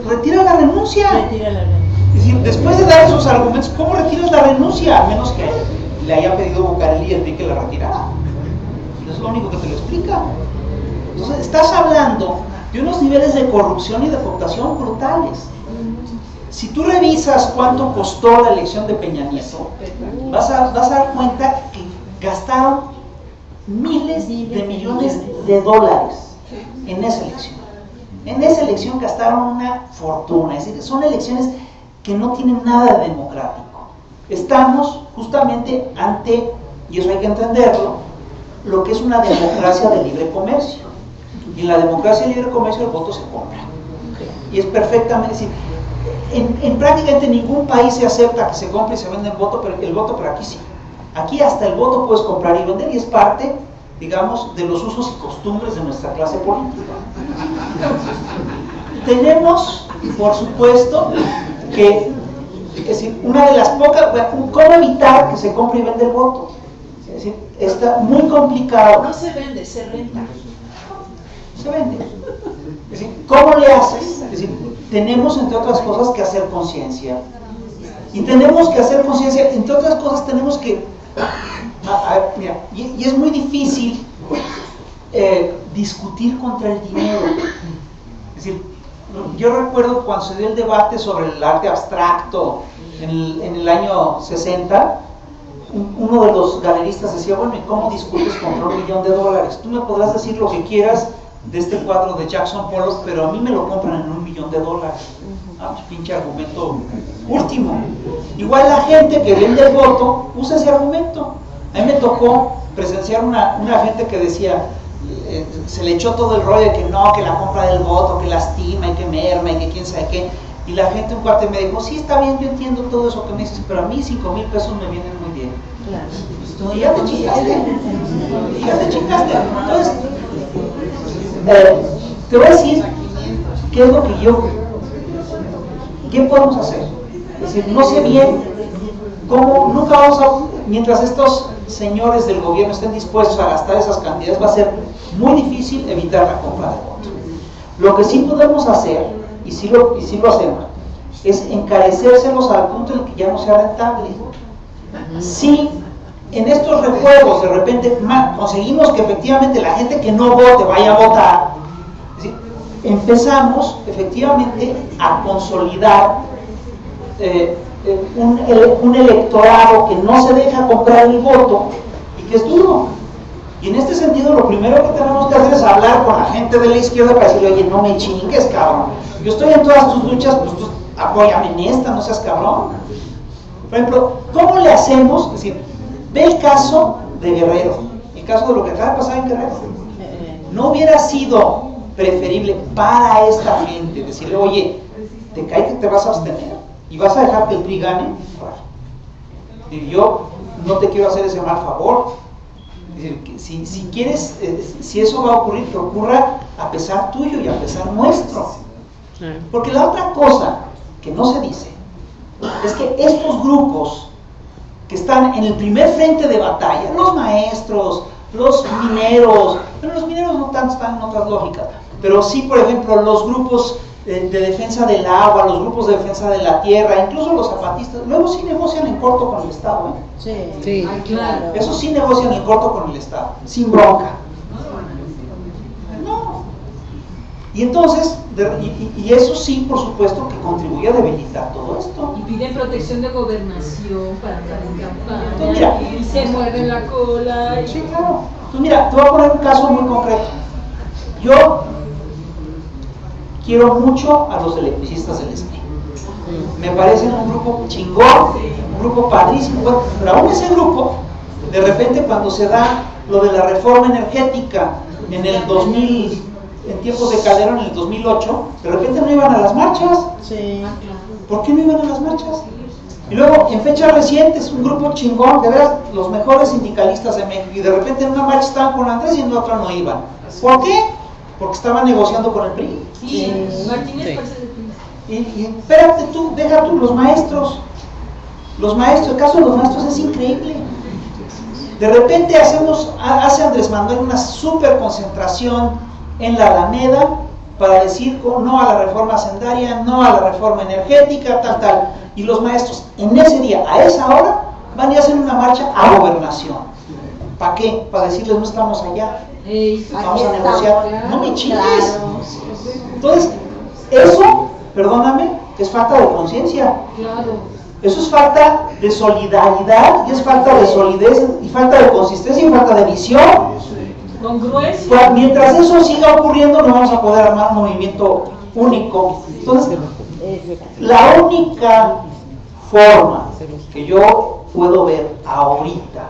retira la renuncia. Es decir, después de dar esos argumentos, ¿cómo retiras la renuncia? A menos que le haya pedido Bucareli y el PRI que la retirara. Es lo único que te lo explica. Entonces, estás hablando de unos niveles de corrupción y de cooptación brutales. Si tú revisas cuánto costó la elección de Peña Nieto, vas a dar cuenta que gastaron miles de millones de dólares en esa elección. En esa elección gastaron una fortuna. Es decir, son elecciones que no tienen nada de democrático. Estamos justamente ante, y eso hay que entenderlo, lo que es una democracia de libre comercio. Y en la democracia de libre comercio el voto se compra. Y es perfectamente, es decir, en prácticamente ningún país se acepta que se compre y se vende el voto, pero aquí sí. Aquí hasta el voto puedes comprar y vender y es parte, digamos, de los usos y costumbres de nuestra clase política. Tenemos, por supuesto, que, es decir, una de las pocas, ¿cómo evitar que se compre y vende el voto? Es decir, está muy complicado. No se vende, se renta. Se vende. Es decir, ¿cómo le haces? Es decir, tenemos, entre otras cosas, que hacer conciencia. Y tenemos que hacer conciencia, entre otras cosas, tenemos que... mira, y es muy difícil discutir contra el dinero. Es decir, yo recuerdo cuando se dio el debate sobre el arte abstracto en el año 60, uno de los galeristas decía, bueno, ¿y cómo discutes contra $1 millón? Tú me podrás decir lo que quieras de este cuadro de Jackson Pollock, pero a mí me lo compran en $1 millón. Ah, pues pinche argumento último. Igual la gente que vende el voto usa ese argumento. A mí me tocó presenciar una gente que decía, se le echó todo el rollo de que no, que la compra del voto, que lastima y que merma y que quién sabe qué. Y la gente un cuate me dijo, sí, está bien, yo entiendo todo eso que me dices, pero a mí 5,000 pesos me vienen muy bien. Claro. Y ya te chingaste. Y ya te chingaste. Entonces, te voy a decir qué es lo que ¿qué podemos hacer? Es decir, no sé bien cómo, nunca vamos a, mientras estos señores del gobierno estén dispuestos a gastar esas cantidades, va a ser muy difícil evitar la compra de voto. Lo que sí podemos hacer, y sí lo hacemos, es encarecérselos al punto en el que ya no sea rentable. Si en estos rejuegos de repente conseguimos que efectivamente la gente que no vote vaya a votar, es decir, empezamos efectivamente a consolidar un electorado que no se deja comprar el voto y que es duro. Y en este sentido lo primero que tenemos que hacer es hablar con la gente de la izquierda para decirle, oye, no me chingues, cabrón. Yo estoy en todas tus luchas, pues tú apóyame en esta, no seas cabrón. Por ejemplo, ¿cómo le hacemos? Es decir, ve el caso de Guerrero, el caso de lo que acaba de pasar en Guerrero. ¿No hubiera sido preferible para esta gente decirle, oye, te cae que te vas a abstener y vas a dejar que el PRI gane? Y yo no te quiero hacer ese mal favor. Es decir, que si quieres, si eso va a ocurrir, que ocurra a pesar tuyo y a pesar nuestro. Porque la otra cosa que no se dice es que estos grupos que están en el primer frente de batalla, los maestros, los mineros, pero los mineros no tanto están en otras lógicas, pero sí, por ejemplo, los grupos de defensa del agua, los grupos de defensa de la tierra, incluso los zapatistas, luego sí negocian en corto con el Estado, ¿eh? Sí, claro. Eso sí negocian en corto con el Estado, sin bronca. No. Y entonces, y eso sí, por supuesto, que contribuye a debilitar todo esto. Y piden protección de gobernación para andar en campaña. Entonces, mira, y se mueven la cola. Sí, claro. Entonces, mira, te voy a poner un caso muy concreto. Yo quiero mucho a los electricistas del SPI. Me parecen un grupo chingón, un grupo padrísimo. Bueno, pero aún ese grupo, de repente cuando se da lo de la reforma energética en el 2000, en tiempos de Calderón, en el 2008, de repente no iban a las marchas. Sí. ¿Por qué no iban a las marchas? Y luego, en fechas recientes, un grupo chingón, de veras, los mejores sindicalistas de México, y de repente en una marcha estaban con Andrés y en otra no iban. ¿Por qué? Porque estaban negociando con el PRI. Sí, Martínez parece de PRI. Y espérate tú, deja tú los maestros. Los maestros, el caso de los maestros es increíble. De repente hace Andrés Manuel una super concentración en la Alameda para decir no a la reforma hacendaria, no a la reforma energética, tal. Y los maestros en ese día, a esa hora, van y hacen una marcha a Gobernación. ¿Para qué? Para decirles no estamos allá. Vamos a negociar. Claro, no me chingues. Claro. Entonces, eso, perdóname, es falta de conciencia. Claro. Eso es falta de solidaridad, y es falta de solidez, y falta de consistencia, y falta de visión. Congruencia. Mientras eso siga ocurriendo, no vamos a poder armar un movimiento único. Entonces, la única forma que yo puedo ver ahorita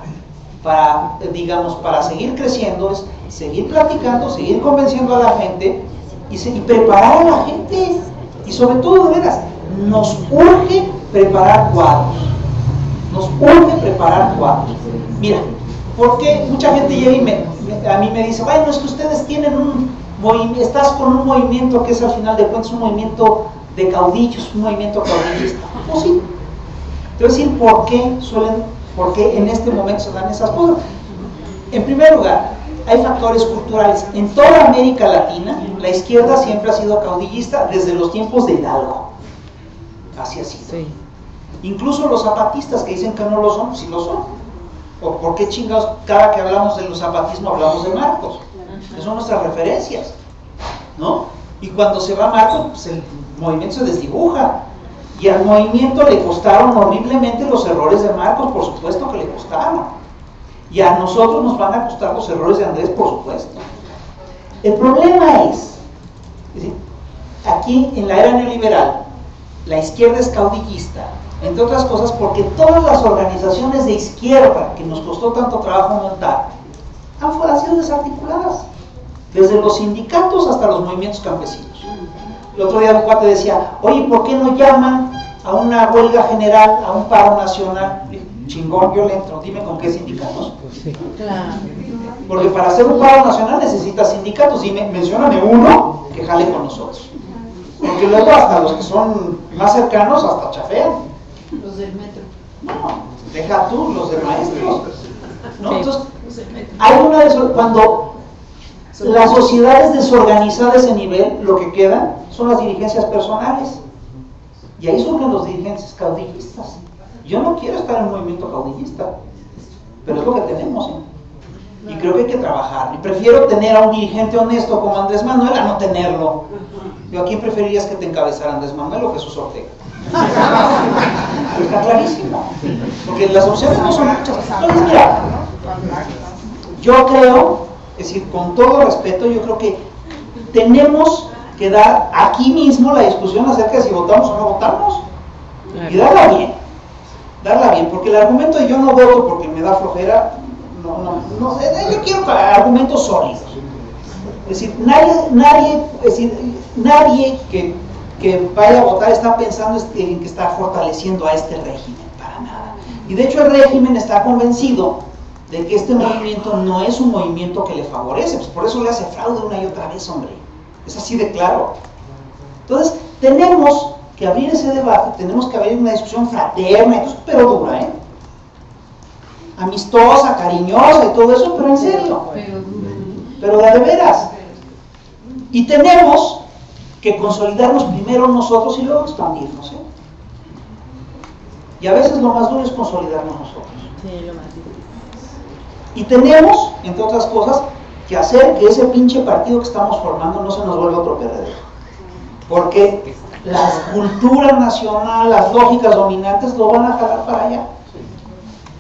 para seguir creciendo es seguir platicando, seguir convenciendo a la gente y preparar a la gente. Y sobre todo, de veras, nos urge preparar cuadros. Mira, porque mucha gente llega y a mí me dice, bueno, es que ustedes tienen estás con un movimiento que es al final de cuentas un movimiento de caudillos, un movimiento caudillista. Pues sí. Te voy a decir por qué en este momento se dan esas cosas. En primer lugar, hay factores culturales. En toda América Latina, la izquierda siempre ha sido caudillista desde los tiempos de Hidalgo. Así ha sido. Sí. Incluso los zapatistas que dicen que no lo son, sí lo son. ¿Por qué chingados cada que hablamos de los zapatismo hablamos de Marcos? Que son nuestras referencias, ¿no? Y cuando se va Marcos, pues el movimiento se desdibuja. Y al movimiento le costaron horriblemente los errores de Marcos, por supuesto que le costaron. Y a nosotros nos van a costar los errores de Andrés, por supuesto. El problema es decir, aquí en la era neoliberal, la izquierda es caudillista, entre otras cosas porque todas las organizaciones de izquierda que nos costó tanto trabajo montar han sido desarticuladas, desde los sindicatos hasta los movimientos campesinos. El otro día un cuate decía, oye, ¿por qué no llaman a una huelga general, a un paro nacional? Chingón, yo le entro, dime con qué sindicatos. Sí. Claro. Porque para hacer un paro nacional necesitas sindicatos, dime, mencióname uno que jale con nosotros. Porque luego hasta los que son más cercanos hasta chafean. Los del metro. No, deja tú, los de maestros. ¿No? Entonces, hay una cuando la sociedad es desorganizada a ese nivel, lo que quedan son las dirigencias personales. Y ahí surgen los dirigentes caudillistas. Yo no quiero estar en un movimiento caudillista, pero es lo que tenemos, ¿eh? Y creo que hay que trabajar. Y prefiero tener a un dirigente honesto como Andrés Manuel a no tenerlo. ¿Yo a quién preferirías que te encabezara, Andrés Manuel o Jesús Ortega? Está clarísimo. Porque las opciones no son muchas. Entonces, mira, yo creo, es decir, con todo respeto, yo creo que tenemos que dar aquí mismo la discusión acerca de si votamos o no votamos. Y darla bien, porque el argumento de yo no voto porque me da flojera, no, yo quiero argumentos sólidos. Es decir, nadie que vaya a votar está pensando en que está fortaleciendo a este régimen, para nada. Y de hecho el régimen está convencido de que este movimiento no es un movimiento que le favorece, pues por eso le hace fraude una y otra vez, hombre. Es así de claro. Entonces, tenemos que abrir ese debate, tenemos que abrir una discusión fraterna, pero dura, amistosa, cariñosa y todo eso, pero en serio, pero de veras. Y tenemos que consolidarnos primero nosotros y luego expandirnos, y a veces lo más duro es consolidarnos nosotros. Y tenemos, entre otras cosas, que hacer que ese pinche partido que estamos formando no se nos vuelva otro PRD, porque la cultura nacional, las lógicas dominantes lo van a jalar para allá.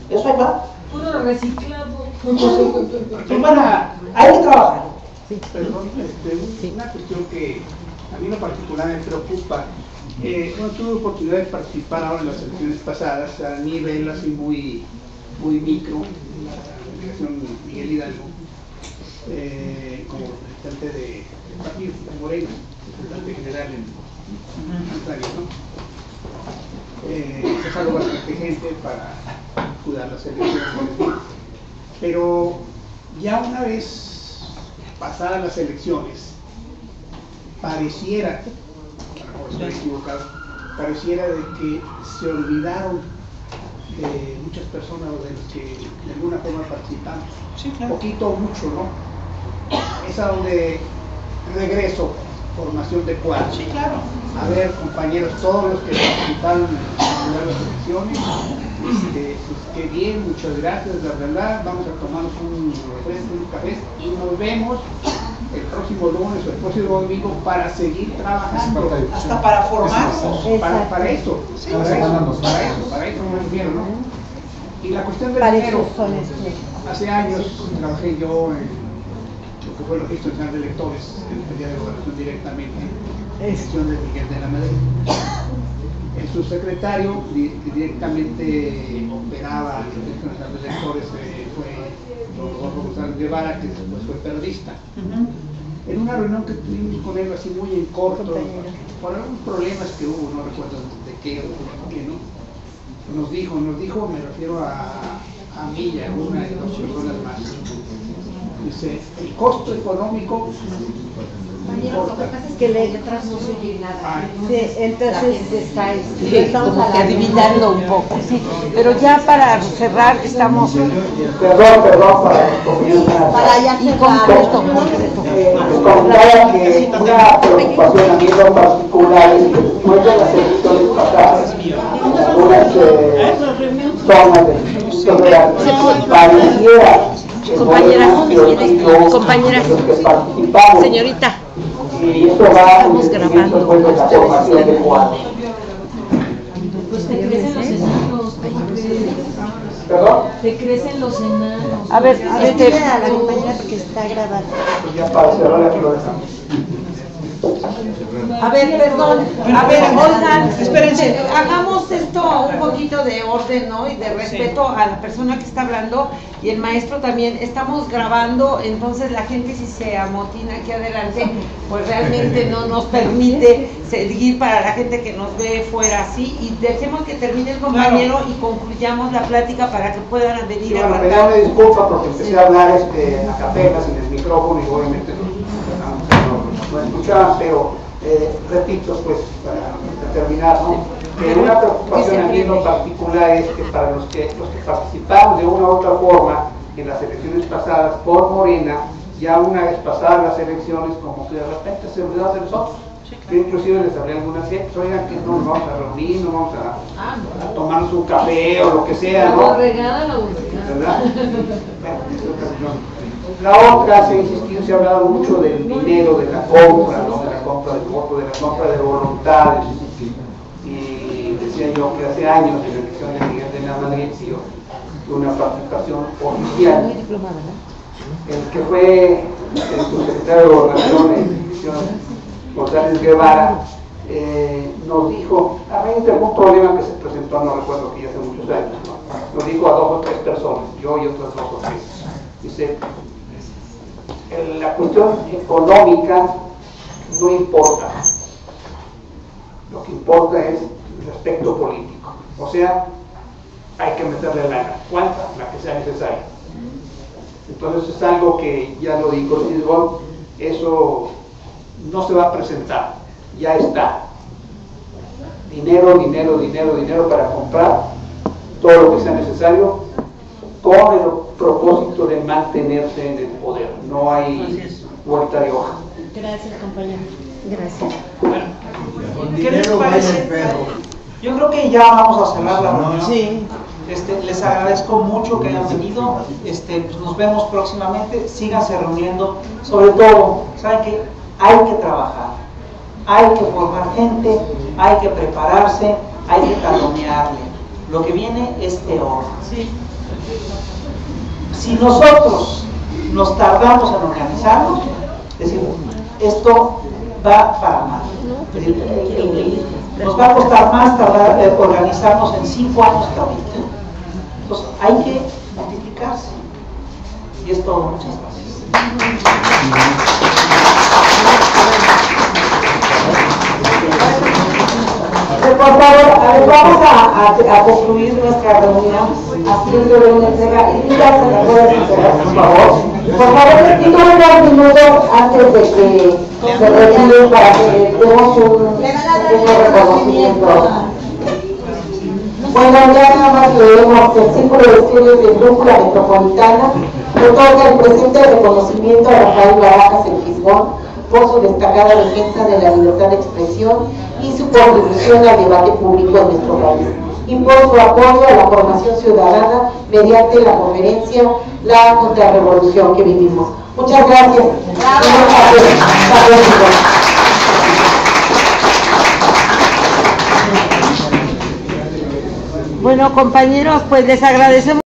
Eso ahí va. Puro reciclado. Pues bueno, hay que trabajar. Perdón, una cuestión que a mí en lo particular me preocupa. Tuve oportunidad de participar ahora en las elecciones pasadas a nivel así muy micro, en la delegación Miguel Hidalgo, como representante del partido, de Morena, representante general Es algo bastante gente para cuidar las elecciones, pero ya una vez pasadas las elecciones, pareciera, a lo mejor estoy equivocado, pareciera de que se olvidaron de muchas personas de los que de alguna forma participamos, sí, claro. Poquito o mucho, ¿no? Es a donde regreso, formación de cuadros. Sí, claro. A ver, compañeros, todos los que participaron en las elecciones, pues qué bien, muchas gracias, la verdad, vamos a tomarnos un refresco, un café y nos vemos el próximo lunes o el próximo domingo para seguir trabajando. Hasta para formarnos. Para eso, sí, para eso me refiero, ¿no? Y la cuestión del dinero, hace años trabajé yo en lo que fue el Registro Nacional de Electores, en el día de gobernación directamente, en gestión de Miguel de la Madrid. El subsecretario directamente operaba el Registro Nacional de Electores, fue Rodolfo González Guevara, que después fue periodista. En una reunión que tuvimos con él así muy en corto, por algunos problemas que hubo, no recuerdo de qué o por qué, ¿no? Nos dijo, me refiero a mí y a una y dos personas más. Dice, el costo económico lo que pasa es que letras no se oye nada. Sí, entonces está como que adivinando un poco. Sí. Pero ya para cerrar estamos. Perdón, para ya y concreto. Les comentaba que una preocupación a mí en lo particular es que después de las elecciones pasadas, en algunas zonas del Instituto Federal, pareciera compañera, señorita, y esto va en detrimento de la formación de cuadros. Pues te crecen los enanos. ¿Perdón? Te crecen los enanos. A ver, a la compañera porque está grabando. Ya para cerrar aquí lo dejamos. A ver, perdón, oigan, espérense, hagamos esto un poquito de orden, ¿no? Y de respeto a la persona que está hablando y el maestro también. Estamos grabando, entonces la gente si se amotina aquí adelante, pues realmente no nos permite seguir para la gente que nos ve fuera así. Y dejemos que termine el compañero y concluyamos la plática para que puedan venir a arrancar. Bueno, me disculpa porque empecé a hablar a capela sin el micrófono y obviamente no escuchaban, pero repito, pues para terminar, ¿no? Que una preocupación a mí en lo particular es que para los que participamos de una u otra forma en las elecciones pasadas por Morena, ya una vez pasadas las elecciones, como que de repente se olvidaron de nosotros. Yo inclusive les hablé algunas veces, oigan que no nos vamos a reunir, no vamos a tomarnos un café o lo que sea, ¿no? La borregada, ¿verdad? La otra, se ha insistido, se ha hablado mucho del dinero, de la compra, ¿no? De la compra del voto, de la compra de voluntades. Y decía yo que hace años en la elección de Miguel de la Madrid tuvo una participación oficial. El que fue el subsecretario de Gobernación en la elección, González Guevara, nos dijo, a raíz de algún problema que se presentó, no recuerdo que ya hace muchos años, ¿no? Nos dijo a 2 o 3 personas, yo y otras 2 o 3. Dice, la cuestión económica no importa, lo que importa es el aspecto político, o sea, hay que meterle lana, cuánta, la que sea necesaria. Entonces es algo que ya lo dijo Lisbon, eso no se va a presentar, ya está. Dinero para comprar todo lo que sea necesario con el propósito de mantenerse en el poder. No hay vuelta de hoja. Gracias, compañero. Gracias. ¿Qué les parece? Yo creo que ya vamos a cerrar la reunión. Sí. Les agradezco mucho que hayan venido. Pues nos vemos próximamente. Síganse reuniendo. Sobre todo, ¿saben qué? Hay que trabajar. Hay que formar gente. Hay que prepararse. Hay que talonearle. Lo que viene es peor. Sí. Si nosotros nos tardamos en organizarnos, es decir, esto va para mal. Es decir, nos va a costar más organizarnos en 5 años que ahorita. Entonces hay que multiplicarse. Y es todo. Muchas gracias. vamos a concluir nuestra reunión haciéndole una entrega. Y díganse las ruedas entregas, por favor. Por favor, les pido unos minutos antes de que se retiren para que demos un pequeño reconocimiento. Bueno, ya nada más leemos el Círculo de Estudios de Brújula Metropolitana otorga el presente reconocimiento a Rafael Barajas El Fisgón por su destacada defensa de la libertad de expresión y su contribución al debate público en nuestro país, y por su apoyo a la formación ciudadana mediante la conferencia La Contrarrevolución que vivimos. Muchas gracias. Bueno, compañeros, pues les agradecemos